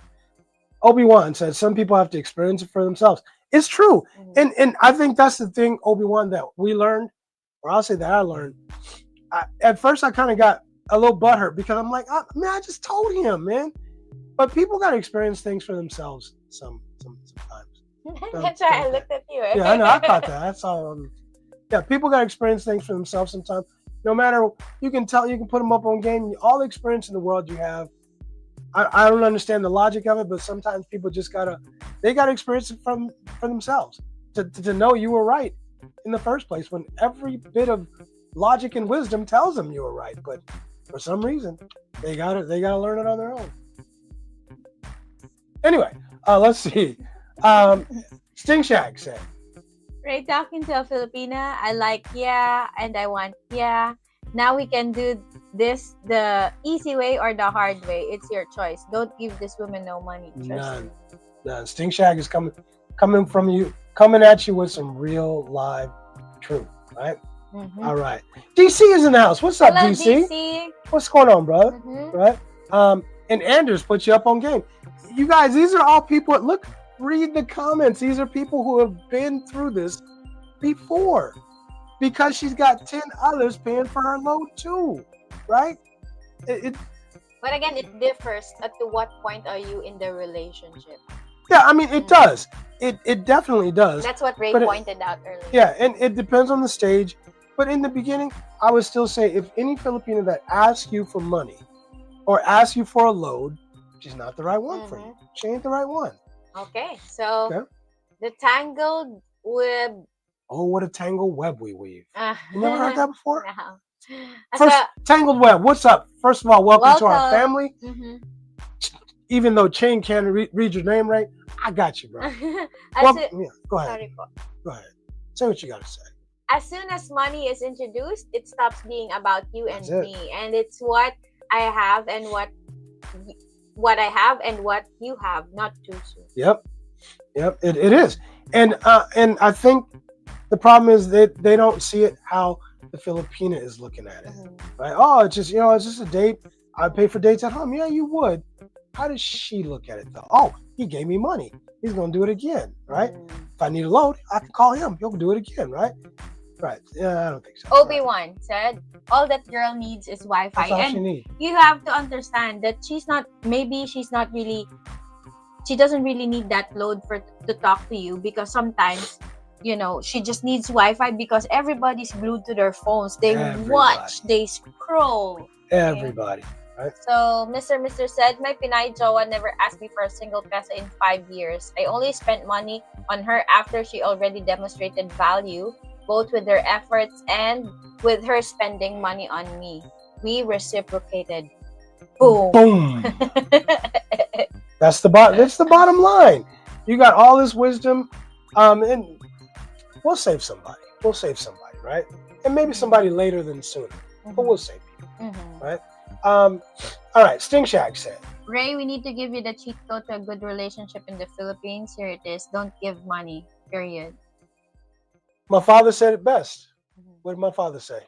Obi-Wan said, some people have to experience it for themselves. It's true. And I think that's the thing, Obi-Wan, that we learned, or I'll say that I learned. At first, I kind of got a little butthurt because I'm like, I just told him, man. But people got to experience things for themselves sometimes. That's why I looked at you. Yeah, I know. I caught that. That's all. People got to experience things for themselves sometimes. No matter, you can put them up on game. All the experience in the world you have. I don't understand the logic of it, but sometimes people just they gotta experience it for themselves to know you were right in the first place, when every bit of logic and wisdom tells them you were right. But for some reason, they gotta learn it on their own. Anyway, let's see. Sting Shack said, Right, talking to a Filipina, I like and I want Now we can do this the easy way or the hard way. It's your choice. Don't give this woman no money. None. Sting Shag is coming at you with some real live True, right? Mm-hmm. All right. DC is in the house. What's up, Hello, DC? What's going on, brother? Mm-hmm. Right? And Anders put you up on game. You guys, these are all people. Look, read the comments. These are people who have been through this before, because she's got 10 others paying for her load too, right? But again, it differs at to what point are you in the relationship. Yeah, I mean, it does. It definitely does. That's what Ray pointed out earlier. Yeah, and it depends on the stage. But in the beginning, I would still say, if any Filipino that asks you for money or asks you for a load, she's not the right one for you. She ain't the right one. Okay, so the tangled web. Oh, what a tangled web we weave. You never heard that before? No. First, tangled web. What's up? First of all, welcome to our family. Mm-hmm. Even though Cheng can't read your name right, I got you, bro. Go ahead. Sorry, go ahead. Say what you got to say. As soon as money is introduced, it stops being about you and me, and it's what I have and what I have and what you have, not too soon. Yep, it is, and I think the problem is that they don't see it how the Filipina is looking at it. Right? Oh, it's just it's just a date. I pay for dates at home. Yeah, you would. How does she look at it though? Oh, he gave me money. He's gonna do it again, right? If I need a load, I can call him. He'll do it again, right? Right. Yeah, I don't think so. Obi-Wan said, all that girl needs is Wi-Fi. That's all and she needs. You have to understand that she doesn't really need that load to talk to you, because sometimes, she just needs Wi-Fi because everybody's glued to their phones. They watch, they scroll. Everybody. Right? So, Mr. said, my Pinay jowa never asked me for a single peso in 5 years. I only spent money on her after she already demonstrated value, both with her efforts and with her spending money on me. We reciprocated. Boom. Boom. That's the bottom line. You got all this wisdom, and we'll save somebody. Right? And maybe somebody later than sooner. But we'll save people. Right? All right. Sting Shack said, Ray, we need to give you the cheat code to a good relationship in the Philippines. Here it is. Don't give money. Period. My father said it best. What did my father say?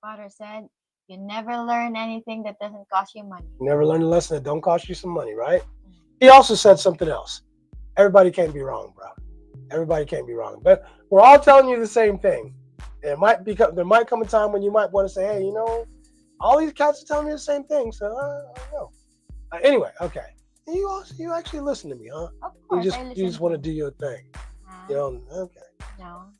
Father said, you never learn anything that doesn't cost you money. You never learn a lesson that don't cost you some money, right? He also said something else. Everybody can't be wrong, bro. Everybody can't be wrong. But we're all telling you the same thing. There might come a time when you might want to say, hey, all these cats are telling me the same thing, so I don't know. Anyway, okay. You actually listen to me, huh? Of course, you just want to do your thing. Okay. No.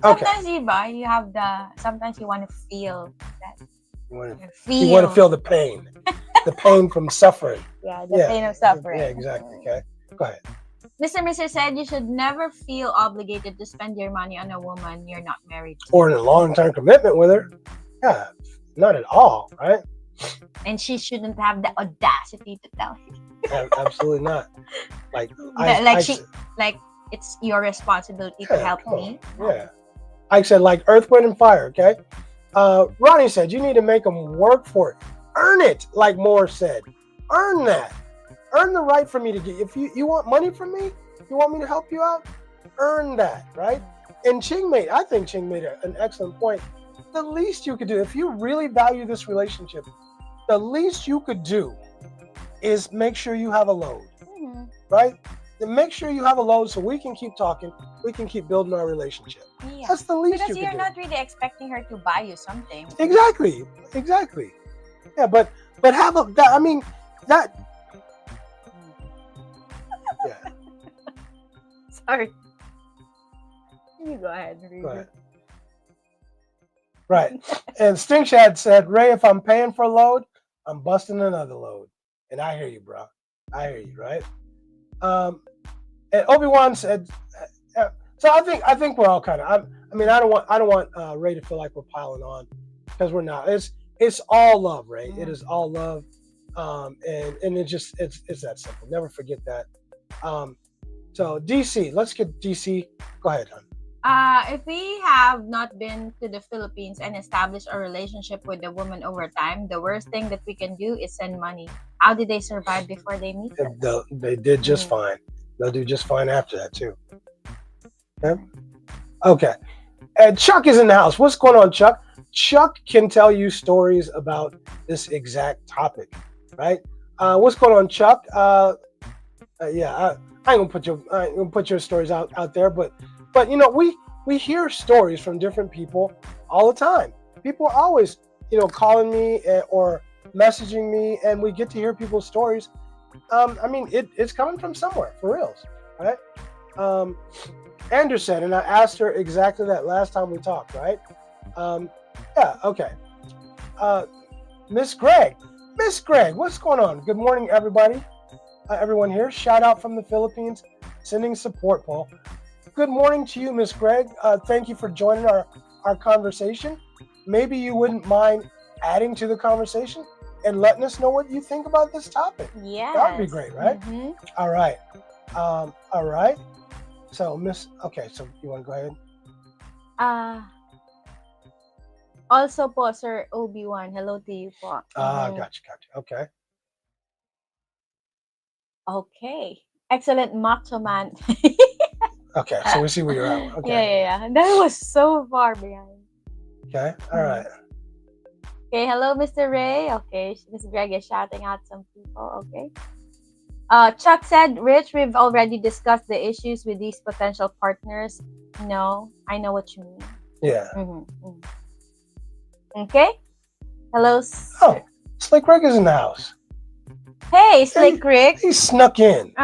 Okay. Sometimes sometimes you want to feel that. You want to feel the pain. The pain from suffering. Yeah, the pain of suffering. Yeah, exactly. Okay. Go ahead. Mr. said you should never feel obligated to spend your money on a woman you're not married to. Or in a long-term commitment with her. Yeah, not at all, right? And she shouldn't have the audacity to tell you. Absolutely not. It's your responsibility to help me. Yeah. I said, like earth, wind, and fire, okay? Ronnie said, you need to make them work for it. Earn it, like Moore said. Earn that. Earn the right for me to get. If you want money from me, you want me to help you out, earn that, right? And I think Cheng made an excellent point. The least you could do, if you really value this relationship, the least you could do is make sure you have a load, right? Then make sure you have a load so we can keep talking, we can keep building our relationship. Yeah. That's the least because you can do. Because you're not really expecting her to buy you something. Exactly. Yeah, but have that. Yeah. Sorry. You go ahead. Go ahead. Right. And Sting Shad said, Ray, if I'm paying for a load, I'm busting another load. And I hear you, bro. I hear you, right? And Obi-Wan said, so I think we're all kind of, I don't want Ray to feel like we're piling on, because we're not. It's all love, Ray. It is all love. And it's that simple. Never forget that. So DC, let's get DC. Go ahead, hon. If we have not been to the Philippines and established a relationship with a woman over time, the worst thing that we can do is send money. How did they survive before they meet us? They did just fine. They'll do just fine after that too. Okay. And Chuck is in the house. What's going on, Chuck? Chuck can tell you stories about this exact topic, right? What's going on, Chuck? Yeah, I ain't gonna put your stories out there, but you know, we hear stories from different people all the time. People are always, you know, calling me or messaging me, and we get to hear people's stories. I mean, it's coming from somewhere, for reals, right? Anderson, and I asked her exactly that last time we talked, right? Yeah, okay. Miss Greg, what's going on? Good morning, everybody. Everyone here. Shout out from the Philippines, sending support, Paul. Good morning to you, Miss Greg. Thank you for joining our conversation. Maybe you wouldn't mind adding to the conversation and letting us know what you think about this topic. Yeah. That would be great, right? Mm-hmm. All right. All right. So, okay, so you want to go ahead? Also po, Sir Obi-Wan, hello to you po. Gotcha. Okay. Okay. Excellent macho man. Okay, so we see where you're at. Okay. Yeah. That was so far behind. Okay, all right. Okay, hello, Mr. Ray. Okay, Miss Greg is shouting out some people. Okay. Chuck said, Rich, we've already discussed the issues with these potential partners. No, I know what you mean. Yeah. Okay. Hello. Oh, Slick Rick is in the house. Hey, Slick Rick. He snuck in.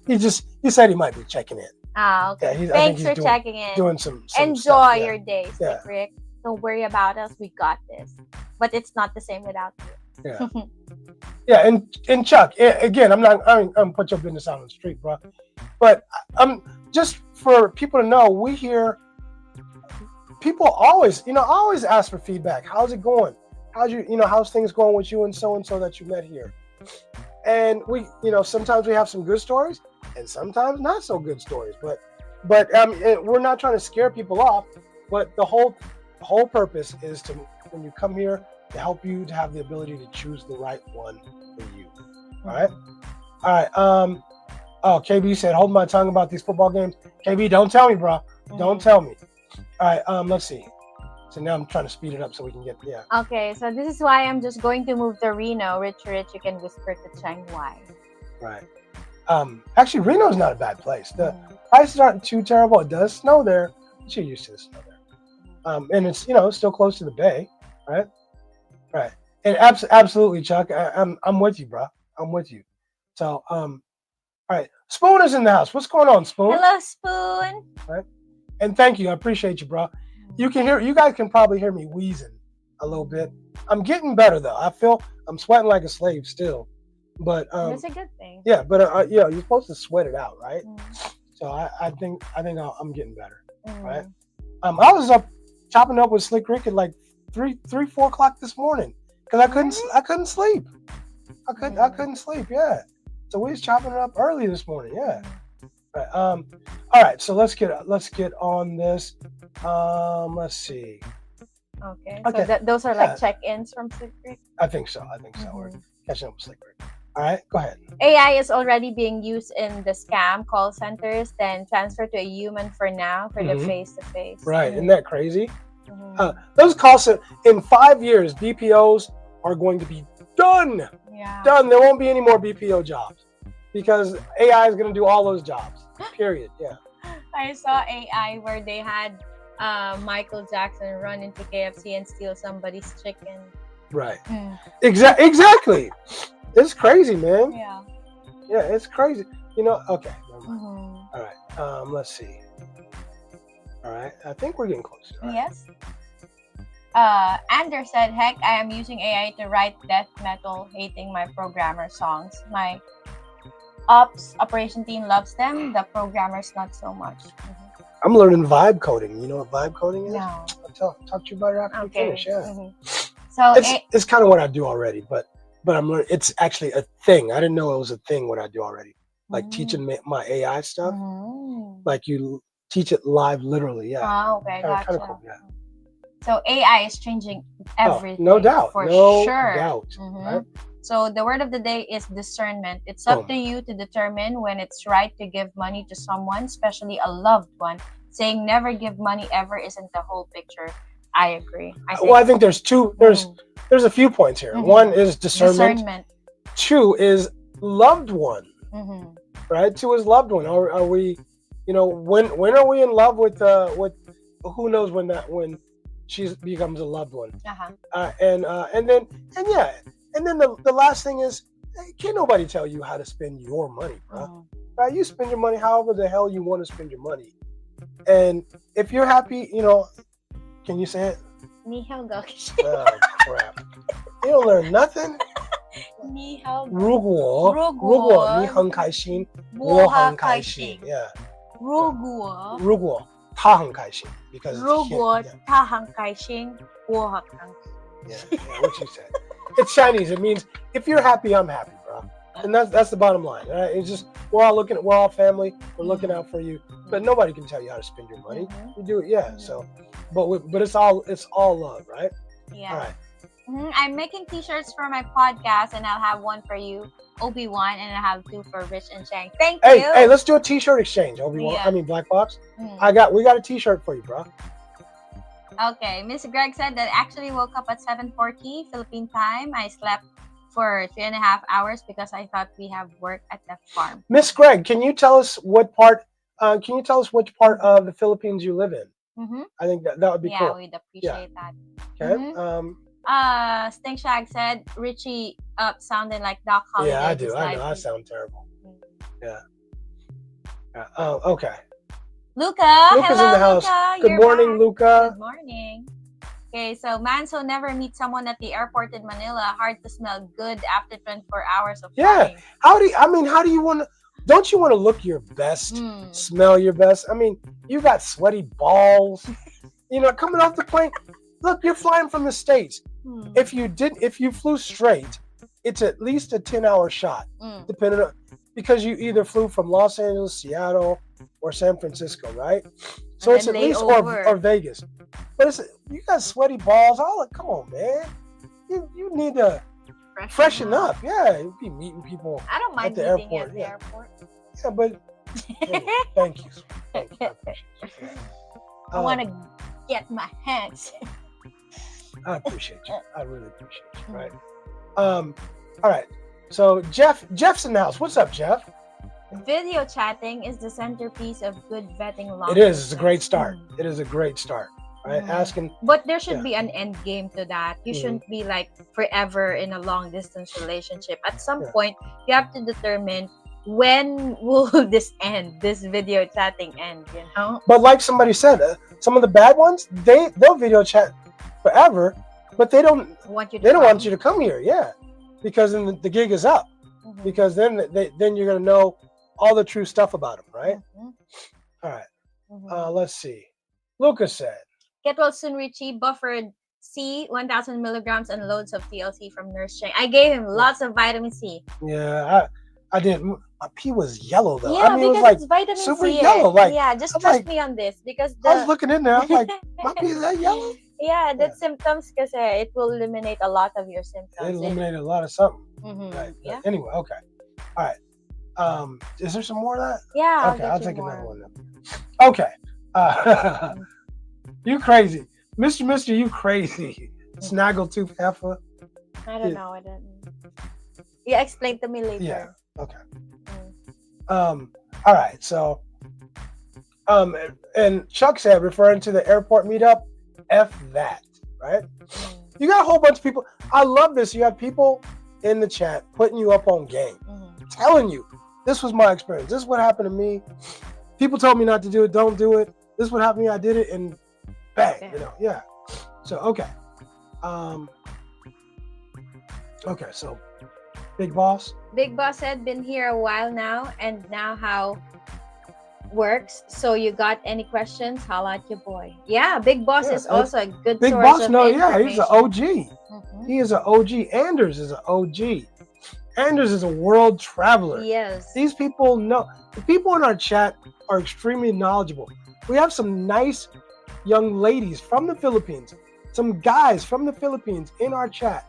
He said he might be checking in. Okay. Yeah, Thanks for checking in. Doing some Enjoy stuff, your day, Slick Rick. Don't worry about us. We got this. But it's not the same without you. Yeah. Yeah, and Chuck, again, I'm put your business out on the street, bro. But just for people to know, we hear people always ask for feedback. How's it going? How's things going with you and so that you met here? And we, sometimes we have some good stories and sometimes not so good stories. But we're not trying to scare people off. But the whole purpose is to, when you come here, to help you to have the ability to choose the right one for you. All right. Oh, KB said, hold my tongue about these football games. KB, don't tell me, bro. Don't tell me. All right. Let's see. So now I'm trying to speed it up so we can get, Okay, so this is why I'm just going to move to Reno. Richie Rich, you can whisper to Cheng why. Right. Actually, Reno's not a bad place. The prices aren't too terrible. It does snow there. But you're used to the snow there. And it's, still close to the bay, right? Right. And absolutely, Chuck. I'm with you, bro. I'm with you. So, all right. Spoon is in the house. What's going on, Spoon? Hello, Spoon. Right. And thank you. I appreciate you, bro. You guys can probably hear me wheezing a little bit. I'm getting better though. I feel I'm sweating like a slave still, but that's a good thing. Yeah, but you're supposed to sweat it out, right? So I think I'm getting better, right? I was up chopping up with Slick Rick at like 4 o'clock this morning because I couldn't sleep. I couldn't sleep. Yeah. So we was chopping it up early this morning. Yeah. Right. All right. So let's get on this. Let's see. Okay. So those are like check-ins from Slick Rick? I think so. We're catching up with Slick Rick. All right. Go ahead. AI is already being used in the scam call centers. Then transfer to a human for now for the face-to-face. Right. Isn't that crazy? Those call centers in 5 years, BPOs are going to be done. Yeah. Done. There won't be any more BPO jobs because AI is going to do all those jobs. Period. Yeah. I saw AI where they had Michael Jackson run into KFC and steal somebody's chicken. Right. Exactly. It's crazy, man. Yeah. Yeah, it's crazy. Okay. All right. Let's see. All right. I think we're getting close. Right. Yes. Ander said, heck, I am using AI to write death metal, hating my programmer songs. My operation team loves them. The programmers not so much. I'm learning vibe coding. You know what vibe coding is? No. I'll talk to you about it after we finish. Yeah. So it's kind of what I do already, but I'm learning. It's actually a thing. I didn't know it was a thing what I do already. Like teaching my AI stuff. Like you teach it live, literally. Yeah. Oh, okay, gotcha. Kind of cool. Yeah. So AI is changing everything. No doubt. For no sure. doubt. Right? So the word of the day is discernment. It's up to you to determine when it's right to give money to someone, especially a loved one. Saying never give money ever isn't the whole picture. I agree. I think there's two. There's a few points here. One is discernment. Two is loved one. Right? Two is loved one. Are we, when are we in love with who knows when she becomes a loved one? And then the last thing is, can't nobody tell you how to spend your money, bro. Right? You spend your money however the hell you want to spend your money. And if you're happy, can you say it? Oh, crap. You don't learn nothing? 如果你很开心，我很开心。Yeah. 如果他很开心 because 如果他很开心，我很开心。 Yeah, what you said. It's Chinese. It means if you're happy, I'm happy, bro. And that's the bottom line. Right? It's just we're all family. We're looking out for you. But nobody can tell you how to spend your money. You do it, yeah. So, but it's all love, right? Yeah. All right. I'm making t-shirts for my podcast, and I'll have one for you, Obi-Wan, and I'll have two for Rich and Cheng. Thank you. Hey, let's do a t-shirt exchange, Obi-Wan. Yeah. I mean, Black Box. We got a t-shirt for you, bro. Okay, Miss Greg said that actually woke up at 7:40 Philippine time. I slept for 3.5 hours because I thought we have work at the farm. Miss Greg, can you tell us which part of the Philippines you live in? I think that would be cool. Yeah, we'd appreciate that. Okay. Stink Shag said Richie sounded like Doc Holliday. Yeah, I do. I know. I sound terrible. Yeah. Okay. Luca's in the house. Luca, Good morning, Luca. Good morning. Okay, so Manso never meet someone at the airport in Manila. Hard to smell good after 24 hours of flying. Yeah. How do you want to? Don't you want to look your best, smell your best? I mean, you got sweaty balls. Coming off the plane. Look, you're flying from the States. If you flew straight, it's at least a 10-hour shot, depending on, because you either flew from Los Angeles, Seattle, or San Francisco, right? So it's at least or Vegas. But you got sweaty balls. Come on, man. You need to freshen up. Yeah, you'll be meeting people. I don't mind at the meeting airport. At the airport. Yeah, but anyway, thank you. I want to get my hands. I appreciate you. I really appreciate you. Right. All right. So Jeff's in the house. What's up, Jeff? Video chatting is the centerpiece of good vetting. It is. It's a great start. It is a great start. Right. Asking. But there should be an end game to that. You shouldn't be like forever in a long distance relationship. At some point, you have to determine when will this end. This video chatting end. But like somebody said, some of the bad ones, they'll video chat forever, but they don't want you to come here, because then the gig is up, because then you're gonna know all the true stuff about them, right? All right. Let's see. Lucas said, "Get well soon, Richie. Buffered C, 1,000 milligrams, and loads of TLC from Nurse Cheng. I gave him lots of vitamin C." Yeah, I did. My pee was yellow though. Yeah, I mean, because it was like it's vitamin super C. yellow. Just trust me on this, because I was looking in there. I'm like, my pee is that yellow? Yeah, that's symptoms, because it will eliminate a lot of your symptoms. It eliminated a lot of something. Right. Yeah. Anyway, okay. All right. Is there some more of that? Yeah. Okay, I'll take another one then. Okay. You crazy, Mister. You crazy, Snaggletooth heifer. I don't know. I don't. You explain to me later. Yeah. Okay. All right. So, and Chuck said, referring to the airport meetup, F that, right? You got a whole bunch of people. I love this. You have people in the chat putting you up on game, telling you, this was my experience. This is what happened to me. People told me not to do it. Don't do it. This is what happened to me. I did it, and bang, yeah. So, okay. Okay, so Big Boss said, been here a while now, and now how works. So you got any questions? Holla at your boy. Yeah, Big Boss is also a good Big source Boss, of no, information. yeah, he's an OG. He is an OG. Anders is an OG. Anders is a world traveler. Yes. These people know. The people in our chat are extremely knowledgeable. We have some nice young ladies from the Philippines, some guys from the Philippines in our chat.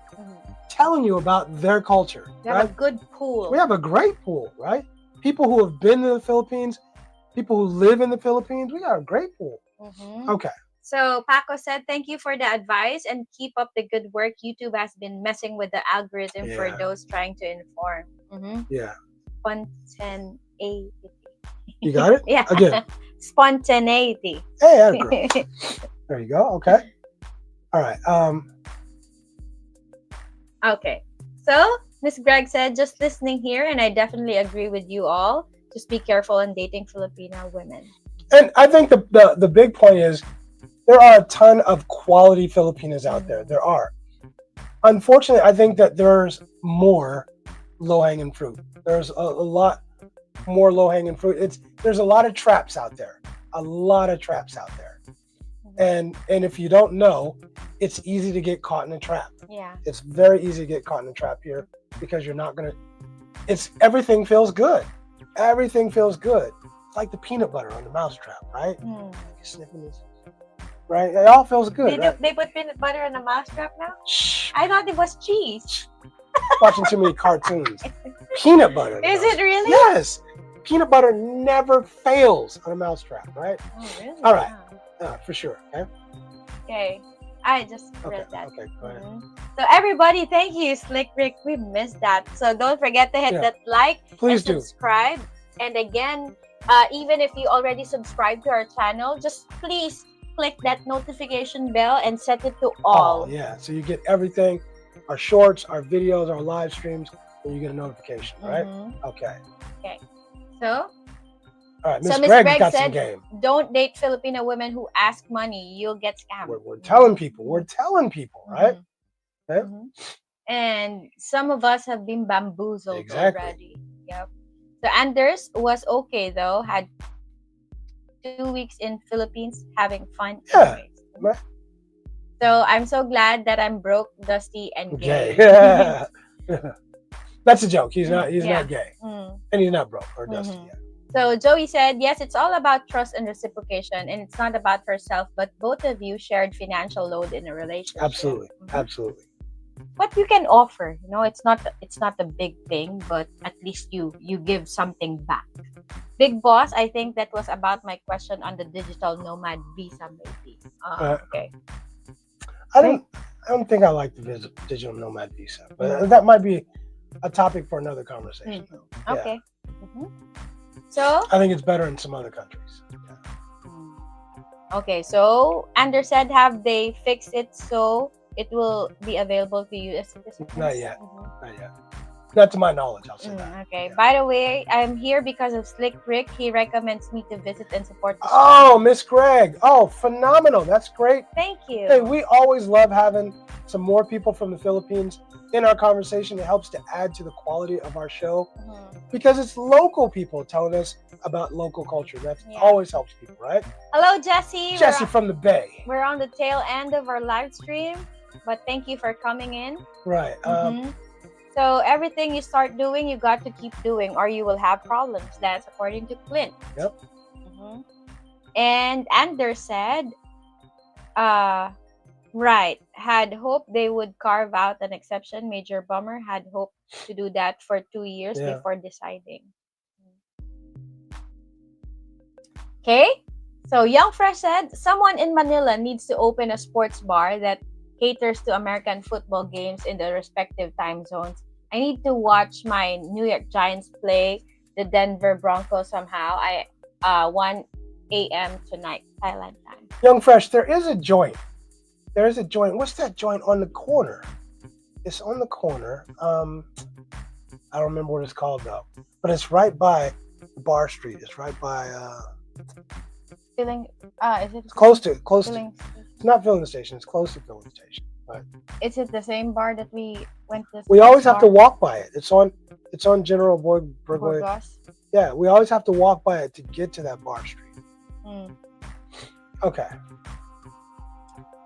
telling you about their culture. We have a good pool. We have a great pool, right? People who have been to the Philippines, people who live in the Philippines. We got a great pool. Mm-hmm. Okay. So Paco said, thank you for the advice and keep up the good work. YouTube has been messing with the algorithm for those trying to inform. Mm-hmm. Yeah. Spontaneity. You got it? Yeah. Again. Spontaneity. Hey, there you go. Okay. All right. Okay. So Miss Greg said, just listening here, and I definitely agree with you all. Just be careful in dating Filipino women. And I think the big point is there are a ton of quality Filipinas out there. There are. Unfortunately, I think that there's more low-hanging fruit. There's a lot more low-hanging fruit. There's a lot of traps out there. A lot of traps out there. And if you don't know, it's easy to get caught in a trap. Yeah. It's very easy to get caught in a trap here because you're not gonna. Everything feels good. Everything feels good. It's like the peanut butter on the mousetrap, right? You're sniffing this, right? It all feels good. They put peanut butter on the mousetrap now? Shh. I thought it was cheese. Watching too many cartoons. Peanut butter. Is it really? Yes. Peanut butter never fails on a mousetrap, right? Oh, really? All right. For sure. Okay. Okay. I just read that. Okay, go ahead. So everybody, thank you, Slick Rick. We missed that. So don't forget to hit that like and subscribe. And again, even if you already subscribed to our channel, just please click that notification bell and set it to all. Yeah, so you get everything, our shorts, our videos, our live streams, and you get a notification, right? Okay. Okay. So. All right, Miss Greg got said, some game. Don't date Filipino women who ask money. You'll get scammed. We're telling people. We're telling people, right? Okay. And some of us have been bamboozled already. Yep. So Anders was okay though. Had 2 weeks in Philippines having fun. Yeah. Anyways. So I'm so glad that I'm broke, dusty, and gay. Yeah. That's a joke. He's not gay. And he's not broke or dusty yet. So Joey said, yes, it's all about trust and reciprocation, and it's not about herself, but both of you shared financial load in a relationship. Absolutely. Absolutely. What you can offer, it's not a big thing, but at least you give something back. Big Boss, I think that was about my question on the digital nomad visa, maybe. Okay. I don't think I like the digital nomad visa, but that might be a topic for another conversation. Okay. So I think it's better in some other countries. Okay, so Anders said, have they fixed it so it will be available to you as citizens? Not yet. Not yet. Not to my knowledge, I'll say that. Okay. Yeah. By the way, I'm here because of Slick Rick. He recommends me to visit and support the show. Oh, Miss Greg. Oh, phenomenal. That's great. Thank you. Hey, we always love having some more people from the Philippines in our conversation. It helps to add to the quality of our show because it's local people telling us about local culture. That always helps people, right? Hello, Jesse. Jesse from the Bay. We're on the tail end of our live stream, but thank you for coming in. Right. So everything you start doing, you got to keep doing, or you will have problems. That's according to Clint. Yep. And Anders said, right, had hoped they would carve out an exception. Major bummer. Had hoped to do that for 2 years before deciding. Okay. So Young Fresh said, someone in Manila needs to open a sports bar that caters to American football games in the respective time zones. I need to watch my New York Giants play the Denver Broncos somehow. 1 a.m. tonight, Thailand time. Young Fresh, there is a joint. There is a joint. What's that joint on the corner? It's on the corner. I don't remember what it's called though. But it's right by Bar Street. It's right by Is it? It's close to. It's not filling station. It's close to filling station. But is it the same bar that we went to? We always have to walk by it. It's on General Burgos. Yeah, we always have to walk by it to get to that Bar Street. Okay.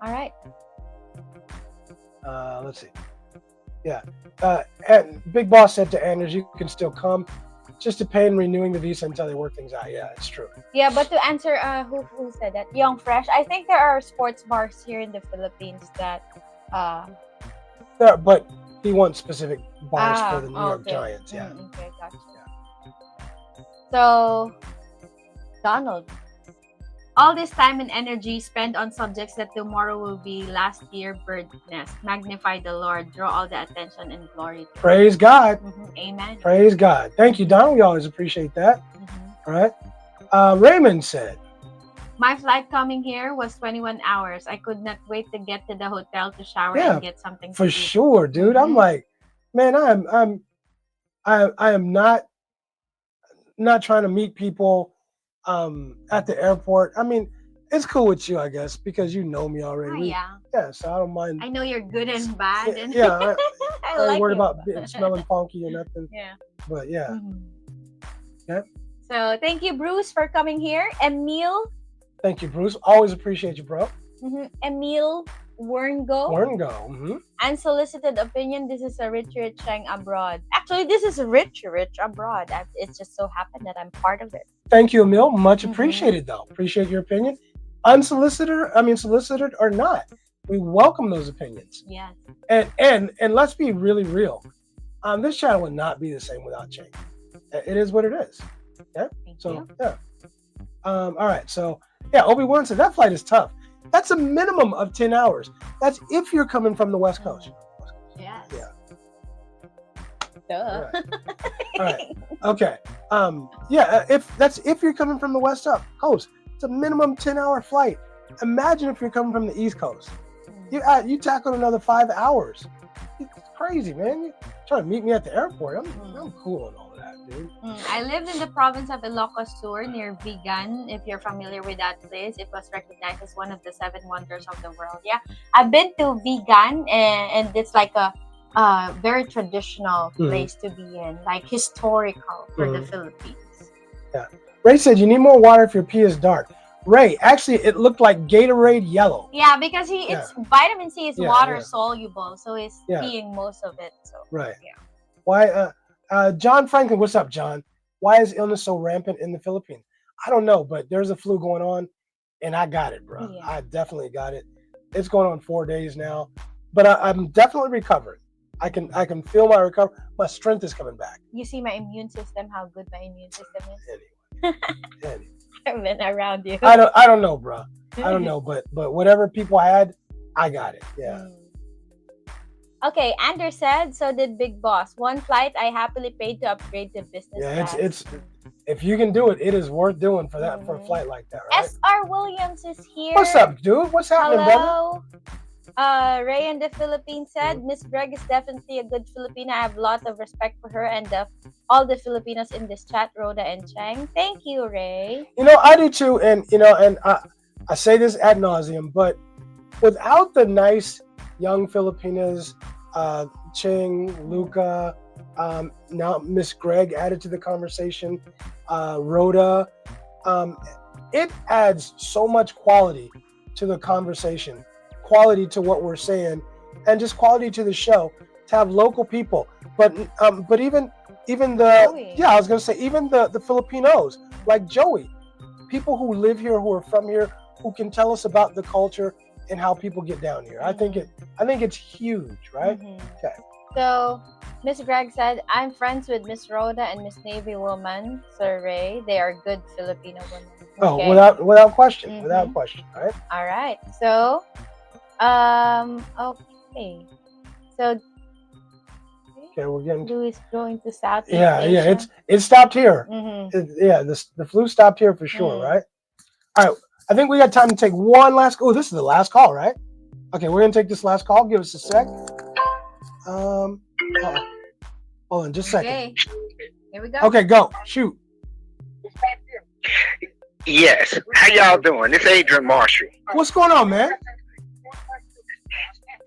All right. Let's see. Yeah. And Big Boss said to Anders, you can still come. Just a pain renewing the visa until they work things out. Yeah, it's true. Yeah, but to answer who said that? Young Fresh. I think there are sports bars here in the Philippines that Yeah, but he wants specific bars for the New York Giants. Yeah. Okay, gotcha. Yeah. So, Donald, all this time and energy spent on subjects that tomorrow will be last year bird's nest. Magnify the Lord, draw all the attention and glory. Praise God. Amen. Praise God. Thank you, Don. We always appreciate that. All right. Raymond said, my flight coming here was 21 hours. I could not wait to get to the hotel to shower and get something for sure, dude. I'm like, man, I am not trying to meet people at the airport. I mean, it's cool with you, I guess, because you know me already. Yeah, so I don't mind. I know you're good and bad. And I ain't like worried about smelling funky or nothing. Yeah. But yeah. Yeah. So thank you, Bruce, for coming here. Emil. Thank you, Bruce. Always appreciate you, bro. Emil Werngo. Unsolicited opinion. This is a Richie Rich and Cheng abroad. Actually, this is Richie Rich abroad. It just so happened that I'm part of it. Thank you, Emil. Much appreciated, though. Appreciate your opinion. Solicited or not, we welcome those opinions. Yes. And let's be really real. This channel would not be the same without Cheng. It is what it is. Yeah. Yeah. All right. So yeah, Obi-Wan said that flight is tough. That's a minimum of 10 hours. That's if you're coming from the West Coast. Yes. Yeah. Duh. All right. Okay. If you're coming from the West Coast, it's a minimum 10-hour flight. Imagine if you're coming from the East Coast. You tackle another 5 hours. It's crazy, man. You're trying to meet me at the airport. I'm cool on all of that, dude. I lived in the province of Ilocos Sur near Vigan. If you're familiar with that place, it was recognized as one of the 7 wonders of the world. Yeah, I've been to Vigan, and it's like a very traditional place to be in, like historical for the Philippines. Yeah. Ray said you need more water if your pee is dark. Ray, actually, it looked like Gatorade yellow. Yeah, because it's vitamin C is water soluble, so he's peeing most of it. So right. Yeah. Why? John Franklin, what's up, John? Why is illness so rampant in the Philippines? I don't know, but there's a flu going on, and I got it, bro. Yeah. I definitely got it. It's going on 4 days now, but I'm definitely recovering. I can feel my recovery. My strength is coming back. You see my immune system, how good my immune system is. Anyway. I've been around you. I don't know, bro. I don't know, but whatever people had, I got it. Yeah. Okay, Anders said, so did Big Boss. One flight I happily paid to upgrade to business class. It's if you can do it, it is worth doing for that for a flight like that, right? SR Williams is here. What's up, dude? What's happening, brother? Ray in the Philippines said, Miss Greg is definitely a good Filipina. I have a lot of respect for her and all the Filipinos in this chat, Rhoda and Cheng. Thank you, Ray. I do too, and I say this ad nauseum, but without the nice young Filipinas, Cheng, Luca, now Miss Greg added to the conversation, Rhoda, it adds so much quality to the conversation. Quality to what we're saying, and just quality to the show to have local people. But even the I was gonna say even the Filipinos like Joey, people who live here, who are from here, who can tell us about the culture and how people get down here. I think it's huge, right? Okay. So Miss Greg said, I'm friends with Miss Rhoda and Miss Navy Woman, Sir Ray. They are good Filipino women. Okay. Oh, without question, without question, right? All right. So. Okay. So. Okay, we're getting. Louis going to Southeast Asia. Yeah. It stopped here. The flu stopped here for sure, right? All right. I think we got time to take one last. Oh, this is the last call, right? Okay, we're gonna take this last call. Give us a sec. Hold on, just a second. Okay. Here we go. Okay, go. Shoot. Yes. How y'all doing? This is Adrian Marshall. What's going on, man?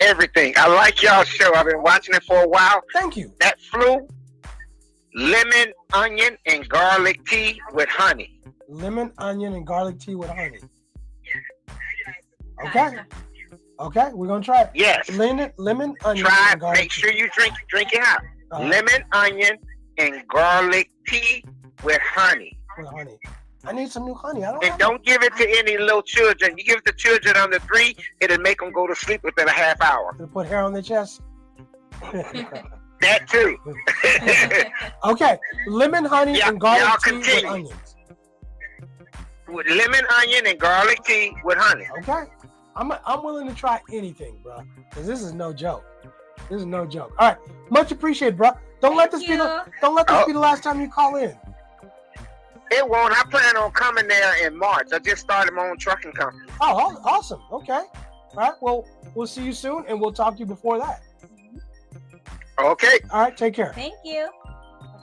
Everything. I like y'all's show. I've been watching it for a while. Thank you. That flu, lemon, onion, and garlic tea with honey. Lemon, onion, and garlic tea with honey. Okay. Okay, we're gonna try it. Yes. Lemon, onion, try and garlic. Make sure you drink it out. Lemon, onion, and garlic tea with honey. With honey. I need some new honey. Don't give it to any little children. You give it to children under 3, it'll make them go to sleep within a half hour. It'll put hair on their chest. That too. Okay, lemon, honey, Yeah, and garlic y'all tea with continue. onions. With lemon, onion, and garlic tea with honey. Okay, I'm willing to try anything, bro, because this is no joke. This is no joke. All right, much appreciated, bro. Don't let this be the last time you call in. It won't. I plan on coming there in March. I just started my own trucking company. Oh, awesome. Okay. All right. Well, we'll see you soon, and we'll talk to you before that. Okay. All right. Take care. Thank you.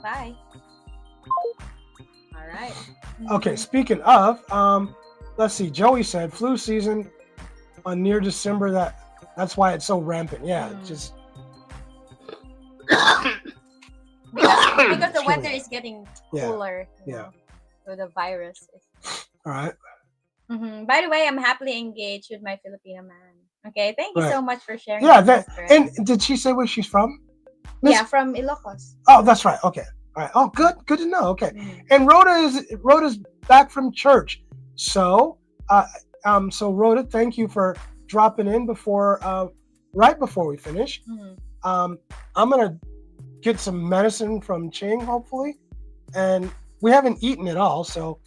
Bye. All right. Okay. Speaking of, let's see. Joey said flu season on near December. That's why it's so rampant. Yeah. Just because the weather is getting cooler. Yeah. So the virus. All right. By the way, I'm happily engaged with my Filipino man. Okay, thank you so much for sharing. Yeah, and did she say where she's from? Yeah, from Ilocos. Oh, that's right. Okay. All right. Oh, good to know. Okay. And Rhoda's back from church. So, so Rhoda, thank you for dropping in right before we finish. I'm gonna get some medicine from Cheng, hopefully, and we haven't eaten at all. So,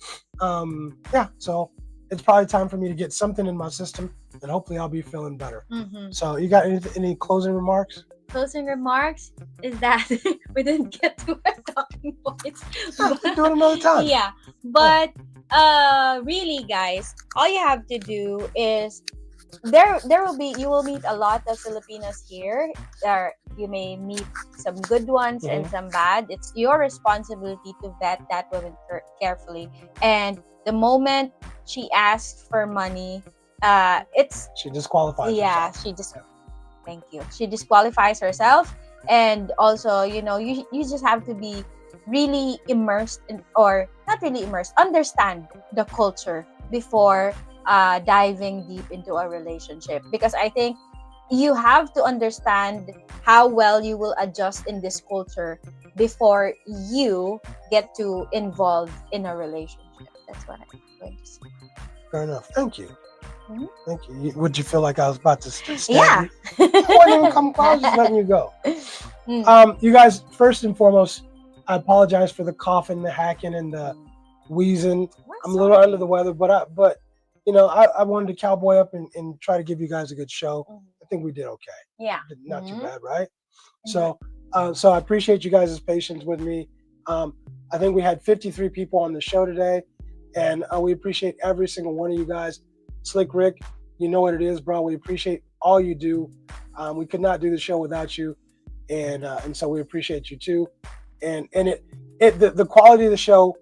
so it's probably time for me to get something in my system, and hopefully I'll be feeling better. So, you got any closing remarks? Closing remarks is that we didn't get to our talking points. We'll do it another time. Yeah, but really, guys, all you have to do is you will meet a lot of Filipinos here. You may meet some good ones and some bad. It's your responsibility to vet that woman carefully. And the moment she asks for money, she disqualifies. Yeah, thank you. She disqualifies herself, and also, you just have to be really immersed or not really immersed, understand the culture before diving deep into a relationship, because I think you have to understand how well you will adjust in this culture before you get to involve in a relationship. That's what I'm going to say. Fair enough. Thank you. Thank you. Would you feel like I was about to stab you? Yeah. I wasn't even come close, just letting you go. You guys, first and foremost, I apologize for the coughing, the hacking, and the wheezing. I'm a little under the weather, but I wanted to cowboy up and try to give you guys a good show. I think we did okay. Yeah. Not too bad, right? So I appreciate you guys' patience with me. I think we had 53 people on the show today, and we appreciate every single one of you guys. Slick Rick, you know what it is, bro. We appreciate all you do. We could not do the show without you, and so we appreciate you too. And the quality of the show,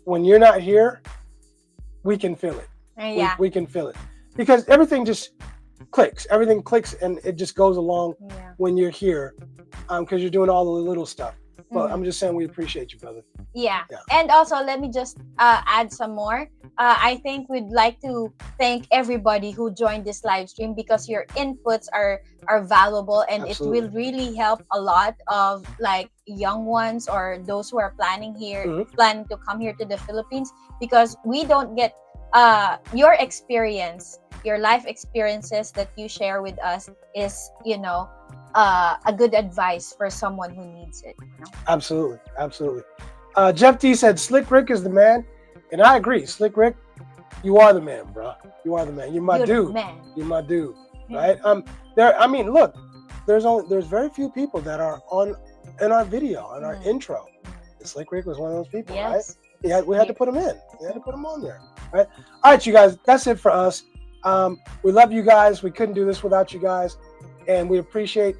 when you're not here, we can feel it. Yeah. We can feel it because everything just clicks. Everything clicks, and it just goes along when you're here, because you're doing all the little stuff. But I'm just saying we appreciate you, brother. Yeah. And also, let me just add some more. I think we'd like to thank everybody who joined this live stream, because your inputs are valuable, and Absolutely. It will really help a lot of like young ones or those who are planning to come here to the Philippines, because we don't get your experience, your life experiences that you share with us is, a good advice for someone who needs it. Absolutely. Jeff D said Slick Rick is the man, and I agree. Slick Rick, you are the man, bro. You are the man. You're my dude. You're my dude, right? Look, there's very few people that are in our video, in our intro. And Slick Rick was one of those people, right? We had to put him in. We had to put him on there, right? All right, you guys, that's it for us. We love you guys. We couldn't do this without you guys, and we appreciate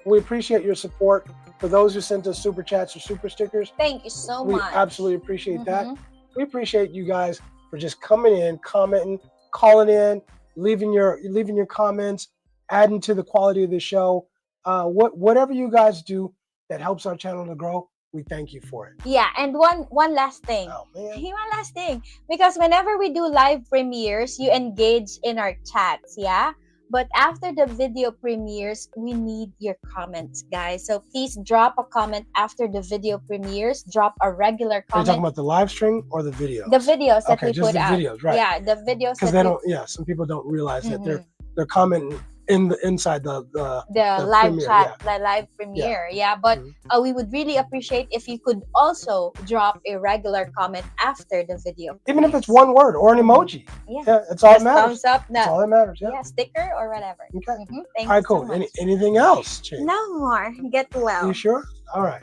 your support. For those who sent us super chats or super stickers, thank you so much. We absolutely appreciate that. We appreciate you guys for just coming in, commenting, calling in, leaving your comments, adding to the quality of the show. Whatever you guys do that helps our channel to grow, we thank you for it. Yeah, and one last thing. Oh, man. One last thing. Because whenever we do live premieres, you engage in our chats, yeah? But after the video premieres, we need your comments, guys. So please drop a comment after the video premieres. Drop a regular comment. Are you talking about the live stream or the videos? The videos that we just put the out. videos, right? Yeah, the videos. Because they don't. Yeah, some people don't realize that they're commenting inside the live premiere, chat, the live premiere. Yeah, but we would really appreciate if you could also drop a regular comment after the video. Even if it's one word or an emoji. Yeah, it's all that just matters. thumbs up. That's all that matters. Yeah, sticker or whatever. Okay. Thank all right, you cool. so much. Anything else, Cheng? No more. Get well. You sure? All right.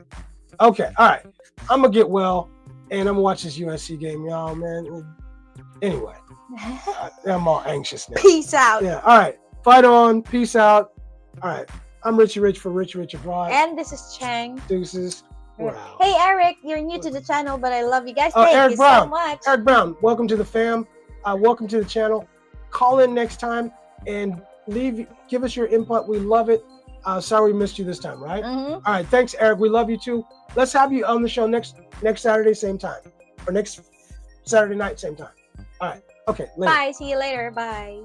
Okay. All right. I'm gonna get well, and I'm gonna watch this USC game, y'all, man. Anyway, I'm all anxious now. Peace out. Yeah. All right. Fight on. Peace out. All right. I'm Richie Rich for Richie Rich Abroad. And this is Cheng. Deuces. Wow. Hey, Eric, you're new to the channel, but I love you guys. Eric Thank you Brown. so much. Eric Brown, welcome to the fam. Welcome to the channel. Call in next time and give us your input. We love it. Sorry we missed you this time, right? All right. Thanks, Eric. We love you too. Let's have you on the show next Saturday, same time, or next Saturday night, same time. All right. Okay. Later. Bye. See you later. Bye.